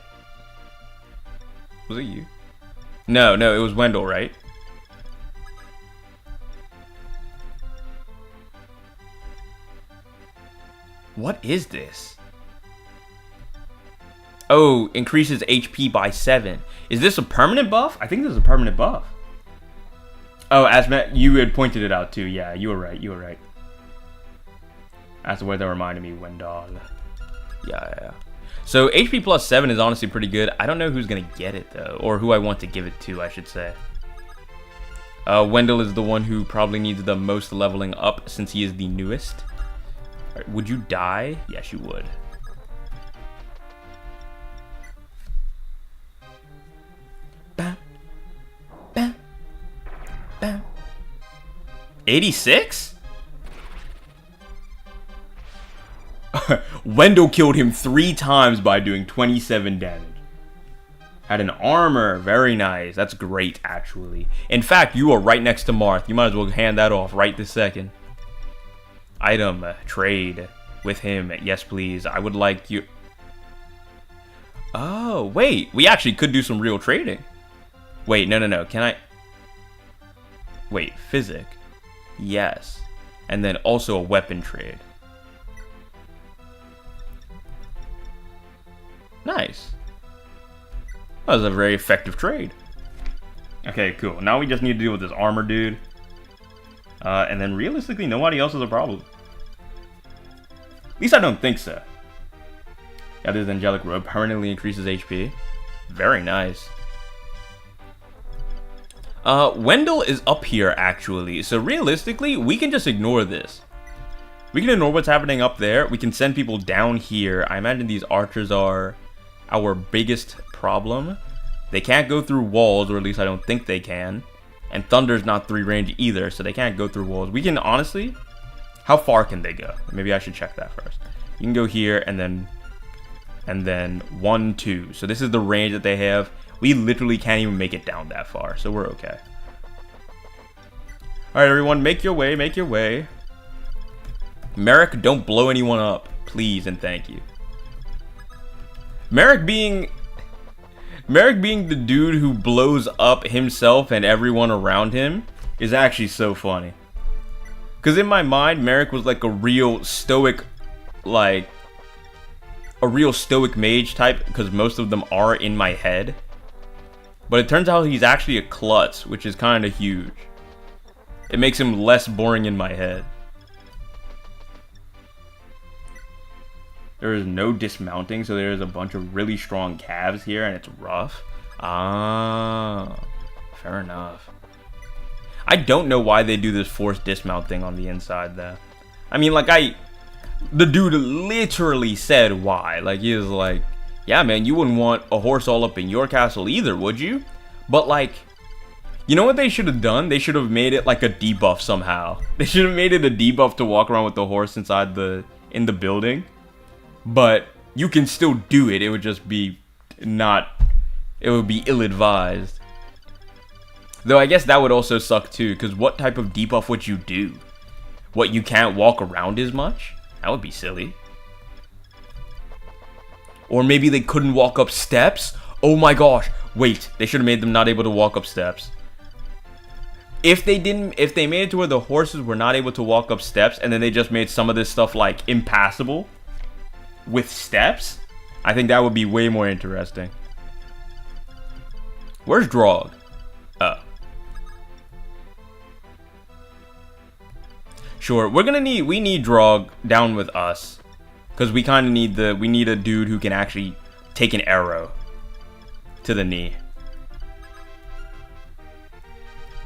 Was it you? No, it was Wendell, right? What is this? Oh, increases HP by 7. Is this a permanent buff? I think this is a permanent buff. Oh, Asma, you had pointed it out too. Yeah, you were right. That's the word that reminded me, Wendell. Yeah. So HP plus 7 is honestly pretty good. I don't know who's gonna get it though, or who I want to give it to, I should say. Wendell is the one who probably needs the most leveling up since he is the newest. Right, would you die? Yes, you would. Bam. 86? Wendell killed him 3 times by doing 27 damage. Had an armor. Very nice. That's great, actually. In fact, you are right next to Marth. You might as well hand that off right this second. Item. Trade with him. Yes, please. I would like you... Oh, wait. We actually could do some real trading. Wait, no. Can I... Wait, physic. Yes. And then also a weapon trade. Nice. That was a very effective trade. Okay, cool. Now we just need to deal with this armor dude. And then realistically, nobody else is a problem. At least I don't think so. Yeah, this angelic robe permanently increases HP. Very nice. Wendell is up here, actually. So realistically, we can just ignore this. We can ignore what's happening up there. We can send people down here. I imagine these archers are our biggest problem. They can't go through walls, or at least I don't think they can. And Thunder's not 3 range either, so they can't go through walls. We can honestly... How far can they go? Maybe I should check that first. You can go here, and then 1, 2. So this is the range that they have. We literally can't even make it down that far, so we're okay. Alright, everyone, make your way, make your way. Merrick, don't blow anyone up, please and thank you. Merrick being the dude who blows up himself and everyone around him is actually so funny. Because in my mind, Merrick was like a real stoic, mage type, because most of them are in my head. But it turns out he's actually a klutz, which is kind of huge. It makes him less boring in my head. There is no dismounting, so there is a bunch of really strong calves here, and it's rough. Ah, fair enough. I don't know why they do this forced dismount thing on the inside, though. I mean, the dude literally said why. Like, he was like, yeah, man, you wouldn't want a horse all up in your castle either, would you? But, like, you know what they should have done? They should have made it like a debuff somehow. They should have made it a debuff to walk around with the horse inside in the building. But you can still do it. It would just be it would be ill-advised. Though I guess that would also suck too, because what type of debuff would you do? What, you can't walk around as much? That would be silly. Or maybe they couldn't walk up steps? Oh my gosh. Wait, they should have made them not able to walk up steps. If they made it to where the horses were not able to walk up steps, and then they just made some of this stuff like impassable with steps, I think that would be way more interesting. Where's Drog? Oh. Sure, we need Drog down with us. Because we kind of need a dude who can actually take an arrow to the knee.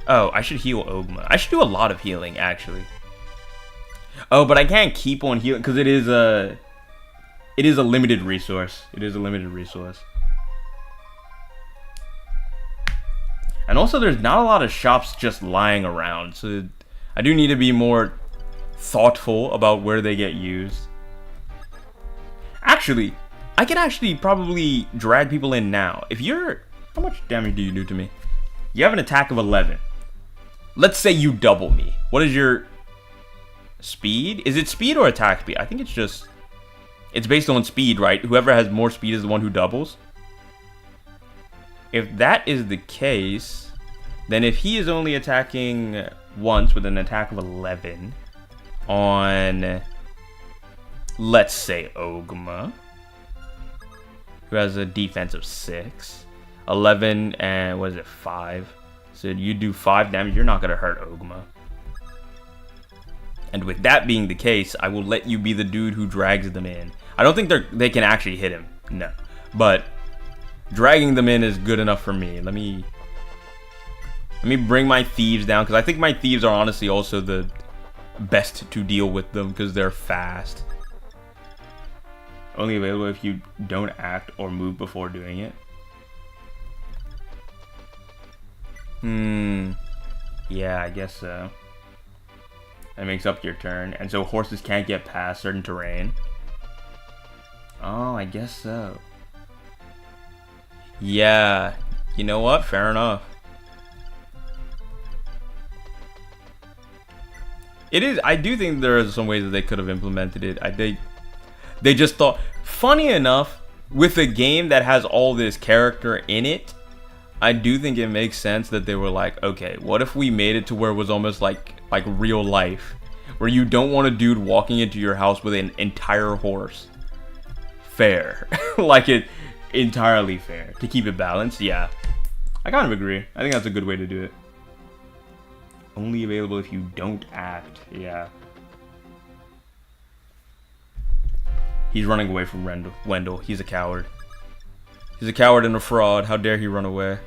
Oh, I should heal Ogma. I should do a lot of healing, actually. Oh, but I can't keep on healing because it is a limited resource. It is a limited resource. And also, there's not a lot of shops just lying around, so I do need to be more thoughtful about where they get used. Actually, I could actually probably drag people in now. If you're How much damage do you do to me? You have an attack of 11. Let's say you double me. What is your speed? Is it speed or attack speed? I think it's just... It's based on speed, right? Whoever has more speed is the one who doubles. If that is the case, then if he is only attacking once with an attack of 11 on, let's say, Ogma, who has a defense of 6, 11 and what is it, 5? So you do 5 damage, you're not going to hurt Ogma. And with that being the case, I will let you be the dude who drags them in. I don't think they can actually hit him, no. But dragging them in is good enough for me. Let me bring my thieves down, because I think my thieves are honestly also the best to deal with them, because they're fast. Only available if you don't act or move before doing it. Yeah, I guess so. That makes up your turn. And so horses can't get past certain terrain. Oh, I guess so. Yeah. You know what? Fair enough. It is. I do think there are some ways that they could have implemented it. They just thought... Funny enough, with a game that has all this character in it, I do think it makes sense that they were like, okay, what if we made it to where it was almost like real life, where you don't want a dude walking into your house with an entire horse. Fair. Like it entirely fair. To keep it balanced, yeah. I kind of agree. I think that's a good way to do it. Only available if you don't act, yeah. He's running away from Wendell. He's a coward. He's a coward and a fraud. How dare he run away?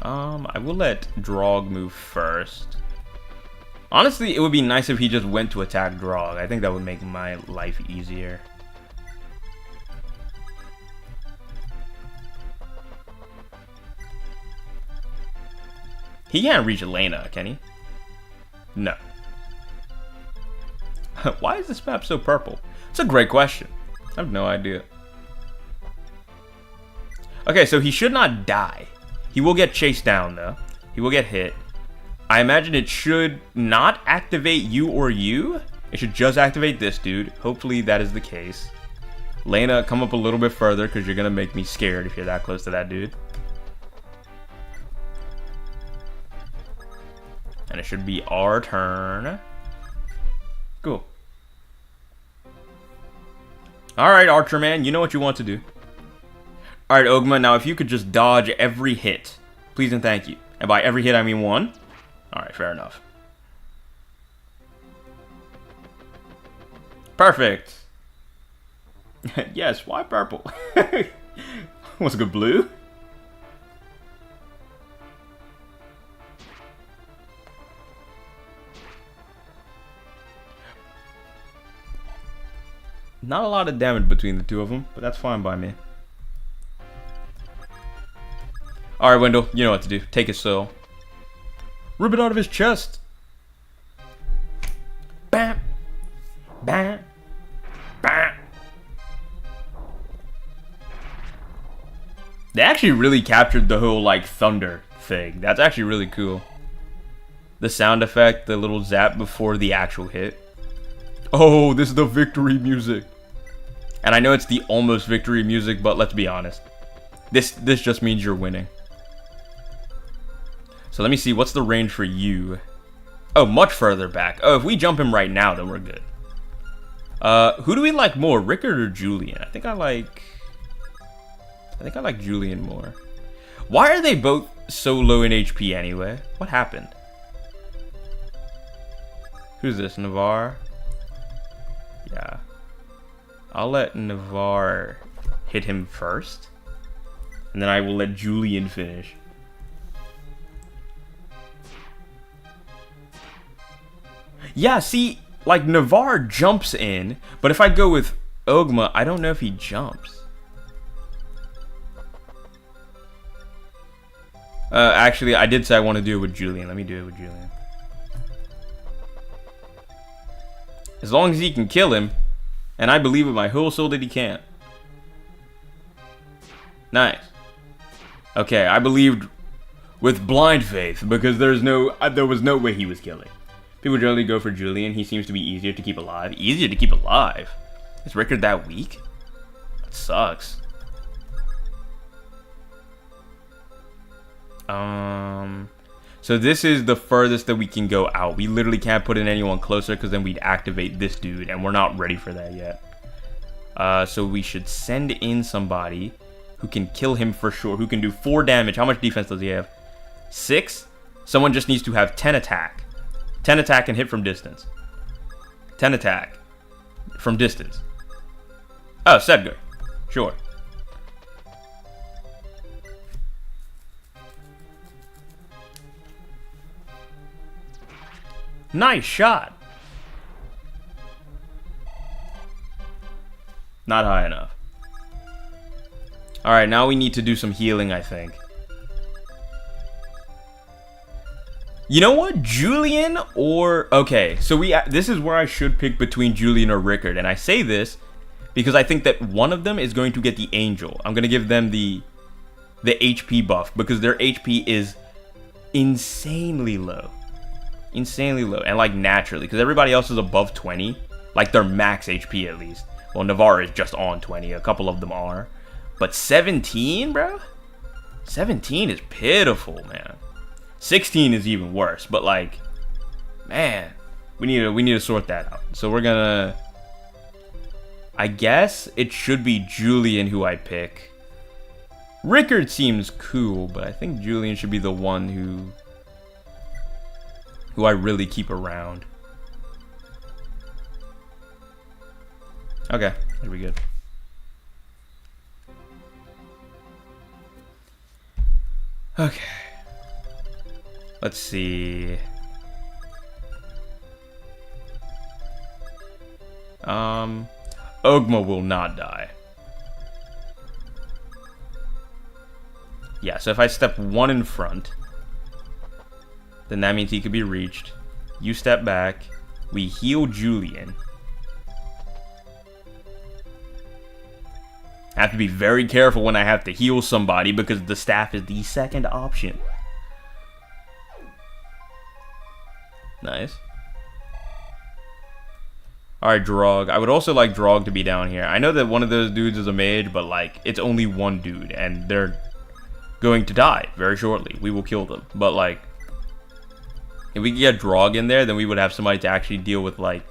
I will let Drog move first. Honestly, it would be nice if he just went to attack Drog. I think that would make my life easier. He can't reach Elena, can he? No. Why is this map so purple? It's a great question. I have no idea. Okay, so he should not die. He will get chased down, though. He will get hit. I imagine it should not activate you or you. It should just activate this dude. Hopefully that is the case. Lena, come up a little bit further, because you're going to make me scared if you're that close to that dude. And it should be our turn. Cool. Alright, Archer Man, you know what you want to do. Alright, Ogma, now if you could just dodge every hit. Please and thank you. And by every hit, I mean 1. Alright, fair enough. Perfect. Yes, why purple? Was it good blue? Not a lot of damage between the two of them, but that's fine by me. Alright, Wendell, you know what to do. Take his soul. Rip it out of his chest. Bam. Bam. Bam. They actually really captured the whole, like, thunder thing. That's actually really cool. The sound effect, the little zap before the actual hit. Oh, this is the victory music. And I know it's the almost victory music, but let's be honest. This just means you're winning. So let me see, what's the range for you? Oh, much further back. Oh, if we jump him right now, then we're good. Who do we like more, Rickard or Julian? I think I like Julian more. Why are they both so low in HP anyway? What happened? Who's this, Navarre? Yeah. I'll let Navarre hit him first. And then I will let Julian finish. Yeah, see, like Navarre jumps in, but if I go with Ogma, I don't know if he jumps. Actually, I did say I want to do it with Julian. Let me do it with Julian. As long as he can kill him, and I believe with my whole soul that he can't. Nice. Okay, I believed with blind faith because there was no way he was killing. People generally go for Julian. He seems to be easier to keep alive. Easier to keep alive? Is Rickard that weak? That sucks. So this is the furthest that we can go out. We literally can't put in anyone closer because then we'd activate this dude, and we're not ready for that yet. So we should send in somebody who can kill him for sure, who can do 4 damage. How much defense does he have? 6? Someone just needs to have 10 attack. 10 attack and hit from distance. 10 attack from distance. Oh, Sedgar. Sure. Nice shot. Not high enough. Alright, now we need to do some healing, I think. You know what? Julian or... Okay, so this is where I should pick between Julian or Rickard. And I say this because I think that one of them is going to get the Angel. I'm going to give them the HP buff because their HP is insanely low. Insanely low. And like naturally, because everybody else is above 20. Like their max HP at least. Well, Navarre is just on 20. A couple of them are. But 17, bro? 17 is pitiful, man. 16 is even worse. But like, man, we need to sort that out. So we're gonna... I guess it should be Julian who I pick. Rickard seems cool, but I think Julian should be the one who I really keep around. Okay, that'll be good. Okay. Let's see. Ogma will not die. Yeah, so if I step 1 in front, then that means he could be reached. You step back. We heal Julian. I have to be very careful when I have to heal somebody because the staff is the second option. Nice. Alright, Drog. I would also like Drog to be down here. I know that one of those dudes is a mage, but like, it's only one dude, and they're going to die very shortly. We will kill them. But like, if we could get Drog in there, then we would have somebody to actually deal with like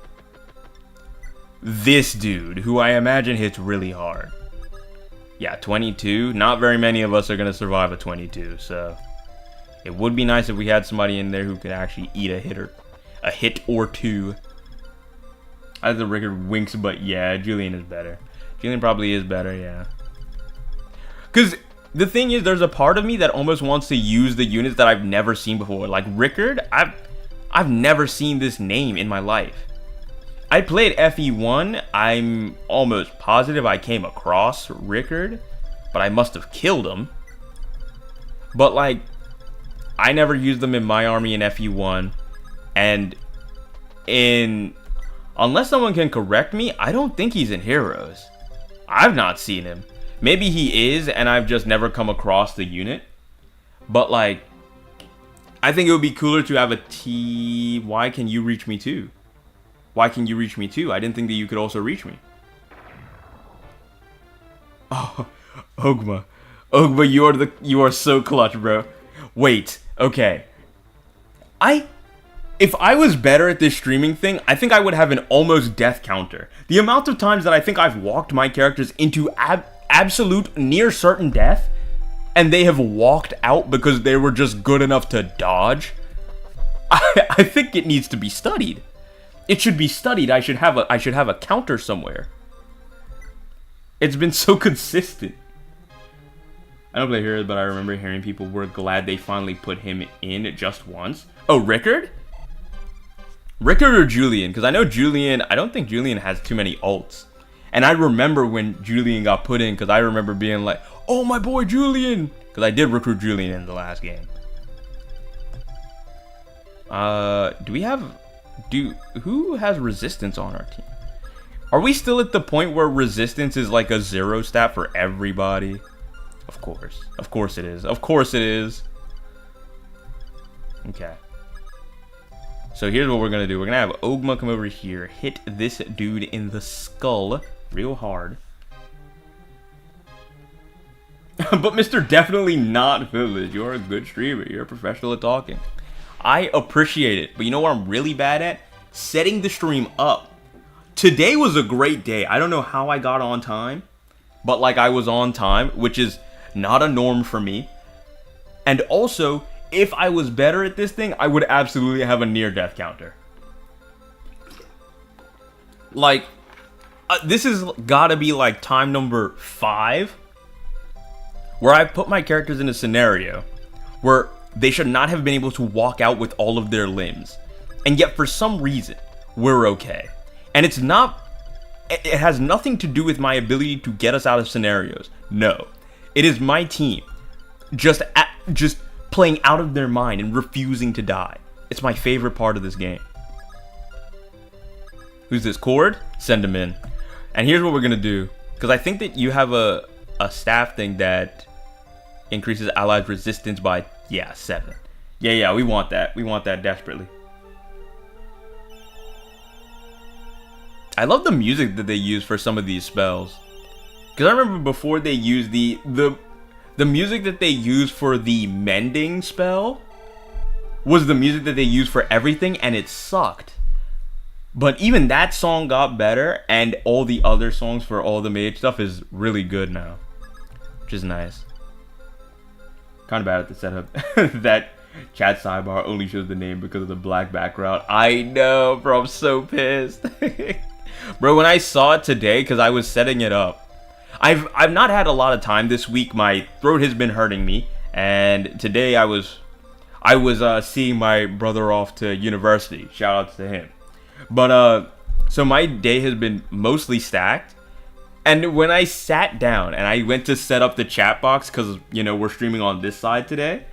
this dude, who I imagine hits really hard. Yeah, 22. Not very many of us are going to survive a 22, so it would be nice if we had somebody in there who could actually eat a hit or two. I think Rickard winks, but yeah, Julian is better. Julian probably is better, yeah. Because the thing is, there's a part of me that almost wants to use the units that I've never seen before. Like Rickard, I've never seen this name in my life. I played FE1. I'm almost positive I came across Rickard, but I must have killed him. But like, I never used them in my army in FE1, and unless someone can correct me, I don't think he's in Heroes. I've not seen him. Maybe he is, and I've just never come across the unit. But like, I think it would be cooler to have a T. Why can you reach me too? Why can you reach me too? I didn't think that you could also reach me. Oh, Ogma. Ogma, you are so clutch, bro. Wait, okay. If I was better at this streaming thing, I think I would have an almost death counter. The amount of times that I think I've walked my characters into absolute near certain death, and they have walked out because they were just good enough to dodge, I think it needs to be studied. It should be studied. I should have a counter somewhere. It's been so consistent. I don't play Heroes, but I remember hearing people were glad they finally put him in just once. Oh, Rickard? Rickard or Julian? Because I know Julian, I don't think Julian has too many ults. And I remember when Julian got put in, because I remember being like, oh, my boy Julian! Because I did recruit Julian in the last game. Who has resistance on our team? Are we still at the point where resistance is like a 0 stat for everybody? Of course. Of course it is. Of course it is. Okay. So here's what we're going to do. We're going to have Ogma come over here. Hit this dude in the skull real hard. But Mr. Definitely Not Fibless, you're a good streamer. You're a professional at talking. I appreciate it. But you know what I'm really bad at? Setting the stream up. Today was a great day. I don't know how I got on time. But like I was on time, which is not a norm for me. And also, if I was better at this thing, I would absolutely have a near-death counter. Like, this has gotta be like time number 5. Where I put my characters in a scenario where they should not have been able to walk out with all of their limbs. And yet, for some reason, we're okay. And it's not... It has nothing to do with my ability to get us out of scenarios. No. It is my team just playing out of their mind and refusing to die. It's my favorite part of this game. Who's this? Cord? Send him in. And here's what we're going to do. Because I think that you have a staff thing that increases allies resistance by, 7. Yeah, we want that. We want that desperately. I love the music that they use for some of these spells. Because I remember before they used the music that they used for the mending spell was the music that they used for everything, and it sucked. But even that song got better, and all the other songs for all the mage stuff is really good now. Which is nice. Kind of bad at the setup. That chat sidebar only shows the name because of the black background. I know, bro. I'm so pissed. Bro, when I saw it today, because I was setting it up, I've not had a lot of time this week. My throat has been hurting me, and today I was seeing my brother off to university. Shout out to him. But so my day has been mostly stacked. And when I sat down and I went to set up the chat box, because, you know, we're streaming on this side today,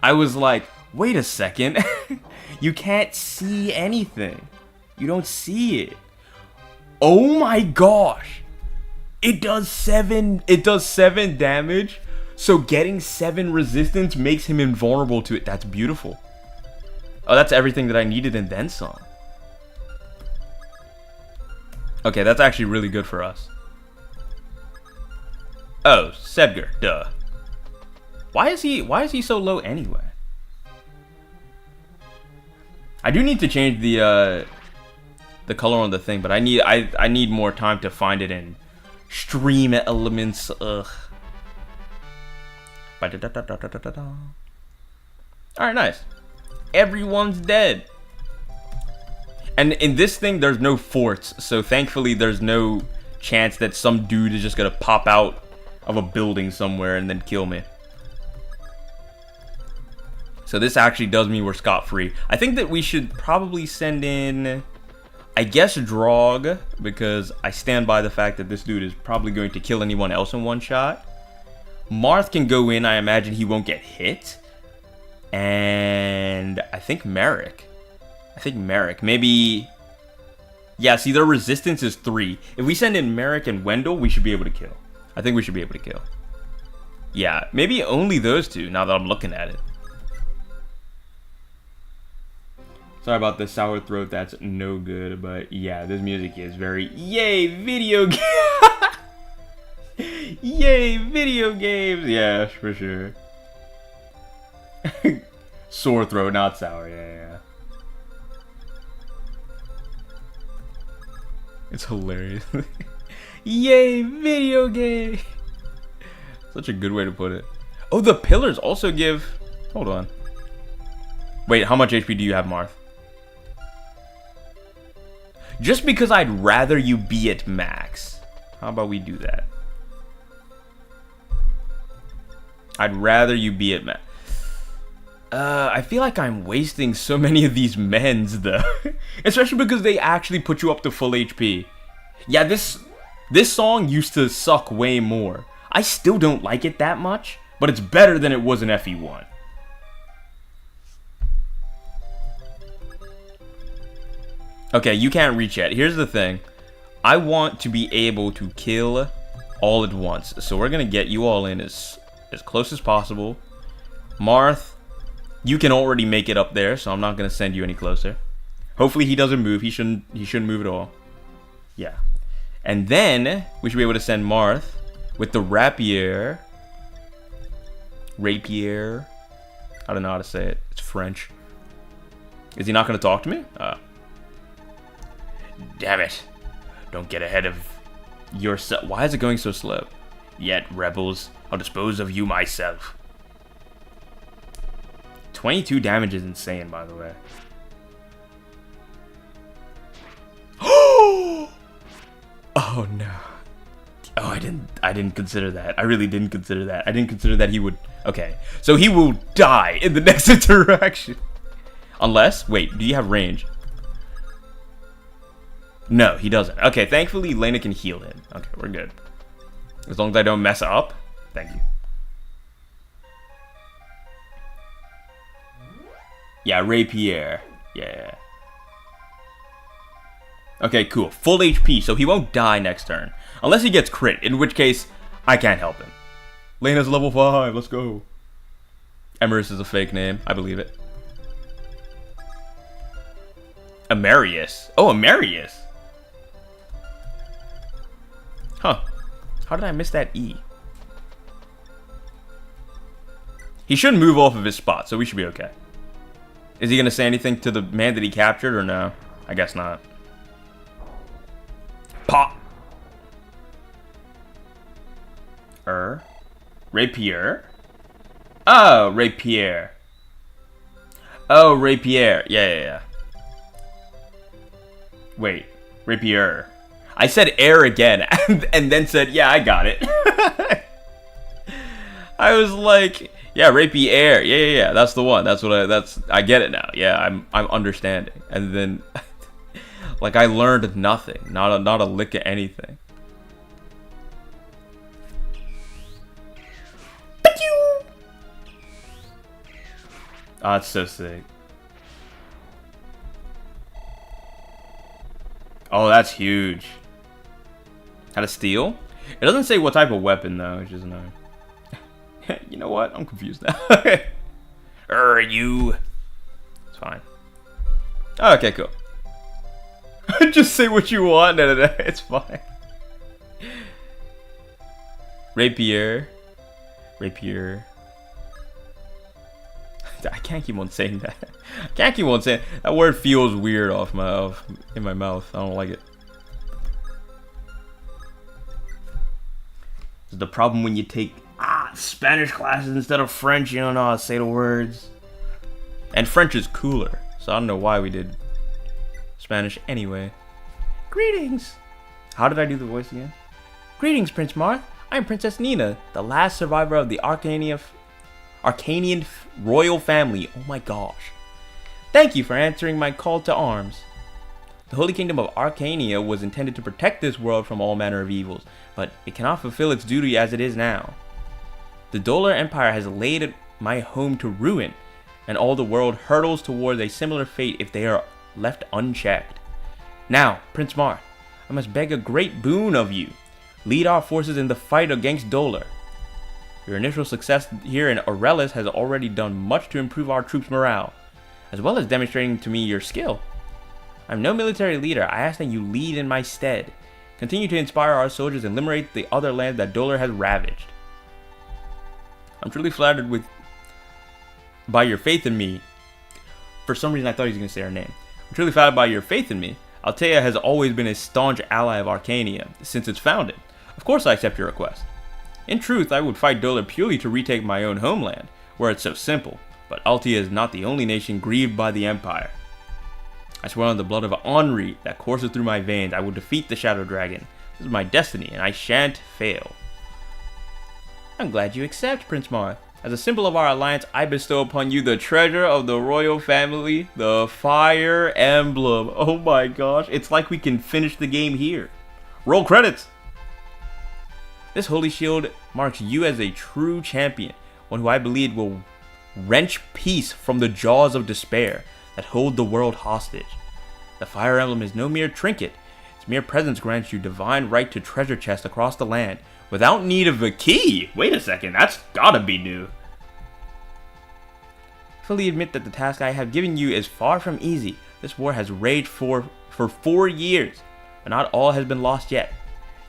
I was like, wait a second. You can't see anything. You don't see it. Oh my gosh. It does 7 damage. So getting 7 resistance makes him invulnerable to it. That's beautiful. Oh, that's everything that I needed and then some. Okay, that's actually really good for us. Oh, Sedgar, duh. Why is he so low anyway? I do need to change the color on the thing, but I need more time to find it in stream elements. Ugh. Alright, nice. Everyone's dead. And in this thing, there's no forts, so thankfully there's no chance that some dude is just gonna pop out of a building somewhere and then kill me. So this actually does mean we're scot-free. I think that we should probably send in, I guess, Drog, because I stand by the fact that this dude is probably going to kill anyone else in one shot. Marth can go in. I imagine he won't get hit. And I think Merrick. Maybe... Yeah, see, their resistance is 3. If we send in Merrick and Wendell, we should be able to kill. I think we should be able to kill. Yeah, maybe only those two, now that I'm looking at it. Sorry about the sour throat, that's no good, but yeah, this music is very... Yay, video game! Yay, video games! Yeah, for sure. Sore throat, not sour, yeah. It's hilarious. Yay, video game! Such a good way to put it. Oh, the pillars also give... Hold on. Wait, how much HP do you have, Marth? Just because I'd rather you be at max. How about we do that? I'd rather you be at max. I feel like I'm wasting so many of these mends, though. Especially because they actually put you up to full HP. Yeah, this song used to suck way more. I still don't like it that much, but it's better than it was in FE1. Okay, you can't reach yet. Here's the thing. I want to be able to kill all at once. So we're gonna get you all in as close as possible. Marth, you can already make it up there, so I'm not gonna send you any closer. Hopefully he doesn't move. He shouldn't move at all. Yeah. And then we should be able to send Marth with the rapier. Rapier. I don't know how to say it. It's French. Is he not gonna talk to me? Damn it. Don't get ahead of yourself. Why is it going so slow? Yet, rebels, I'll dispose of you myself. 22 damage is insane, by the way. Oh no. Oh, I didn't consider that. I really didn't consider that. I didn't consider that he would. Okay. So he will die in the next interaction. Unless, wait, do you have range? No, he doesn't. Okay, thankfully Lena can heal him. Okay, we're good. As long as I don't mess up. Thank you. Yeah, Rapier. Yeah. Okay, cool. Full HP, so he won't die next turn. Unless he gets crit, in which case, I can't help him. Lena's level 5, let's go. Emerus is a fake name, I believe it. Amarius. Oh, Amarius. Huh. How did I miss that E? He shouldn't move off of his spot, so we should be okay. Is he going to say anything to the man that he captured, or no? I guess not. Pop. Rapier. Oh, Rapier. Oh, Rapier. Yeah. Wait, Rapier. I said air again, and then said, yeah, I got it. I was like, yeah, Rapier. Yeah. That's the one. I get it now. Yeah, I'm understanding. And then, like, I learned nothing. Not a lick of anything. Oh, that's so sick. Oh, that's huge. How to steal? It doesn't say what type of weapon, though, which is annoying. You know what? I'm confused now. You. It's fine. Oh, okay, cool. Just say what you want. No, it's fine. Rapier. I can't keep on saying that. That word feels weird in my mouth. I don't like it. The problem when you take Spanish classes instead of French, you don't know how to say the words. And French is cooler, so I don't know why we did Spanish anyway. Greetings. How did I do the voice again? Greetings, Prince Marth. I'm Princess Nina, the last survivor of the Arcanian royal family. Oh my gosh. Thank you for answering my call to arms. The Holy Kingdom of Arcania was intended to protect this world from all manner of evils, but it cannot fulfill its duty as it is now. The Dolar Empire has laid my home to ruin, and all the world hurtles towards a similar fate if they are left unchecked. Now, Prince Marth, I must beg a great boon of you. Lead our forces in the fight against Dolar. Your initial success here in Aurelis has already done much to improve our troops' morale, as well as demonstrating to me your skill. I'm no military leader. I ask that you lead in my stead. Continue to inspire our soldiers and liberate the other lands that Dolar has ravaged. I'm truly flattered by your faith in me. For some reason I thought he was going to say her name. I'm truly flattered by your faith in me. Altea has always been a staunch ally of Arcania since its founding. Of course I accept your request. In truth, I would fight Dolar purely to retake my own homeland, where it's so simple, but Altea is not the only nation grieved by the Empire. I swear on the blood of Henri that courses through my veins, I will defeat the Shadow Dragon. This is my destiny, and I shan't fail. I'm glad you accept, Prince Marth. As a symbol of our alliance, I bestow upon you the treasure of the royal family, the Fire Emblem. Oh my gosh, it's like we can finish the game here. Roll credits! This holy shield marks you as a true champion, one who I believe will wrench peace from the jaws of despair that hold the world hostage. The Fire Emblem is no mere trinket. It's mere presence grants you divine right to treasure chests across the land, without need of a key. Wait a second, that's gotta be new. Fully admit that the task I have given you is far from easy. This war has raged for 4 years, but not all has been lost yet.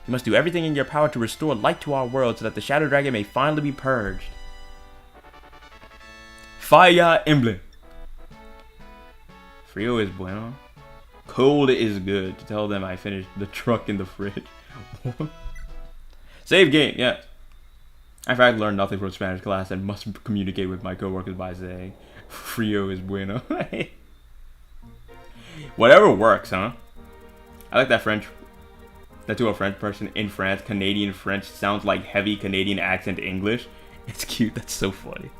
You must do everything in your power to restore light to our world so that the Shadow Dragon may finally be purged. Fire Emblem. Frio is bueno. Cold is good. To tell them I finished the truck in the fridge. Save game, yes. In fact, I learned nothing from Spanish class and must communicate with my coworkers by saying, Frio is bueno. Whatever works, huh? I like that French. That to a French person in France, Canadian French sounds like heavy Canadian accent English. It's cute, that's so funny.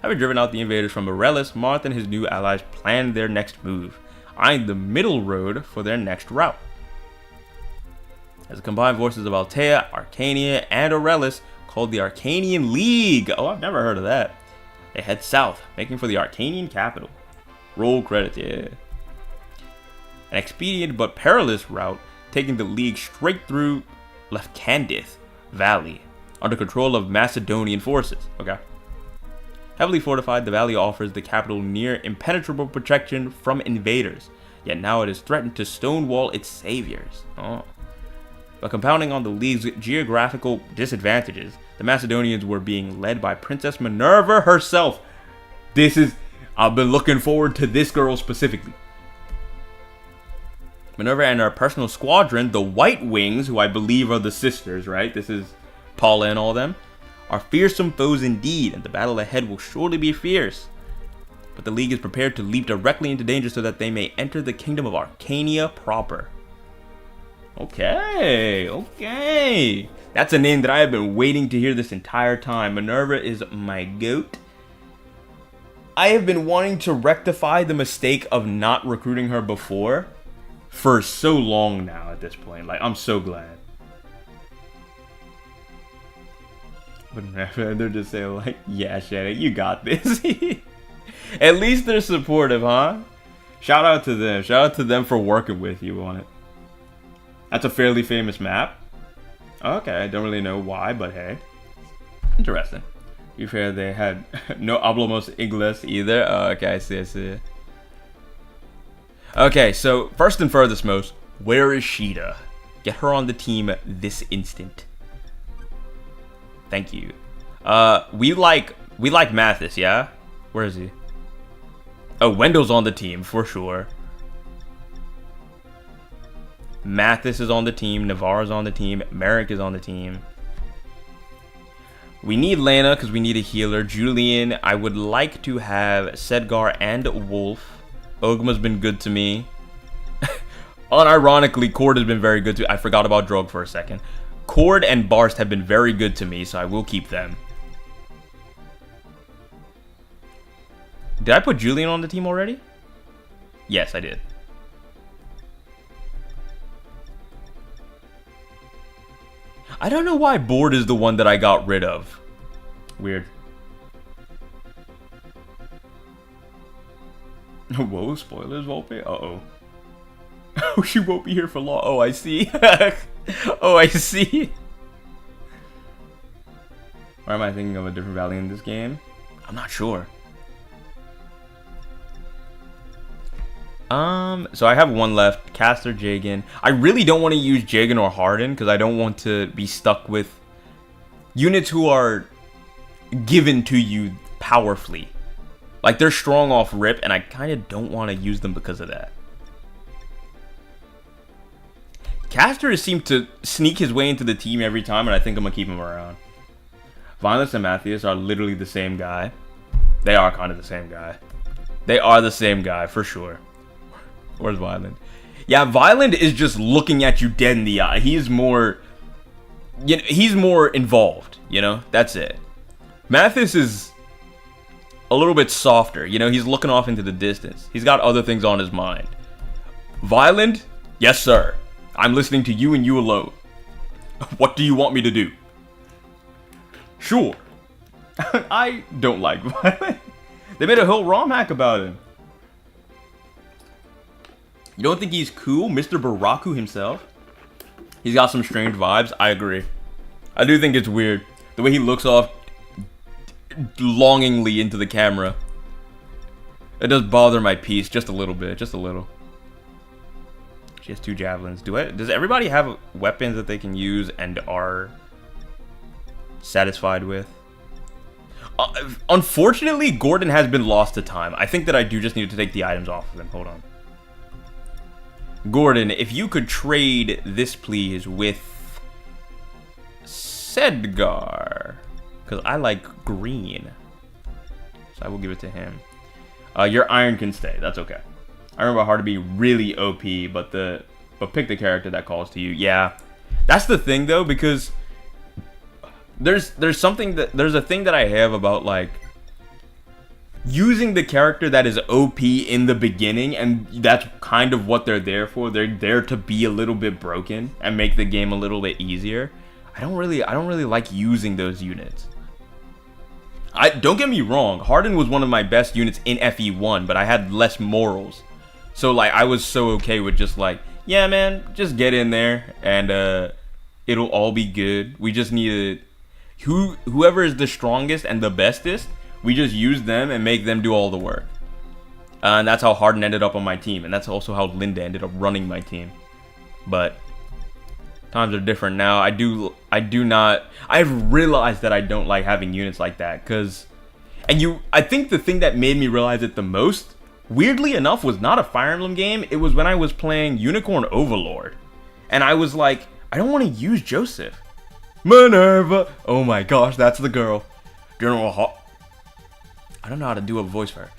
Having driven out the invaders from Morelis, Marth and his new allies planned their next move, eyeing the middle road for their next route. As the combined forces of Altea, Arcania, and Aurelis, called the Arcanian League, oh, I've never heard of that, they head south, making for the Arcanian capital. Roll credits, yeah. An expedient but perilous route, taking the League straight through Lefkandith Valley, under control of Macedonian forces. Okay. Heavily fortified, the valley offers the capital near impenetrable protection from invaders, yet now it is threatened to stonewall its saviors. Oh. But compounding on the League's geographical disadvantages, the Macedonians were being led by Princess Minerva herself. I've been looking forward to this girl specifically. Minerva and her personal squadron, the White Wings, who I believe are the sisters, right? This is Paula and all them, are fearsome foes indeed, and the battle ahead will surely be fierce. But the League is prepared to leap directly into danger so that they may enter the kingdom of Arcania proper. Okay. That's a name that I have been waiting to hear this entire time. Minerva is my goat. I have been wanting to rectify the mistake of not recruiting her before for so long now at this point. Like, I'm so glad. But they're just saying like, yeah, Shannon, you got this. At least they're supportive, huh? Shout out to them. Shout out to them for working with you on it. That's a fairly famous map. Okay, I don't really know why, but hey. Interesting. To be fair, they had no hablamos inglés either. Oh, okay, I see. Okay, so first and furthest most, where is Sheeta? Get her on the team this instant. Thank you. We like Mathis, yeah? Where is he? Oh, Wendell's on the team for sure. Mathis is on the team. Navarro's on the team. Merrick is on the team. We need Lana because we need a healer. Julian, I would like to have Sedgar and Wolf. Ogma's been good to me. Unironically, Cord has been very good to me. I forgot about Drogue for a second. Cord and Barst have been very good to me, so I will keep them. Did I put Julian on the team already? Yes, I did. I don't know why Board is the one that I got rid of. Weird. Whoa, spoilers, Volpe? Uh-oh. Oh, she won't be here for long. Oh, I see. Oh, I see. Why am I thinking of a different valley in this game? I'm not sure. So I have one left. Caster, Jagan. I really don't want to use Jagan or Harden because I don't want to be stuck with units who are given to you powerfully. Like, they're strong off rip, and I kind of don't want to use them because of that. Caster has seemed to sneak his way into the team every time, and I think I'm going to keep him around. Violence and Matthias are literally the same guy. They are kind of the same guy. They are the same guy, for sure. Where's Violent? Yeah, Violent is just looking at you dead in the eye. He's more... You know, he's more involved, you know? That's it. Mathis is a little bit softer. You know, he's looking off into the distance. He's got other things on his mind. Violent? Yes, sir. I'm listening to you and you alone. What do you want me to do? Sure. I don't like Violent. They made a whole ROM hack about him. You don't think he's cool? Mr. Baraku himself? He's got some strange vibes. I agree. I do think it's weird. The way he looks off longingly into the camera. It does bother my peace just a little bit. Just a little. She has 2 javelins. Does everybody have weapons that they can use and are satisfied with? Unfortunately, Gordon has been lost to time. I think that I do just need to take the items off of him. Hold on. Gordon, if you could trade this, please, with Sedgar. Because I like green. So I will give it to him. Your iron can stay. That's okay. I remember hard to be really OP, but pick the character that calls to you. Yeah. That's the thing, though, because there's a thing that I have about, like, using the character that is OP in the beginning, and that's kind of what they're there for. They're there to be a little bit broken and make the game a little bit easier. I don't really like using those units. Don't get me wrong, Harden was one of my best units in FE1, but I had less morals. So like I was so okay with just like, yeah man, just get in there and it'll all be good. We just need whoever is the strongest and the bestest, we just use them and make them do all the work. And that's how Harden ended up on my team, and that's also how Linda ended up running my team. But times are different now. I've realized that I don't like having units like that, I think the thing that made me realize it the most, weirdly enough, was not a Fire Emblem game. It was when I was playing Unicorn Overlord. And I was like, I don't want to use Joseph. Minerva! Oh my gosh, that's the girl. I don't know how to do a voice for her.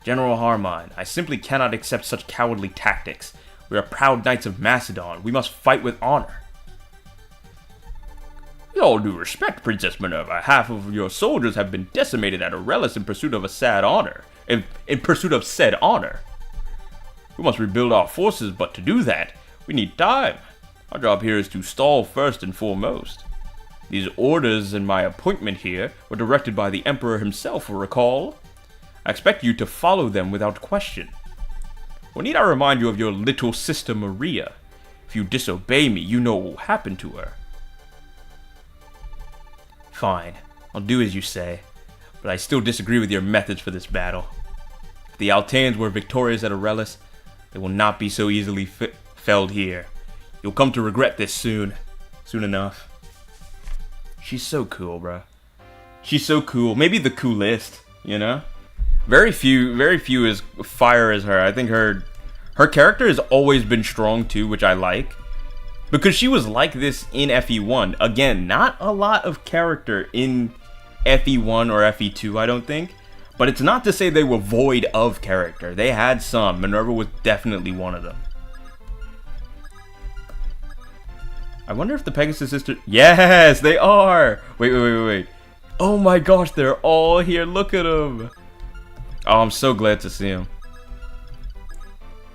General Harmon, I simply cannot accept such cowardly tactics. We are proud knights of Macedon. We must fight with honor. With all due respect, Princess Minerva, half of your soldiers have been decimated at Aurelis in pursuit of said honor. We must rebuild our forces, but to do that, we need time. Our job here is to stall first and foremost. These orders and my appointment here were directed by the Emperor himself, recall? I expect you to follow them without question. Or need I remind you of your little sister Maria? If you disobey me, you know what will happen to her. Fine, I'll do as you say, but I still disagree with your methods for this battle. If the Alteans were victorious at Aurelis, they will not be so easily felled here. You'll come to regret this soon enough. She's so cool, bruh. She's so cool. Maybe the coolest, you know? Very few as fire as her. I think her character has always been strong too, which I like. Because she was like this in FE1. Again, not a lot of character in FE1 or FE2, I don't think. But it's not to say they were void of character. They had some. Minerva was definitely one of them. I wonder if the Pegasus sister... Yes, they are! Wait. Oh my gosh, they're all here. Look at them. Oh, I'm so glad to see them.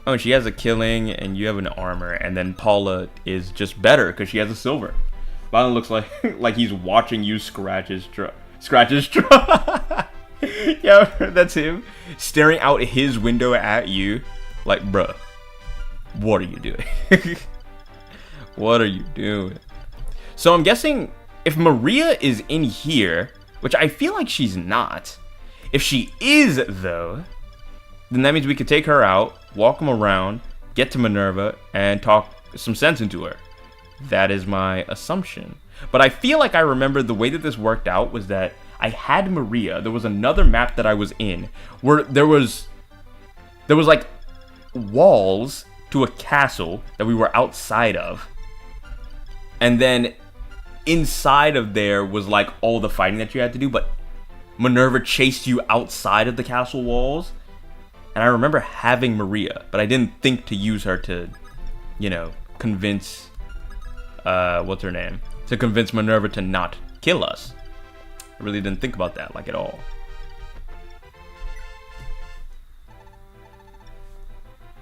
Oh, she has a killing, and you have an armor. And then Paula is just better, because she has a silver. Valen looks like like he's watching you scratch his truck. Yeah, that's him. Staring out his window at you. Like, bruh, what are you doing? What are you doing? So I'm guessing if Maria is in here, which I feel like she's not. If she is, though, then that means we could take her out, walk them around, get to Minerva, and talk some sense into her. That is my assumption. But I feel like I remember the way that this worked out was that I had Maria. There was another map that I was in where there was like walls to a castle that we were outside of. And then inside of there was like all the fighting that you had to do, but Minerva chased you outside of the castle walls. And I remember having Maria, but I didn't think to use her to, you know, convince, what's her name? To convince Minerva to not kill us. I really didn't think about that, like, at all.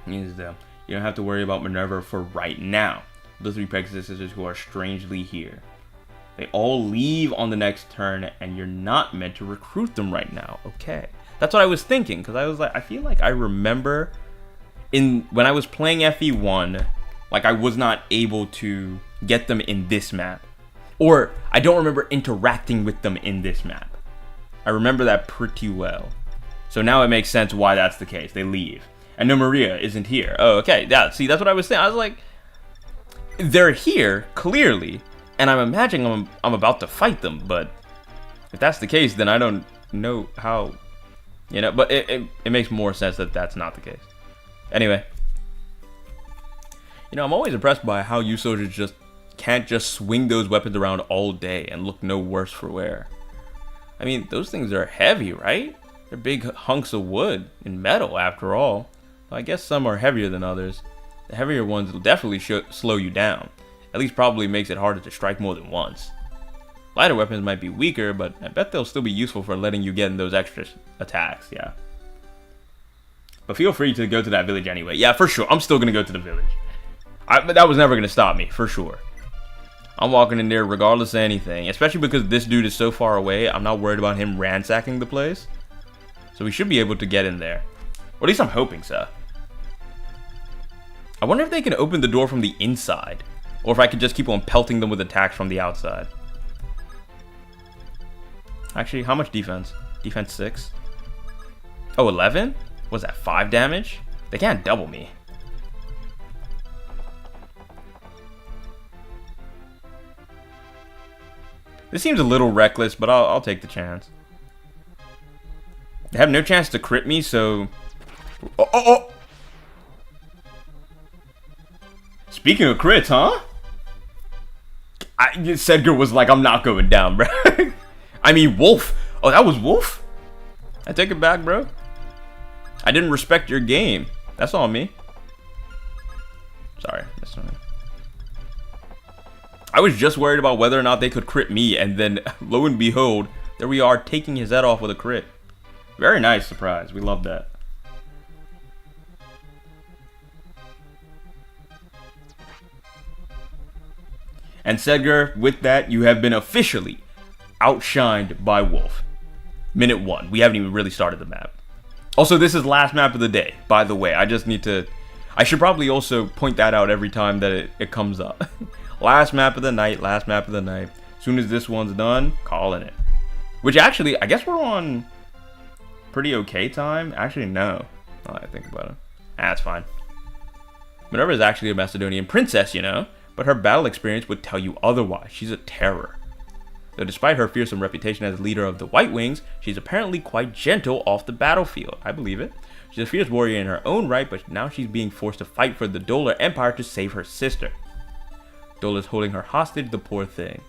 You don't have to worry about Minerva for right now. The 3 Pegasus sisters who are strangely here. They all leave on the next turn, and you're not meant to recruit them right now. Okay. That's what I was thinking, because I was like, I feel like I remember when I was playing FE1, like I was not able to get them in this map. Or I don't remember interacting with them in this map. I remember that pretty well. So now it makes sense why that's the case. They leave. And no, Maria isn't here. Oh, okay. Yeah, see, that's what I was saying. I was like, they're here, clearly, and I'm imagining I'm about to fight them, but if that's the case, then I don't know how, but it makes more sense that that's not the case. Anyway, I'm always impressed by how you soldiers just can't just swing those weapons around all day and look no worse for wear. I mean, those things are heavy, right? They're big hunks of wood and metal, after all. Well, I guess some are heavier than others. The heavier ones will definitely slow you down. At least probably makes it harder to strike more than once. Lighter weapons might be weaker, but I bet they'll still be useful for letting you get in those extra attacks, yeah. But feel free to go to that village anyway. Yeah, for sure. I'm still going to go to the village. But that was never going to stop me, for sure. I'm walking in there regardless of anything. Especially because this dude is so far away, I'm not worried about him ransacking the place. So we should be able to get in there. Or at least I'm hoping so. I wonder if they can open the door from the inside. Or if I could just keep on pelting them with attacks from the outside. Actually, how much defense? Defense 6? Oh, 11? Was that 5 damage? They can't double me. This seems a little reckless, but I'll take the chance. They have no chance to crit me, so... Oh! Speaking of crits, huh? Sedgar was like, I'm not going down, bro. I mean, Wolf. Oh, that was Wolf? I take it back, bro. I didn't respect your game. That's on me. Sorry. That's on me. I was just worried about whether or not they could crit me, and then, lo and behold, there we are taking his head off with a crit. Very nice surprise. We love that. And Sedgar, with that, you have been officially outshined by Wolf. Minute 1. We haven't even really started the map. Also, this is last map of the day, by the way. I should probably also point that out every time that it comes up. Last map of the night, last map of the night. As soon as this one's done, calling it. Which actually, I guess we're on pretty okay time. Actually, no. Now that I think about it. That's fine. Minerva is actually a Macedonian princess, but her battle experience would tell you otherwise. She's a terror. Though despite her fearsome reputation as leader of the White Wings, she's apparently quite gentle off the battlefield. I believe it. She's a fierce warrior in her own right, but now she's being forced to fight for the Dolar Empire to save her sister. Dolar's holding her hostage, the poor thing.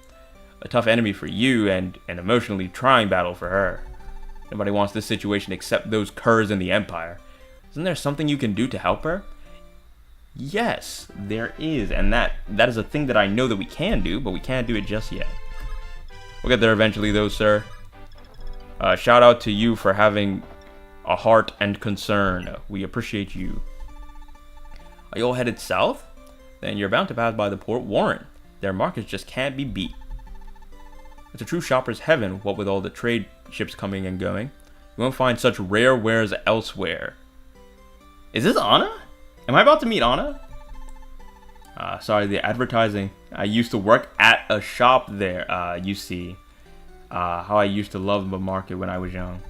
A tough enemy for you, and an emotionally trying battle for her. Nobody wants this situation except those curs in the Empire. Isn't there something you can do to help her? Yes, there is, and that is a thing that I know that we can do, but we can't do it just yet. We'll get there eventually, though, sir. Shout out to you for having a heart and concern. We appreciate you. Are you all headed south? Then you're bound to pass by the Port Warren. Their markets just can't be beat. It's a true shopper's heaven, what with all the trade ships coming and going. You won't find such rare wares elsewhere. Is this Anna? Am I about to meet Anna? Sorry, the advertising. I used to work at a shop there. You see how I used to love the market when I was young.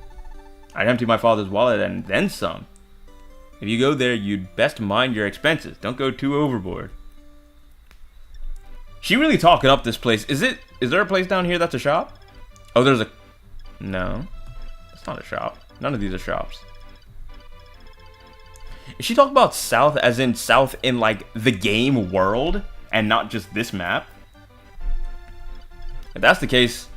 I'd empty my father's wallet and then some. If you go there, you'd best mind your expenses. Don't go too overboard. She really talking up this place. Is there a place down here that's a shop? Oh, there's a... No. It's not a shop. None of these are shops. Is she talking about south as in south in like the game world and not just this map? If that's the case,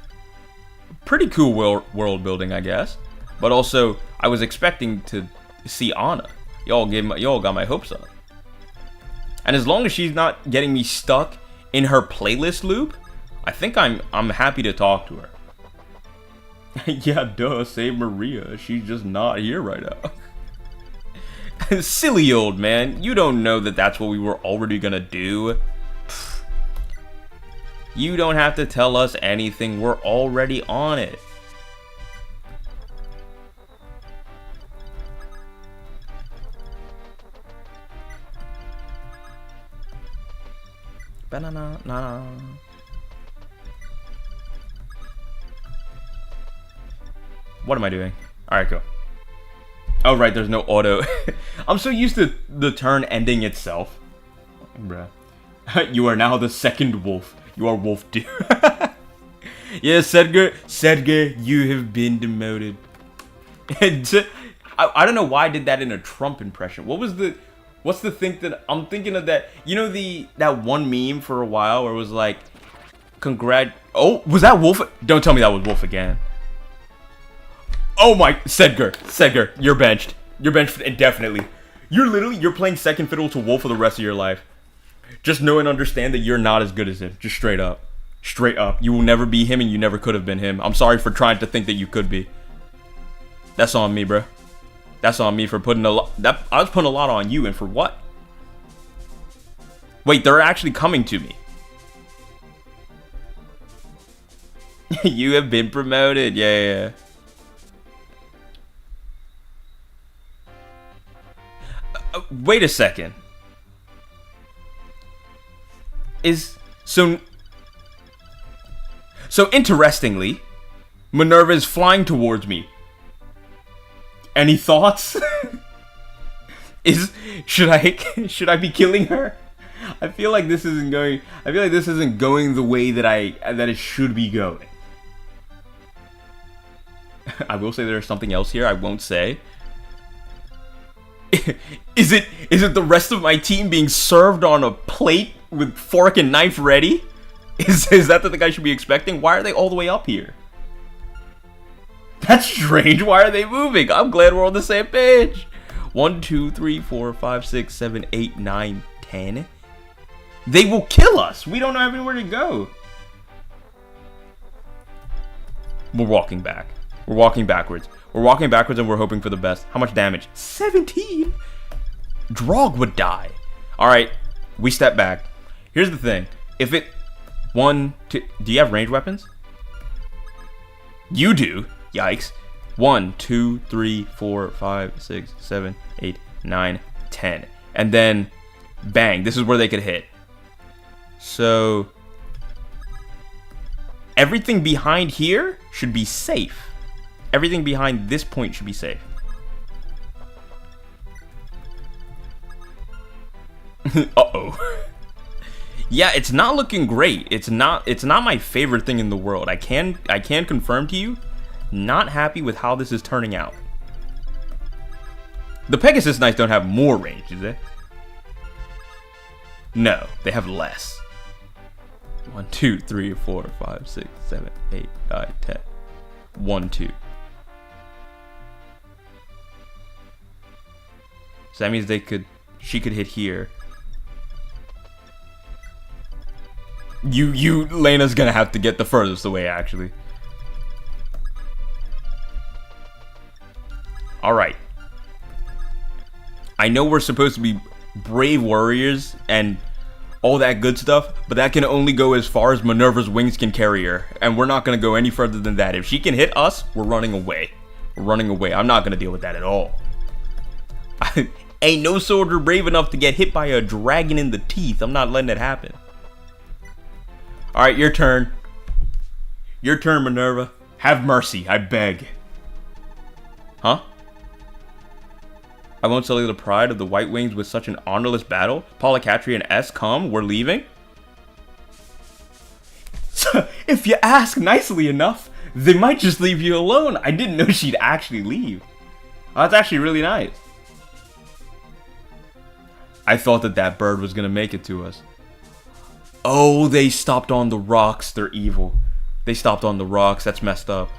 pretty cool world building, I guess. But also, I was expecting to see Anna. Y'all got my hopes up. And as long as she's not getting me stuck in her playlist loop, I think I'm happy to talk to her. Yeah, duh, save Maria. She's just not here right now. Silly old man, you don't know that that's what we were already gonna do. Pfft. You don't have to tell us anything, we're already on it. Banana, na. What am I doing? Alright, go. Oh, right, there's no auto. I'm so used to the turn ending itself. Bruh. You are now the second wolf. You are Wolf 2. Yes, Sedgar, you have been demoted. I don't know why I did that in a Trump impression. What's the thing that I'm thinking of that? You know that one meme for a while where it was like, oh, was that Wolf? Don't tell me that was Wolf again. Oh my, Sedgar, you're benched. You're benched indefinitely. You're playing second fiddle to Wolf for the rest of your life. Just know and understand that you're not as good as him. Just straight up. Straight up. You will never be him and you never could have been him. I'm sorry for trying to think that you could be. That's on me, bro. That's on me for putting a lot. I was putting a lot on you, and for what? Wait, they're actually coming to me. You have been promoted. Yeah. Wait a second. So interestingly, Minerva is flying towards me. Any thoughts? Should I be killing her? I feel like this isn't going the way that it should be going. I will say there's something else here I won't say. Is it the rest of my team being served on a plate with fork and knife ready? Is that the thing I should be expecting? Why are they all the way up here? That's strange. Why are they moving? I'm glad we're on the same page. 1, 2, 3, 4, 5, 6, 7, 8, 9, 10. They will kill us. We don't have anywhere to go. We're walking back. We're walking backwards. We're walking backwards and we're hoping for the best. How much damage? 17? Drog would die. Alright, we step back. Here's the thing. If it... 1, 2... Do you have ranged weapons? You do. Yikes. 1, 2, 3, 4, 5, 6, 7, 8, 9, 10. And then... Bang. This is where they could hit. So... Everything behind here should be safe. Everything behind this point should be safe. Uh-oh. Yeah, it's not looking great. It's not my favorite thing in the world. I can confirm to you, not happy with how this is turning out. The Pegasus Knights don't have more range, do they? No, they have less. 1, 2, 3, 4, 5, 6, 7, 8, 9, 10. 1, 2. So that means she could hit here. Lena's gonna have to get the furthest away, actually. Alright. I know we're supposed to be brave warriors and all that good stuff, but that can only go as far as Minerva's wings can carry her. And we're not gonna go any further than that. If she can hit us, we're running away. We're running away. I'm not gonna deal with that at all. Ain't no soldier brave enough to get hit by a dragon in the teeth. I'm not letting it happen. Alright, your turn. Your turn, Minerva. Have mercy, I beg. Huh? I won't sully the pride of the White Wings with such an honorless battle. Polycatry and S come, we're leaving. So, if you ask nicely enough, they might just leave you alone. I didn't know she'd actually leave. Oh, that's actually really nice. I thought that bird was gonna make it to us. Oh, they stopped on the rocks. They're evil. They stopped on the rocks. That's messed up.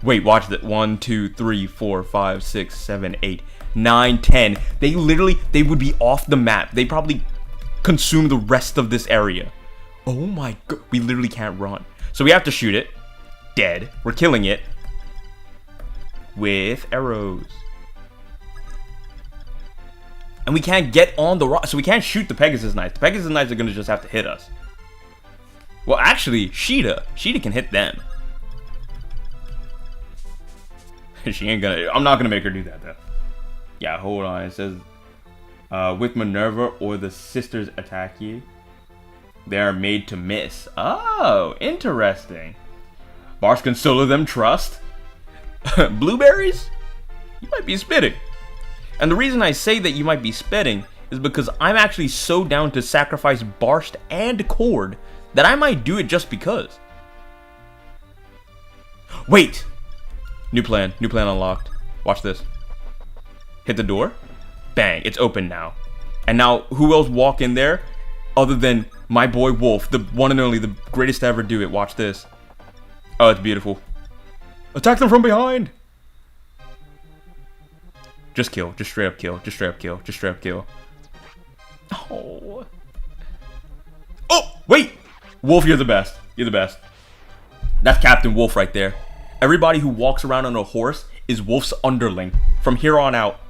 Wait, watch that. 1, 2, 3, 4, 5, 6, 7, 8, 9, 10. They would be off the map. They probably consume the rest of this area. Oh my god. We literally can't run. So we have to shoot it. Dead. We're killing it. With arrows. And we can't get on the rock. So we can't shoot the Pegasus Knights. The Pegasus Knights are going to just have to hit us. Well, actually, Sheeta can hit them. She ain't gonna... I'm not gonna make her do that, though. Yeah, hold on. It says... with Minerva or the sisters attack you. They are made to miss. Oh, interesting. Bars can solo them, trust. Blueberries? You might be spitting. And the reason I say that you might be spitting is because I'm actually so down to sacrifice Barst and Cord that I might do it just because. Wait! New plan unlocked. Watch this. Hit the door. Bang, it's open now. And now, who else walk in there other than my boy Wolf, the one and only, the greatest to ever do it. Watch this. Oh, it's beautiful. Attack them from behind! Just kill. Just straight up kill. Just straight up kill. Just straight up kill. Oh. Oh, wait! Wolf, you're the best. You're the best. That's Captain Wolf right there. Everybody who walks around on a horse is Wolf's underling. From here on out,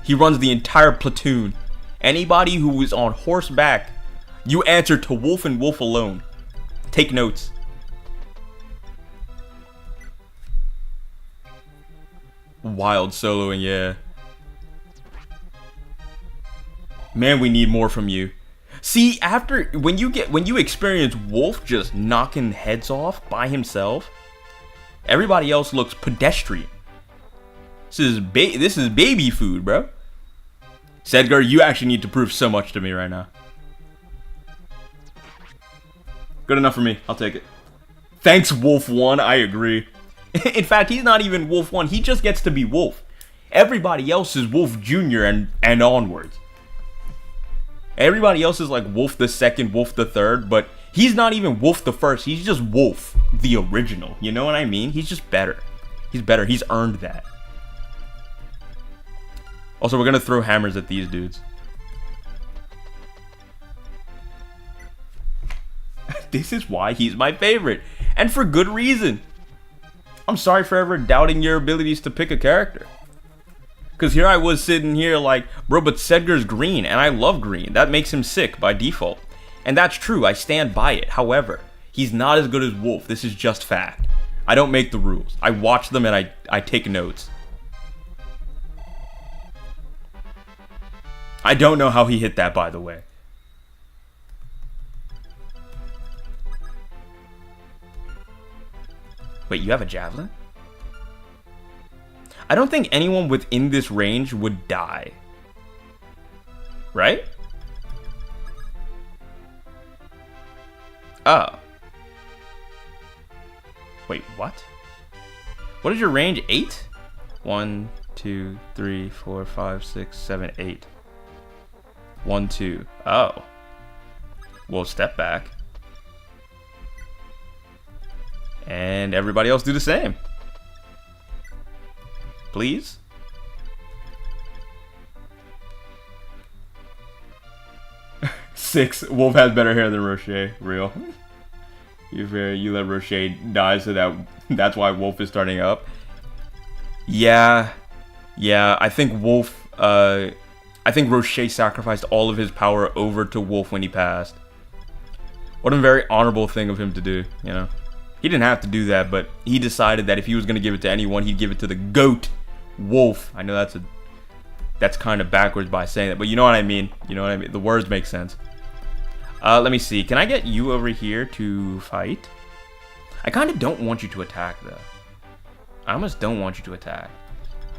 he runs the entire platoon. Anybody who is on horseback, you answer to Wolf and Wolf alone. Take notes. Wild soloing, yeah. Man, we need more from you. See, after when you experience Wolf just knocking heads off by himself, everybody else looks pedestrian. This is baby food, bro. Sedgar, you actually need to prove so much to me right now. Good enough for me. I'll take it. Thanks, Wolf 1. I agree. In fact, he's not even Wolf 1. He just gets to be Wolf. Everybody else is Wolf Jr. and onwards. Everybody else is like Wolf the Second, Wolf the Third, but he's not even Wolf the First. He's just Wolf, the original. You know what I mean? He's just better. He's better. He's earned that. Also, we're gonna throw hammers at these dudes. This is why he's my favorite. And for good reason. I'm sorry for ever doubting your abilities to pick a character. Because here I was sitting here like, bro, but Sedgar's green, and I love green. That makes him sick by default. And that's true, I stand by it. However, he's not as good as Wolf. This is just fact. I don't make the rules. I watch them and I take notes. I don't know how he hit that, by the way. Wait, you have a javelin? I don't think anyone within this range would die. Right? Oh. Wait, what? What is your range? 8? 1, 2, 3, 4, 5, 6, 7, 8. 1, 2. Oh. We'll step back. And everybody else do the same. Please? Six. Wolf has better hair than Rocher. Real. You let Rocher die, so that's why Wolf is starting up. Yeah. I think Wolf. I think Rocher sacrificed all of his power over to Wolf when he passed. What a very honorable thing of him to do, you know. He didn't have to do that, but he decided that if he was going to give it to anyone, he'd give it to the GOAT, Wolf. I know that's kind of backwards by saying that, but you know what I mean. You know what I mean. The words make sense. Let me see. Can I get you over here to fight? I kind of don't want you to attack, though. I almost don't want you to attack.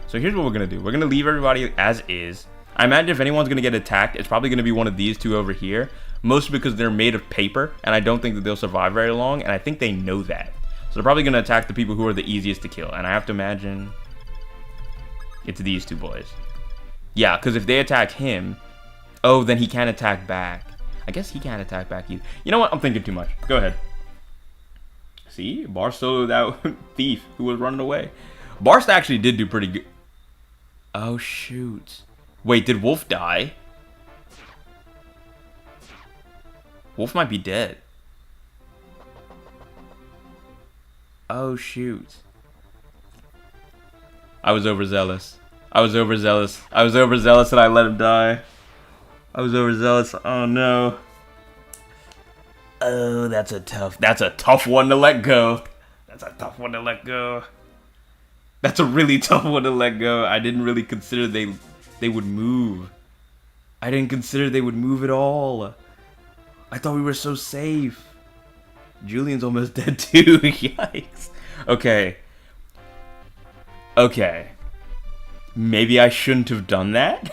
So here's what we're going to do. We're going to leave everybody as is. I imagine if anyone's going to get attacked, it's probably going to be one of these two over here. Mostly because they're made of paper, and I don't think that they'll survive very long, and I think they know that. So they're probably going to attack the people who are the easiest to kill, and I have to imagine it's these two boys. Yeah, because if they attack him, oh, then he can't attack back. I guess he can't attack back either. You know what? I'm thinking too much. Go ahead. See? Barst soloed that thief who was running away. Barst actually did do pretty good. Oh, shoot. Wait, did Wolf die? Wolf might be dead. Oh, shoot. I was overzealous. I was overzealous and I let him die. I was overzealous. Oh, no. Oh, that's a tough one to let go. That's a tough one to let go. That's a really tough one to let go. I didn't really consider they would move. I didn't consider they would move at all. I thought we were so safe. Julian's almost dead too. Yikes. Okay. Okay. Maybe I shouldn't have done that.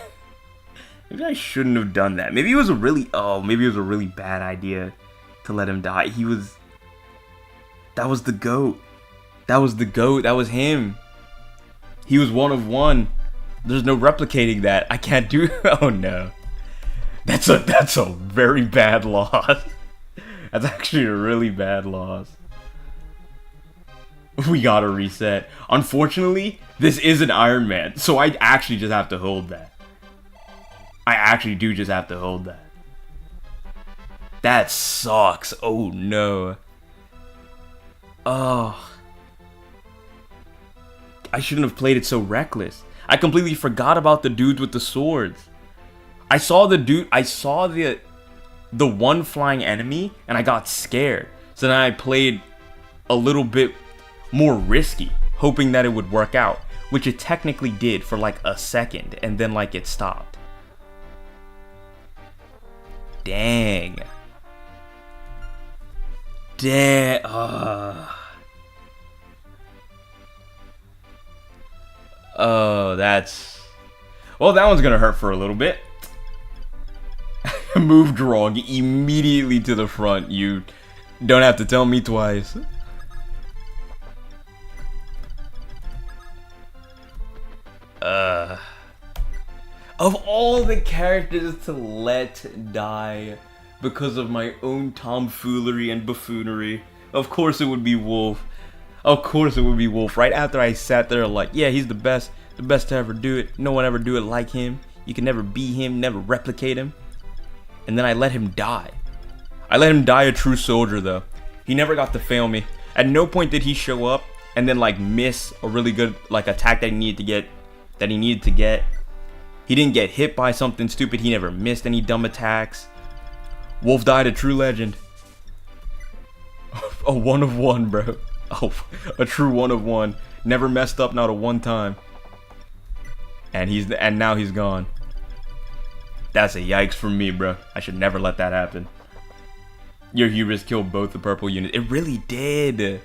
Maybe I shouldn't have done that. Maybe it was a really bad idea to let him die. That was the GOAT. That was the GOAT. That was him. He was one of one. There's no replicating that. I can't do. Oh no. That's a very bad loss. That's actually a really bad loss. We gotta reset. Unfortunately, this is an Iron Man, so I actually just have to hold that. I actually do just have to hold that. That sucks. Oh no. Oh. I shouldn't have played it so reckless. I completely forgot about the dudes with the swords. I saw the one flying enemy and I got scared. So then I played a little bit more risky, hoping that it would work out, which it technically did for like a second, and then like it stopped. Dang. Oh, well, that one's gonna hurt for a little bit. Moved wrong immediately to the front. You don't have to tell me twice. Of all the characters to let die because of my own tomfoolery and buffoonery, of course it would be Wolf. Of course it would be Wolf. Right after I sat there like, yeah, he's the best to ever do it. No one ever do it like him. You can never be him, never replicate him. And then I let him die. I let him die a true soldier though. He never got to fail me. At no point did he show up and then like miss a really good like attack that he needed to get. He didn't get hit by something stupid. He never missed any dumb attacks. Wolf died a true legend. A one of one, bro. Oh, a true one of one. Never messed up, not a one time. And now he's gone. That's a yikes for me, bro. I should never let that happen. Your hubris killed both the purple units. It really did. It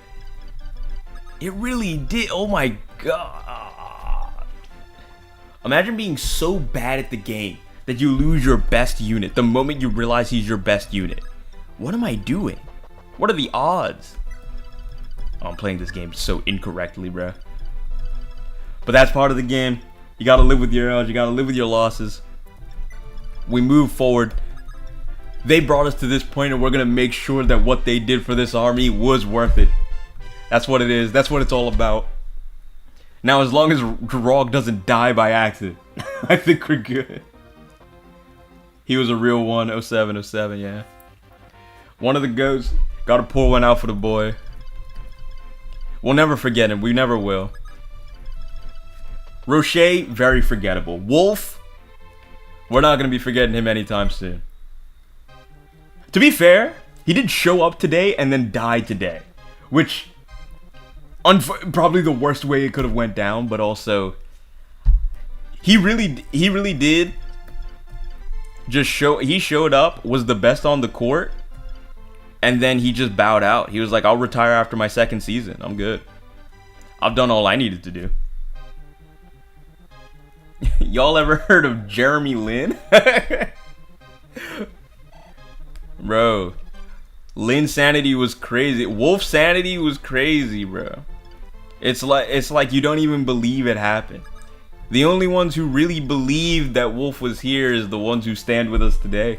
really did. Oh my god. Imagine being so bad at the game that you lose your best unit the moment you realize he's your best unit. What am I doing? What are the odds? Oh, I'm playing this game so incorrectly, bro. But that's part of the game. You gotta live with your L's. You gotta live with your losses. We move forward. They brought us to this point, and we're gonna make sure that what they did for this army was worth it. That's what it is. That's what it's all about. Now, as long as Drog doesn't die by accident, I think we're good. He was a real one. 07, yeah. One of the GOATs. Gotta pour one out for the boy. We'll never forget him. We never will. Rocher, very forgettable. Wolf, we're not going to be forgetting him anytime soon. To be fair, he did show up today and then die today. Which, probably the worst way it could have went down, but also, he really did just he showed up, was the best on the court, and then he just bowed out. He was like, I'll retire after my second season. I'm good. I've done all I needed to do. Y'all ever heard of Jeremy Lin? Bro, Lin sanity was crazy. Wolf sanity was crazy, bro. It's like you don't even believe it happened. The only ones who really believe that Wolf was here is the ones who stand with us today.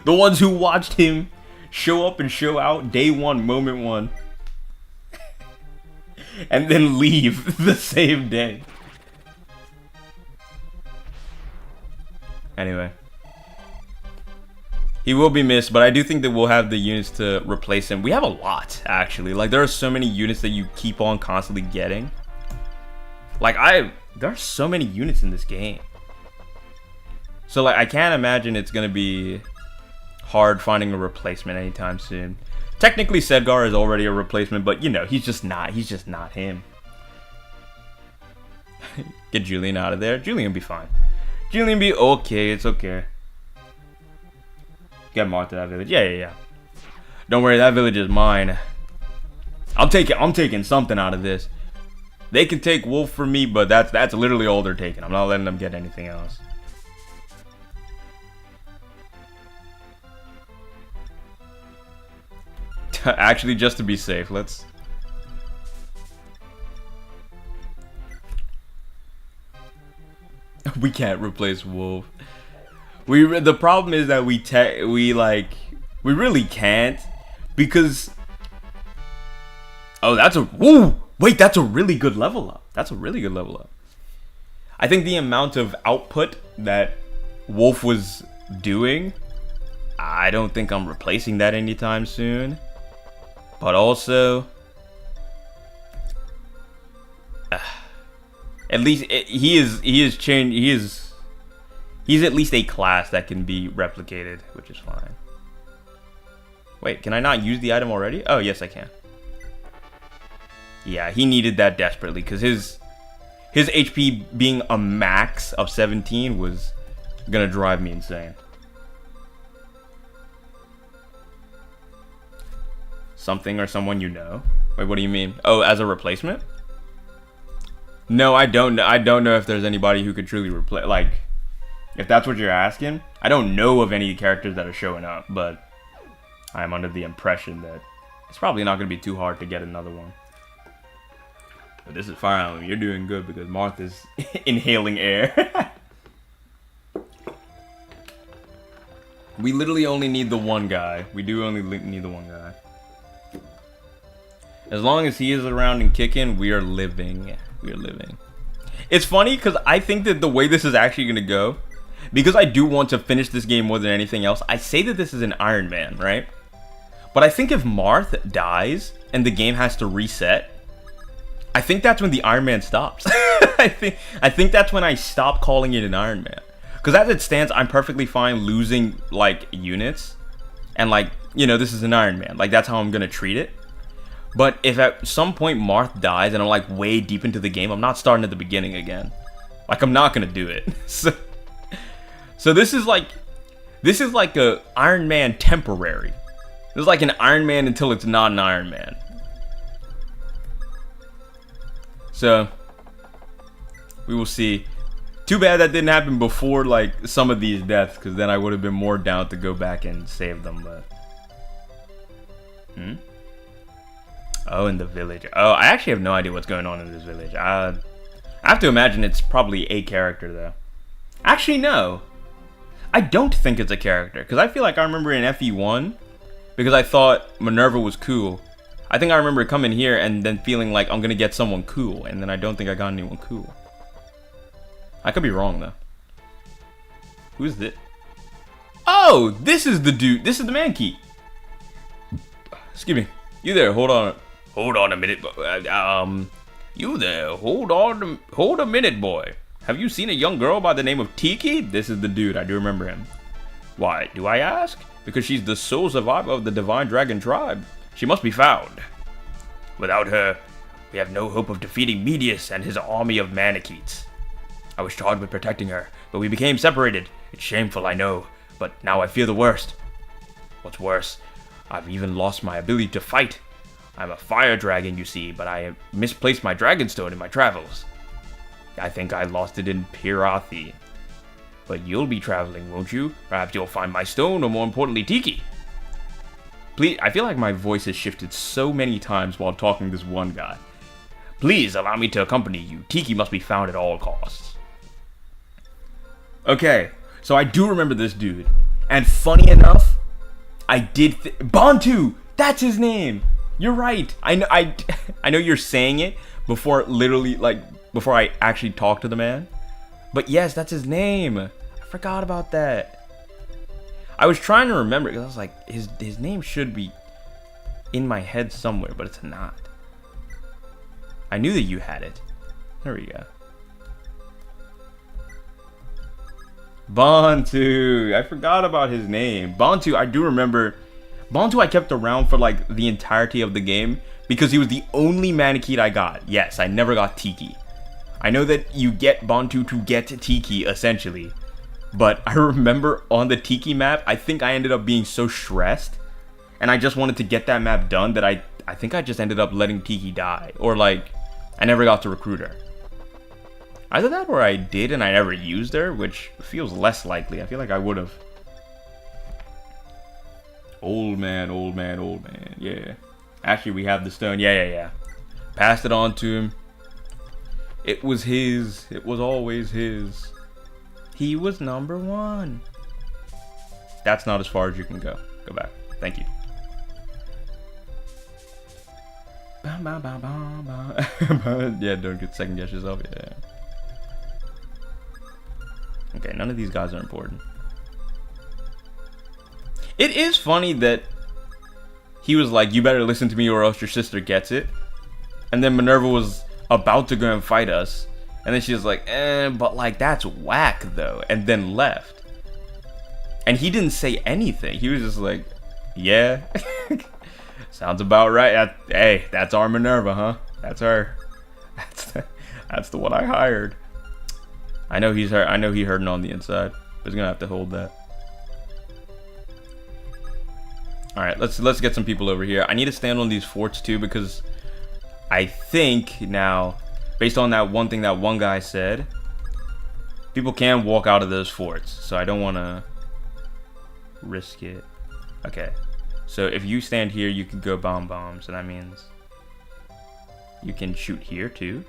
The ones who watched him show up and show out day one, moment one. And then leave the same day. Anyway. He will be missed, but I do think that we'll have the units to replace him. We have a lot, actually. Like, there are so many units that you keep on constantly getting. Like, there are so many units in this game. So, like, I can't imagine it's going to be hard finding a replacement anytime soon. Technically, Sedgar is already a replacement, but, you know, he's just not him. Get Julian out of there. Julian will be fine. Julian be okay. It's okay. Get Marth to that village. Yeah. Don't worry, that village is mine. I'm taking something out of this. They can take Wolf from me, but that's literally all they're taking. I'm not letting them get anything else. Actually, just to be safe, let's... We can't replace Wolf. The problem is that we really can't, because... Oh, that's a... Woo! Wait, that's a really good level up. That's a really good level up. I think the amount of output that Wolf was doing, I don't think I'm replacing that anytime soon. But also, at least he's at least a class that can be replicated, which is fine. Wait, can I not use the item already? Oh, yes, I can. Yeah, he needed that desperately because his HP being a max of 17 was gonna drive me insane. Something or someone you know? Wait, what do you mean? Oh, as a replacement? No, I don't know if there's anybody who could truly replace. Like, if that's what you're asking, I don't know of any characters that are showing up, but I'm under the impression that it's probably not going to be too hard to get another one. But this is Fire Emblem. You're doing good because Marth is inhaling air. We literally only need the one guy. We do only need the one guy. As long as he is around and kicking, we are living. We are living. It's funny because I think that the way this is actually going to go, because I do want to finish this game more than anything else, I say that this is an Iron Man, right? But I think if Marth dies and the game has to reset, I think that's when the Iron Man stops. I think that's when I stop calling it an Iron Man. Because as it stands, I'm perfectly fine losing, like, units. And, like, you know, this is an Iron Man. Like, that's how I'm going to treat it. But if at some point Marth dies and I'm like way deep into the game, I'm not starting at the beginning again. Like, I'm not gonna do it. So this is like a Iron Man temporary. This is like an Iron Man until it's not an Iron Man. So we will see. Too bad that didn't happen before like some of these deaths, because then I would have been more down to go back and save them. But oh, in the village. Oh, I actually have no idea what's going on in this village. I have to imagine it's probably a character, though. Actually, no. I don't think it's a character, because I feel like I remember in FE1, because I thought Minerva was cool. I think I remember coming here and then feeling like I'm going to get someone cool, and then I don't think I got anyone cool. I could be wrong, though. Who's this? Oh, this is the dude. This is the man-key. Excuse me. You there, hold on. Hold on a minute, you there, hold a minute, boy. Have you seen a young girl by the name of Tiki? This is the dude, I do remember him. Why, do I ask? Because she's the sole survivor of the Divine Dragon tribe. She must be found. Without her, we have no hope of defeating Medius and his army of Manicheets. I was charged with protecting her, but we became separated. It's shameful, I know, but now I fear the worst. What's worse, I've even lost my ability to fight. I'm a fire dragon, you see, but I misplaced my dragonstone in my travels. I think I lost it in Pirathi. But you'll be traveling, won't you? Perhaps you'll find my stone, or more importantly, Tiki. Please, I feel like my voice has shifted so many times while talking to this one guy. Please allow me to accompany you. Tiki must be found at all costs. Okay, so I do remember this dude. And funny enough, I did Bantu! That's his name! You're right. I know you're saying it before before I actually talk to the man. But yes, that's his name. I forgot about that. I was trying to remember because I was like, his name should be in my head somewhere, but it's not. I knew that you had it. There we go. Bantu. I forgot about his name. Bantu, I do remember. Bantu I kept around for like the entirety of the game because he was the only Manicheet I got. Yes, I never got Tiki. I know that you get Bantu to get Tiki essentially, But I remember on the Tiki map, I think I ended up being so stressed, and I just wanted to get that map done that I think I just ended up letting Tiki die. Or like, I never got to recruit her. Either that or I did and I never used her, which feels less likely. I feel like I would have. Old man, old man, old man. Yeah. Actually, we have the stone. Yeah. Passed it on to him. It was his. It was always his. He was number one. That's not as far as you can go. Go back. Thank you. Yeah, don't get second guess yourself. Yeah. Okay, none of these guys are important. It is funny that he was like, you better listen to me or else your sister gets it. And then Minerva was about to go and fight us. And then she was like, but like, that's whack though. And then left. And he didn't say anything. He was just like, yeah. Sounds about right. Hey, that's our Minerva, huh? That's her. That's the one I hired. I know he's hurt. I know he hurting on the inside. But he's gonna have to hold that. All right, let's get some people over here. I need to stand on these forts too because I think now, based on that one thing that one guy said, people can walk out of those forts. So I don't want to risk it. Okay. So if you stand here, you can go bomb bombs, so that means you can shoot here too.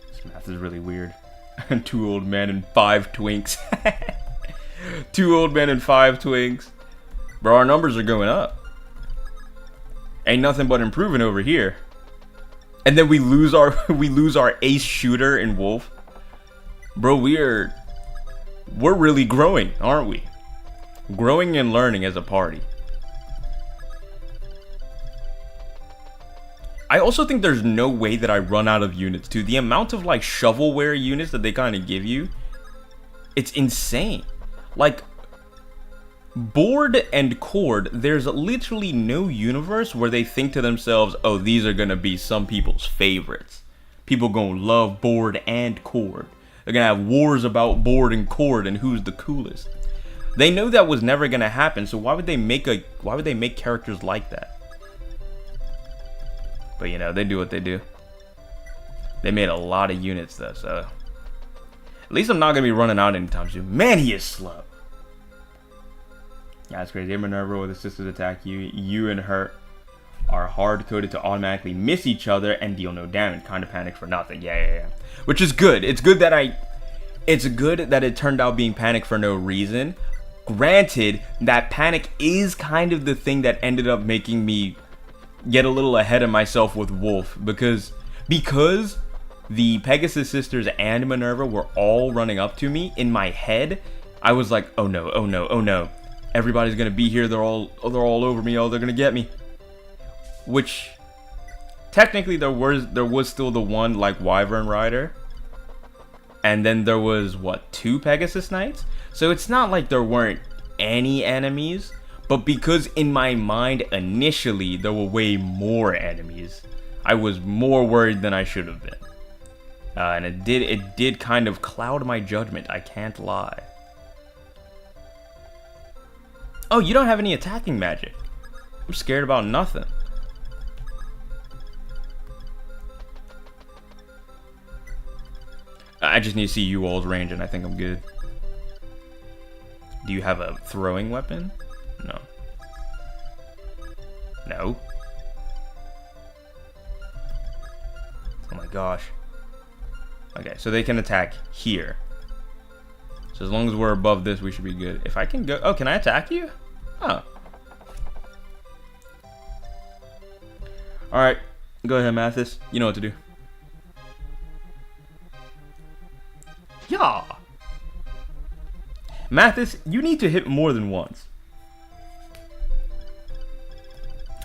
This math is really weird. 2 old men and 5 twinks. 2 old men and 5 twinks. Bro, our numbers are going up. Ain't nothing but improving over here. And then we lose our ace shooter in Wolf. Bro, we're really growing, aren't we? Growing and learning as a party. I also think there's no way that I run out of units too. The amount of like shovelware units that they kind of give you, it's insane. Like board and cord, there's literally no universe where they think to themselves, oh, these are gonna be some people's favorites. People gonna love board and cord. They're gonna have wars about board and cord and who's the coolest. They know that was never gonna happen, so why would they make characters like that? But you know, they do what they do. They made a lot of units though, so at least I'm not gonna be running out anytime soon. Man, he is slow. Yeah, that's crazy. Minerva with the sisters attack you. You and her are hard-coded to automatically miss each other and deal no damage. Kind of panic for nothing. Yeah. Which is good. It's good that it turned out being panic for no reason. Granted, that panic is kind of the thing that ended up making me get a little ahead of myself with Wolf. Because the Pegasus sisters and Minerva were all running up to me, in my head, I was like, oh no. Everybody's gonna be here, they're all over me, they're gonna get me. Which, technically there was still the one, like, Wyvern Rider. And then there was, what, 2 Pegasus Knights? So it's not like there weren't any enemies, but because in my mind initially there were way more enemies, I was more worried than I should have been. And it did kind of cloud my judgment, I can't lie. Oh, you don't have any attacking magic. I'm scared about nothing. I just need to see Yall's range and I think I'm good. Do you have a throwing weapon? No. No? Oh my gosh. Okay, so they can attack here. So as long as we're above this, we should be good. If I can go... Oh, can I attack you? Oh. Alright. Go ahead, Mathis. You know what to do. Yeah. Mathis, you need to hit more than once.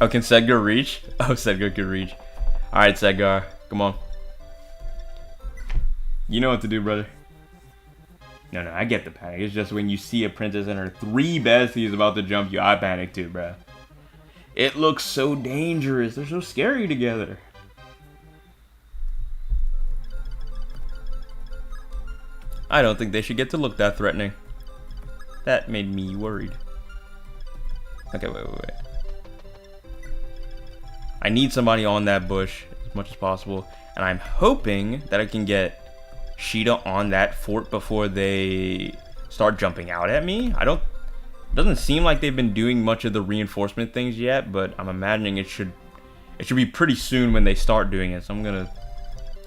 Oh, can Sedgar reach? Oh, Sedgar can reach. Alright, Sedgar. Come on. You know what to do, brother. No, I get the panic. It's just when you see a princess and her 3 besties about to jump you, I panic too, bruh. It looks so dangerous. They're so scary together. I don't think they should get to look that threatening. That made me worried. Okay, wait. I need somebody on that bush as much as possible. And I'm hoping that I can get Sheeta on that fort before they start jumping out at me. It doesn't seem like they've been doing much of the reinforcement things yet, but I'm imagining it should be pretty soon when they start doing it. So I'm gonna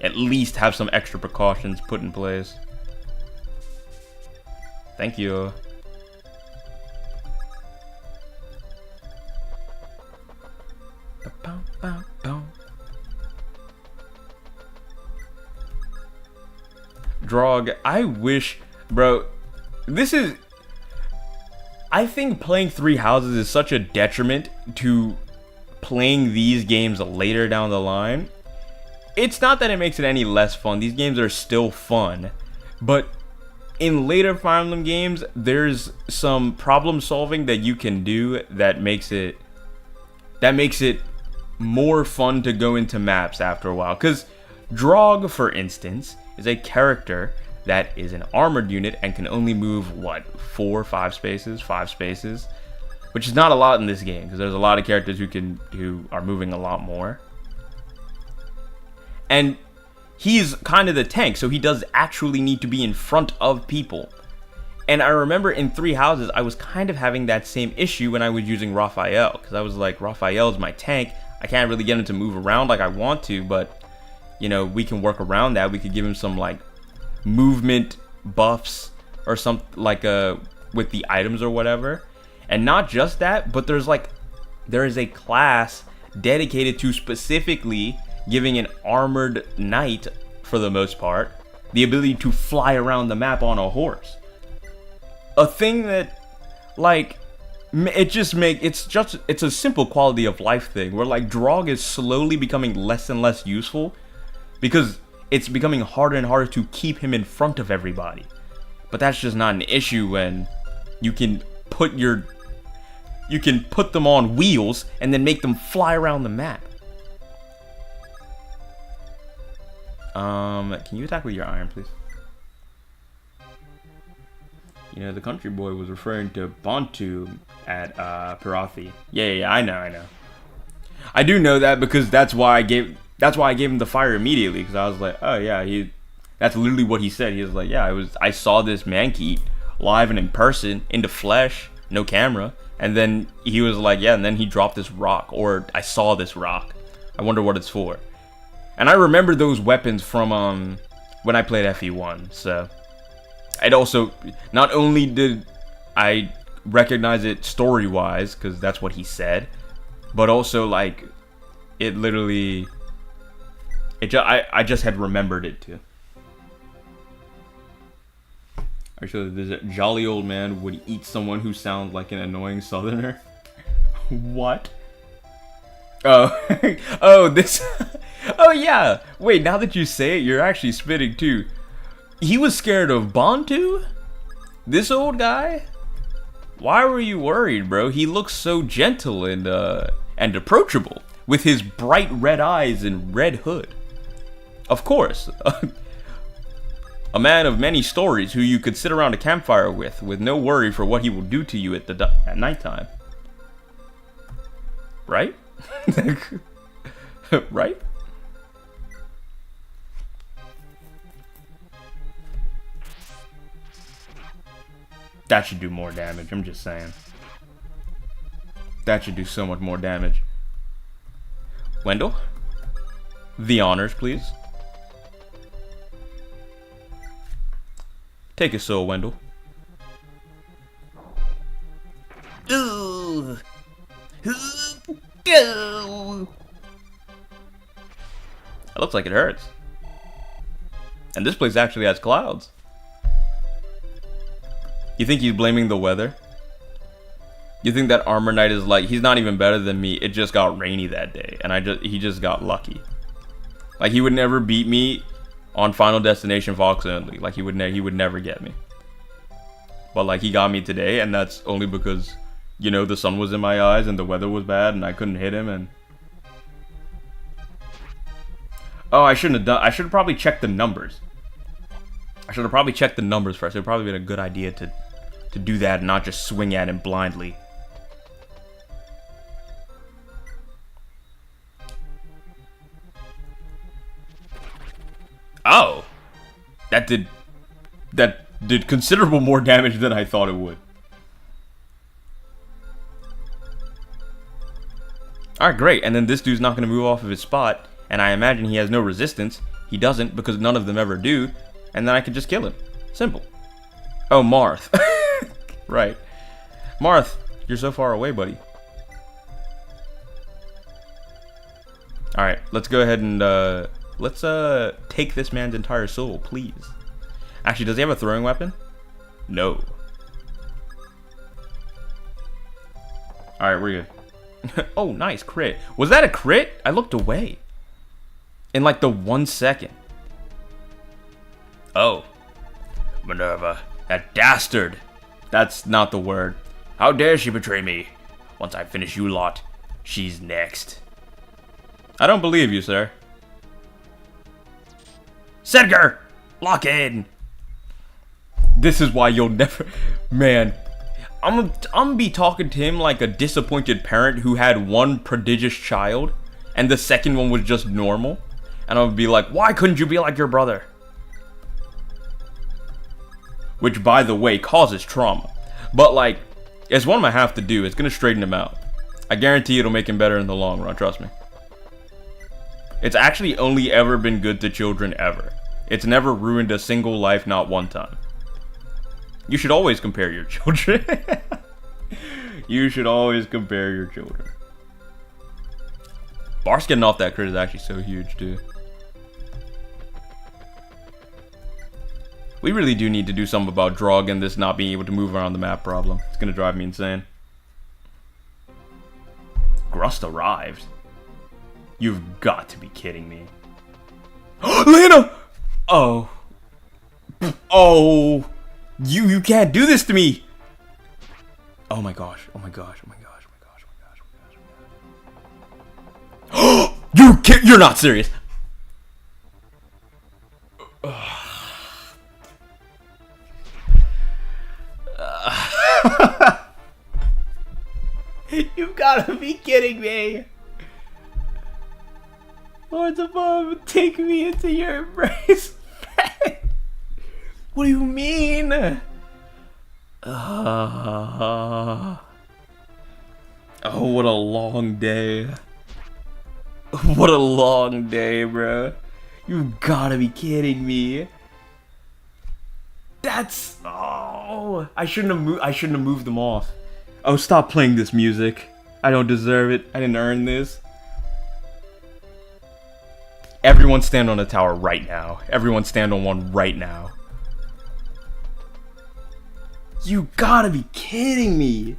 at least have some extra precautions put in place. Thank you. Drog, I wish, bro, I think playing Three Houses is such a detriment to playing these games later down the line. It's not that it makes it any less fun. These games are still fun, but in later Fire Emblem games, there's some problem solving that you can do that makes it more fun to go into maps after a while. Because Drog, for instance, is a character that is an armored unit and can only move, what, 5 spaces, which is not a lot in this game because there's a lot of characters who are moving a lot more. And he's kind of the tank, so he does actually need to be in front of people. And I remember in Three Houses, I was kind of having that same issue when I was using Raphael, because I was like, Raphael's my tank. I can't really get him to move around like I want to, but you know, we can work around that. We could give him some like movement buffs or something like with the items or whatever. And not just that, but there is a class dedicated to specifically giving an armored knight, for the most part, the ability to fly around the map on a horse. A thing that, like, it's a simple quality of life thing where like Drog is slowly becoming less and less useful because it's becoming harder and harder to keep him in front of everybody. But that's just not an issue when you can put them on wheels and then make them fly around the map. Can you attack with your iron, please? You know, the country boy was referring to Bantu at Parathi. Yeah, I know. I do know that because that's why I gave him the fire immediately, because I was like, oh yeah, that's literally what he said. He was like, yeah, I saw this Mankeet live and in person, in the flesh, no camera, and then he was like, yeah, and then he dropped this rock, or I saw this rock. I wonder what it's for. And I remember those weapons from when I played FE1, so I'd also, not only did I recognize it story-wise, because that's what he said, but also, like, it literally, I just had remembered it, too. Actually, there's a jolly old man would eat someone who sounds like an annoying southerner. What? Oh, oh yeah, wait, now that you say it, you're actually spitting, too. He was scared of Bantu? This old guy? Why were you worried, bro? He looks so gentle and approachable with his bright red eyes and red hood. Of course, a man of many stories who you could sit around a campfire with no worry for what he will do to you at nighttime. Right? Right? That should do more damage, I'm just saying. That should do so much more damage. Wendell? The honors, please. Take a soul, Wendell. Ooh. Go. It looks like it hurts. And this place actually has clouds. You think he's blaming the weather? You think that Armor Knight is like, he's not even better than me, it just got rainy that day, and he just got lucky. Like, he would never beat me on Final Destination Fox only. Like, he would never get me. But like, he got me today, and that's only because, you know, the sun was in my eyes and the weather was bad and I couldn't hit him. And oh, I should have probably checked the numbers. I should have probably checked the numbers first. It would probably been a good idea to do that and not just swing at him blindly. Oh! That did considerable more damage than I thought it would. Alright, great. And then this dude's not going to move off of his spot. And I imagine he has no resistance. He doesn't, because none of them ever do. And then I can just kill him. Simple. Oh, Marth. Right. Marth, you're so far away, buddy. Alright, let's go ahead and, let's, take this man's entire soul, please. Actually, does he have a throwing weapon? No. Alright, we're good. Oh, nice, crit. Was that a crit? I looked away. In, like, the 1 second. Oh. Minerva, that dastard. That's not the word. How dare she betray me? Once I finish you lot, she's next. I don't believe you, sir. Sedgar! Lock in! This is why you'll never... Man, I'm gonna be talking to him like a disappointed parent who had one prodigious child, and the second one was just normal. And I'm gonna be like, why couldn't you be like your brother? Which, by the way, causes trauma. But, like, it's what I'm gonna have to do. It's gonna straighten him out. I guarantee it'll make him better in the long run, trust me. It's actually only ever been good to children ever. It's never ruined a single life, not one time. You should always compare your children. You should always compare your children. Bart's getting off that crit is actually so huge, too. We really do need to do something about Drog and this not being able to move around the map problem. It's gonna drive me insane. Grust arrived. You've got to be kidding me. Lena! Oh. Oh. You can't do this to me! Oh my gosh, oh my gosh, oh my gosh, oh my gosh, oh my gosh, oh my gosh. You're not serious! You've gotta be kidding me! Lords above, take me into your embrace. What do you mean? Oh, what a long day. What a long day, bro. You've gotta be kidding me. That's... Oh, I shouldn't have moved them off. Oh, stop playing this music. I don't deserve it. I didn't earn this. Everyone stand on a tower right now. Everyone stand on one right now. You gotta be kidding me.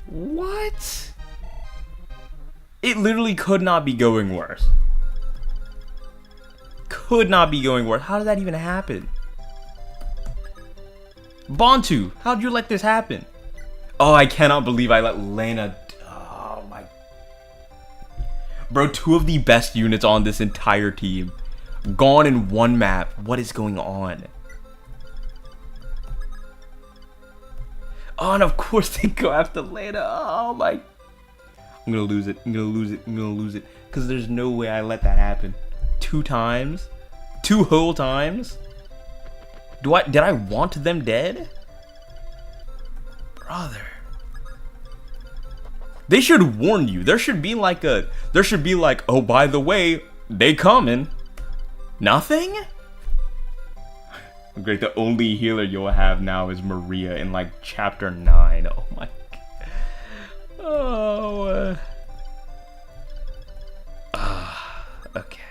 What? It literally could not be going worse. Could not be going worse. How did that even happen? Bantu, how'd you let this happen? Oh, I cannot believe I let Lena... Oh my... Bro, two of the best units on this entire team. Gone in one map. What is going on? Oh, and of course they go after Lena. Oh my... I'm gonna lose it. I'm gonna lose it. I'm gonna lose it. Because there's no way I let that happen. 2 times? 2 whole times? Did I want them dead? Brother. They should warn you. There should be like, oh, by the way, they coming. Nothing? Great, the only healer you'll have now is Maria in like chapter 9. Oh my god. Oh. Okay.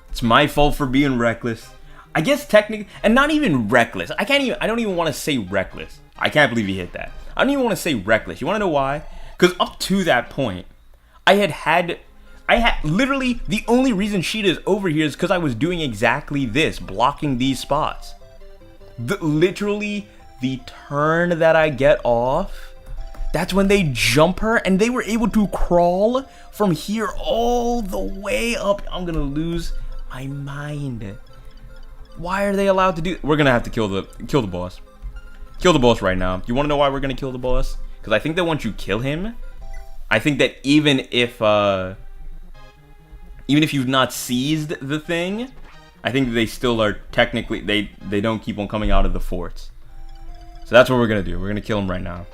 It's my fault for being reckless. I guess technically, and not even reckless. I don't even want to say reckless. I can't believe he hit that. I don't even want to say reckless. You want to know why? Because up to that point, I had literally the only reason Sheeta is over here is because I was doing exactly this, blocking these spots. Literally the turn that I get off, That's when they jump her, and they were able to crawl from here all the way up. I'm gonna lose my mind. Why are they allowed to do? We're gonna have to kill the boss. Kill the boss right now. You wanna know why we're gonna kill the boss? Because I think that once you kill him, I think that even if you've not seized the thing, I think they still are technically, they don't keep on coming out of the forts. So that's what we're gonna do. We're gonna kill him right now.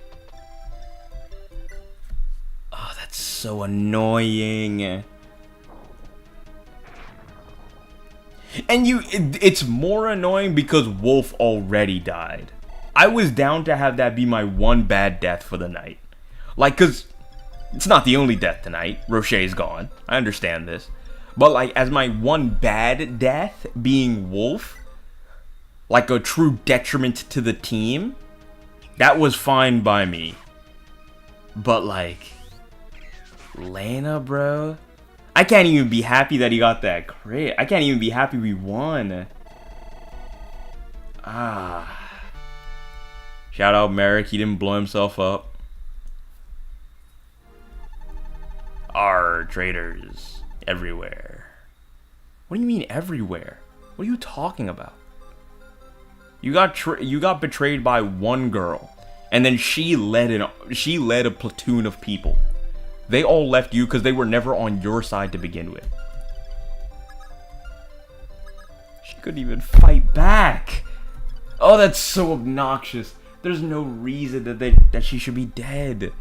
Oh, that's so annoying. And it's more annoying because Wolf already died. I was down to have that be my one bad death for the night. Like, cause it's not the only death tonight. Rochet's gone. I understand this. But like, as my one bad death being Wolf, like a true detriment to the team, that was fine by me. But like, Lena, bro, I can't even be happy that he got that crit. I can't even be happy we won. Shout out Merrick, he didn't blow himself up. Our traders everywhere. What do you mean everywhere? What are you talking about? You got betrayed by one girl, and then she led a platoon of people. They all left you because they were never on your side to begin with. She couldn't even fight back. Oh, that's so obnoxious. There's no reason that she should be dead.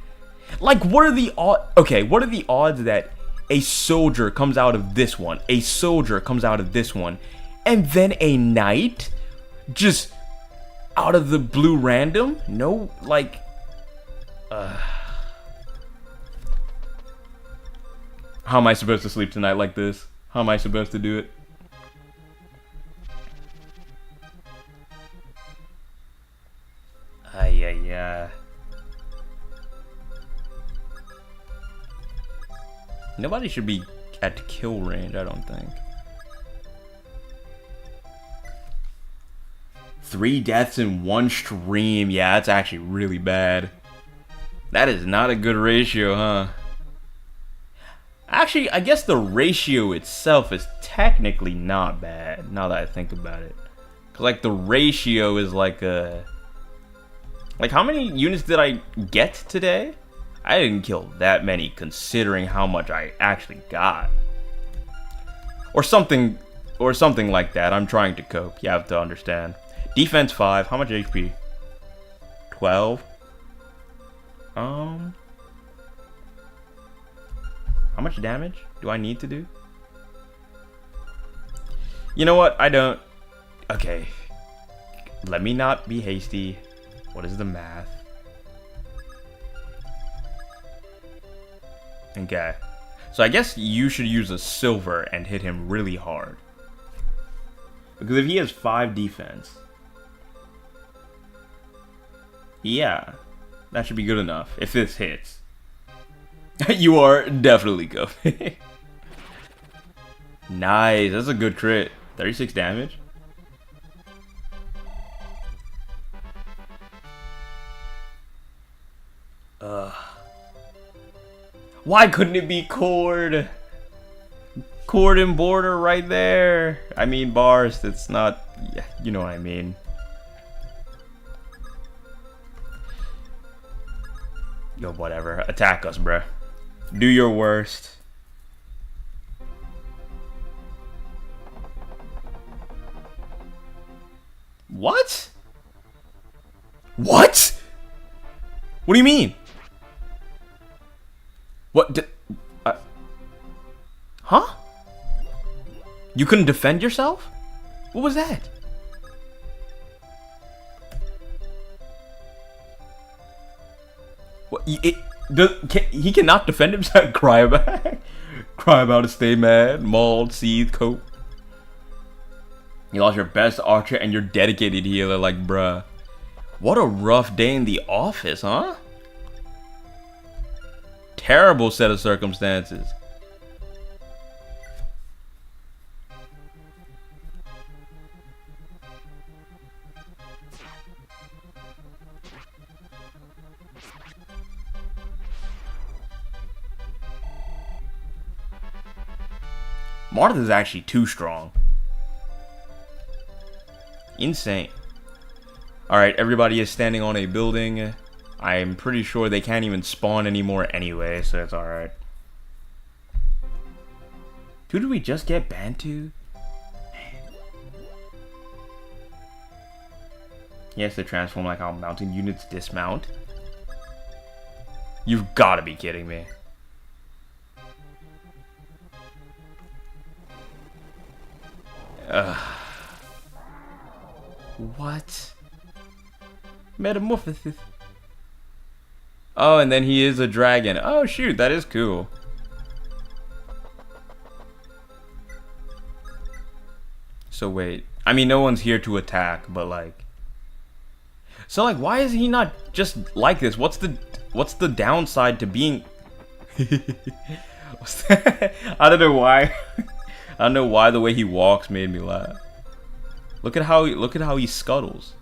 Like, what are the odds? Okay, what are the odds that a soldier comes out of this one, a soldier comes out of this one, and then a knight just out of the blue random? No, like, how am I supposed to sleep tonight like this? How am I supposed to do it? Yeah. Nobody should be at kill range, I don't think. 3 deaths in one stream. Yeah, that's actually really bad. That is not a good ratio, huh? Actually, I guess the ratio itself is technically not bad, now that I think about it. Cause like the ratio is like a... Like, how many units did I get today? I didn't kill that many considering how much I actually got. Or something like that. I'm trying to cope. You have to understand. Defense 5. How much HP? 12. How much damage do I need to do? You know what? I don't. Okay. Let me not be hasty. What is the math? Okay. So I guess you should use a silver and hit him really hard. Because if he has 5 defense... Yeah. That should be good enough. If this hits. You are definitely good. Nice. That's a good crit. 36 damage. Why couldn't it be cord? Cord and border right there. I mean bars, that's not... Yeah, you know what I mean. Yo, whatever. Attack us, bruh. Do your worst. What? What? What do you mean? What? Huh? You couldn't defend yourself? What was that? What? He cannot defend himself. Cry about it. Stay mad. Mauled. Seethe. Cope. You lost your best archer and your dedicated healer. Like, bruh. What a rough day in the office, huh? Terrible set of circumstances. Marth is actually too strong. Insane. Alright, everybody is standing on a building. I'm pretty sure they can't even spawn anymore anyway, so it's alright. Who did we just get banned to? He has to transform like how mountain units dismount. You've got to be kidding me. What? Metamorphosis. Oh, and then he is a dragon. Oh, shoot, that is cool. So wait, I mean, no one's here to attack, but like, so like, why is he not just like this? What's the downside to being? I don't know why. I don't know why the way he walks made me laugh. Look at how he scuttles.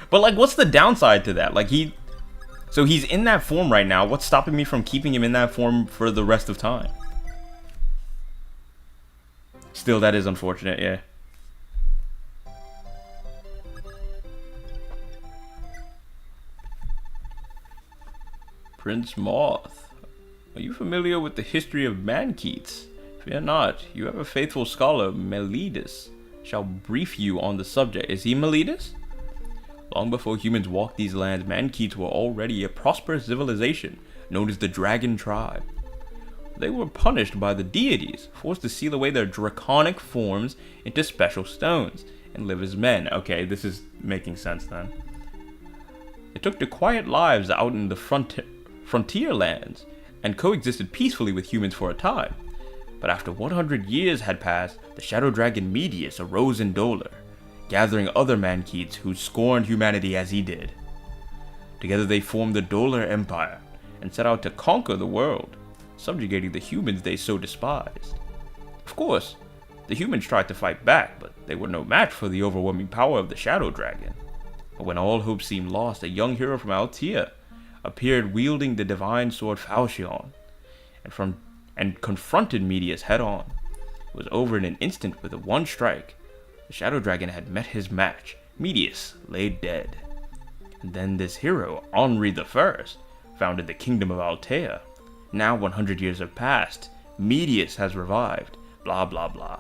But like, what's the downside to that? Like so he's in that form right now. What's stopping me from keeping him in that form for the rest of time? Still, that is unfortunate, yeah. Prince Moth, are you familiar with the history of Mankeets? Fear not, you have a faithful scholar, Meletus, shall brief you on the subject. Is he Meletus? Long before humans walked these lands, Mankeets were already a prosperous civilization known as the Dragon Tribe. They were punished by the deities, forced to seal away their draconic forms into special stones, and live as men. Okay, this is making sense then. They took to quiet lives out in the frontier lands, and coexisted peacefully with humans for a time. But after 100 years had passed, the shadow dragon Medius arose in Dolor, gathering other Mankeets who scorned humanity as he did. Together they formed the Dolor Empire, and set out to conquer the world, subjugating the humans they so despised. Of course, the humans tried to fight back, but they were no match for the overwhelming power of the shadow dragon. But when all hope seemed lost, a young hero from Altea appeared wielding the divine sword Falchion, and confronted Medius head-on. It was over in an instant with a one strike. The shadow dragon had met his match. Medius lay dead. And then this hero, Henri I, founded the kingdom of Altea. Now 100 years have passed. Medius has revived. Blah blah blah.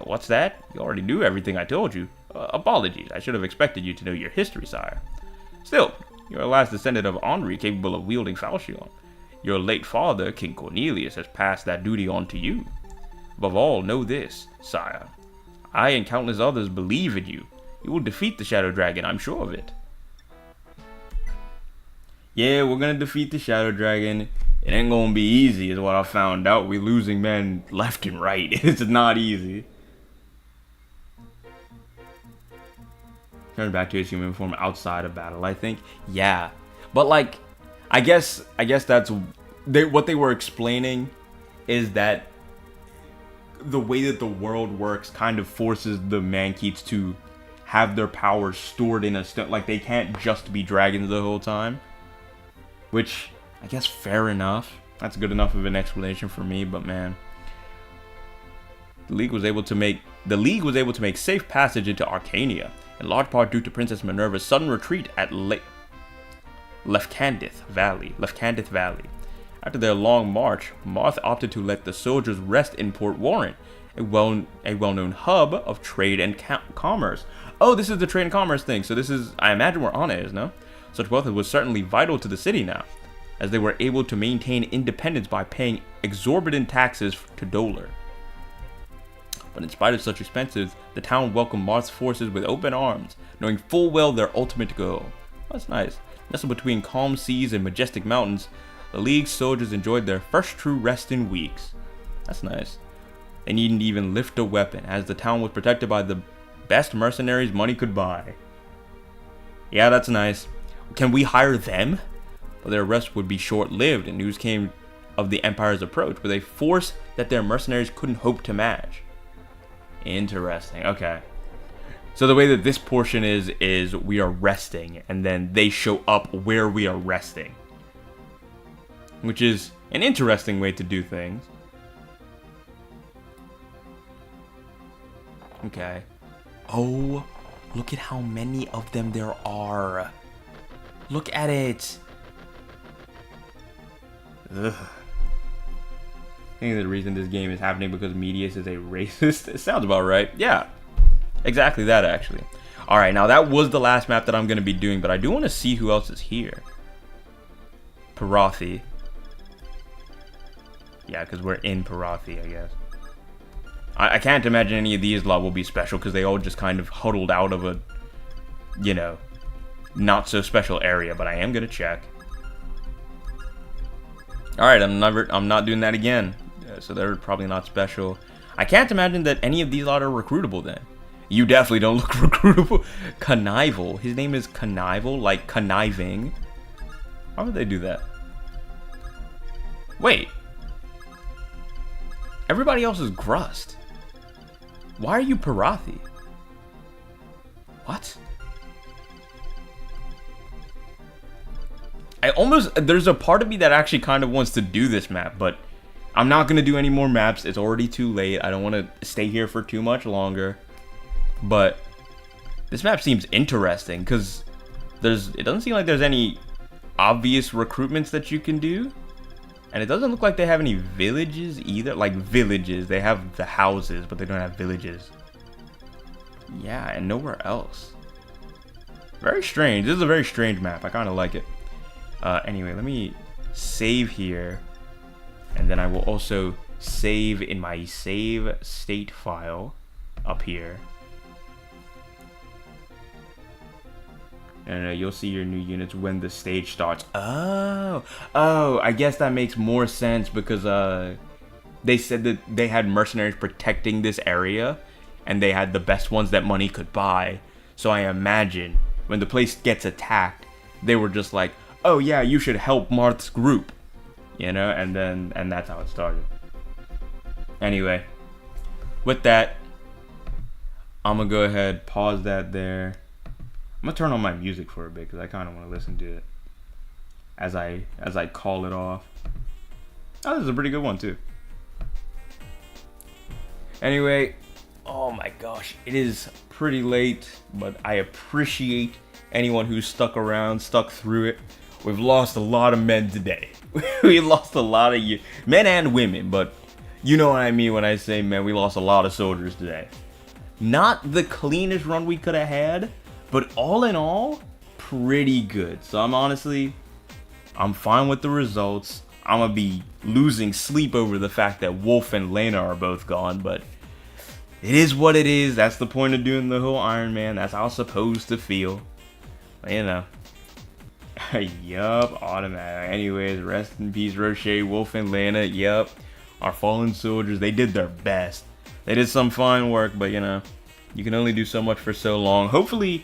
What's that? You already knew everything I told you. Apologies, I should have expected you to know your history, sire. Still, you're the last descendant of Henri capable of wielding Falchion. Your late father, King Cornelius, has passed that duty on to you. Above all, know this, sire. I and countless others believe in you. You will defeat the Shadow Dragon, I'm sure of it. Yeah, we're gonna defeat the Shadow Dragon. It ain't gonna be easy, is what I found out. We're losing men left and right. It's not easy. Turn back to his human form outside of battle, I think. Yeah, but like, I guess that's what they were explaining, is that the way that the world works kind of forces the Mankeets to have their powers stored in a stone. Like, they can't just be dragons the whole time. Which, I guess, fair enough. That's good enough of an explanation for me, but man. The League was able to make safe passage into Arcania, in large part due to Princess Minerva's sudden retreat at Lefkandith Valley. After their long march, Marth opted to let the soldiers rest in Port Warren, a well-known hub of trade and commerce. Oh, this is the trade and commerce thing. So this is, I imagine, where Anna is, no? Such wealth was certainly vital to the city now, as they were able to maintain independence by paying exorbitant taxes to Dolor. But in spite of such expenses, the town welcomed Marth's forces with open arms, knowing full well their ultimate goal. That's nice. Nestled between calm seas and majestic mountains, the League's soldiers enjoyed their first true rest in weeks. That's nice. They needn't even lift a weapon, as the town was protected by the best mercenaries money could buy. Yeah, that's nice. Can we hire them? But their arrest would be short-lived, and news came of the Empire's approach with a force that their mercenaries couldn't hope to match. Interesting, okay. So the way that this portion is we are resting, and then they show up where we are resting. which is an interesting way to do things. Okay. Oh, look at how many of them there are. Look at it. Ugh. I think the reason this game is happening because Medius is a racist. It sounds about right. Yeah, exactly that actually. Alright, now that was the last map that I'm going to be doing, but I do want to see who else is here. Parathi. Yeah, because we're in Parathi, I guess. I can't imagine any of these lot will be special because they all just kind of huddled out of a, you know, not so special area, but I am going to check. Alright, I'm not doing that again. So they're probably not special. I can't imagine that any of these lot are recruitable then. You definitely don't look recruitable. Connival. His name is Connival, like conniving. How would they do that? Wait. Everybody else is Grust. Why are you Parathi? What? There's a part of me that actually kind of wants to do this map, but I'm not going to do any more maps. It's already too late. I don't want to stay here for too much longer. But this map seems interesting because it doesn't seem like there's any obvious recruitments that you can do. And it doesn't look like they have any villages either. Like villages. They have the houses, but they don't have villages. Yeah, and nowhere else. Very strange. This is a very strange map. I kind of like it. Anyway, let me save here. And then I will also save in my save state file up here. And you'll see your new units when the stage starts. Oh, I guess that makes more sense because they said that they had mercenaries protecting this area and they had the best ones that money could buy. So I imagine when the place gets attacked, they were just like, oh yeah, you should help Marth's group, you know, and that's how it started. Anyway, with that, I'm gonna go ahead, pause that there. I'm gonna turn on my music for a bit because I kind of want to listen to it as I call it off. Oh, this is a pretty good one too. Anyway, oh my gosh, it is pretty late, but I appreciate anyone who's stuck around, stuck through it. We've lost a lot of men today. We lost a lot of men and women, but you know what I mean when I say men. We lost a lot of soldiers today. Not the cleanest run we could have had, but all in all, pretty good. So I'm fine with the results. I'm gonna be losing sleep over the fact that Wolf and Lena are both gone, but it is what it is. That's the point of doing the whole Iron Man. That's how it's supposed to feel. But, you know. Yup, automatic. Anyways, rest in peace, Roche, Wolf, and Lena. Yup, our fallen soldiers, they did their best. They did some fine work, but you know, you can only do so much for so long. Hopefully,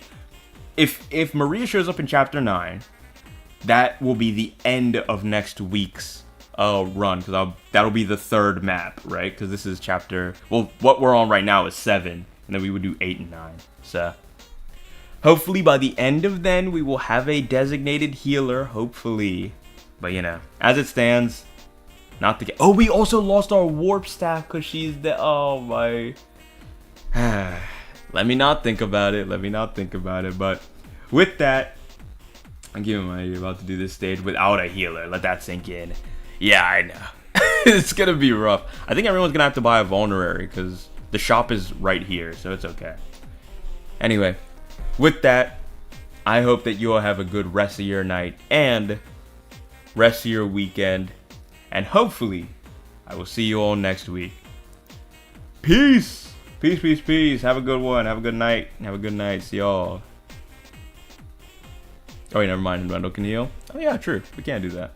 if Maria shows up in Chapter 9, that will be the end of next week's run, because that'll be the third map, right? Because this is well, what we're on right now is 7, and then we would do 8 and 9. So hopefully by the end of then, we will have a designated healer, hopefully. But you know, as it stands, not the... Oh, we also lost our warp staff because she's the... Oh my... Let me not think about it. But with that, I'm giving my idea about to do this stage without a healer. Let that sink in. Yeah, I know. It's gonna be rough. I think everyone's gonna have to buy a vulnerary because the shop is right here, so it's okay. Anyway, with that, I hope that you all have a good rest of your night and rest of your weekend. And hopefully, I will see you all next week. Peace! Peace, peace, peace. Have a good one. Have a good night. See y'all. Oh, wait, never mind. Randall can heal. Oh, yeah, true. We can't do that.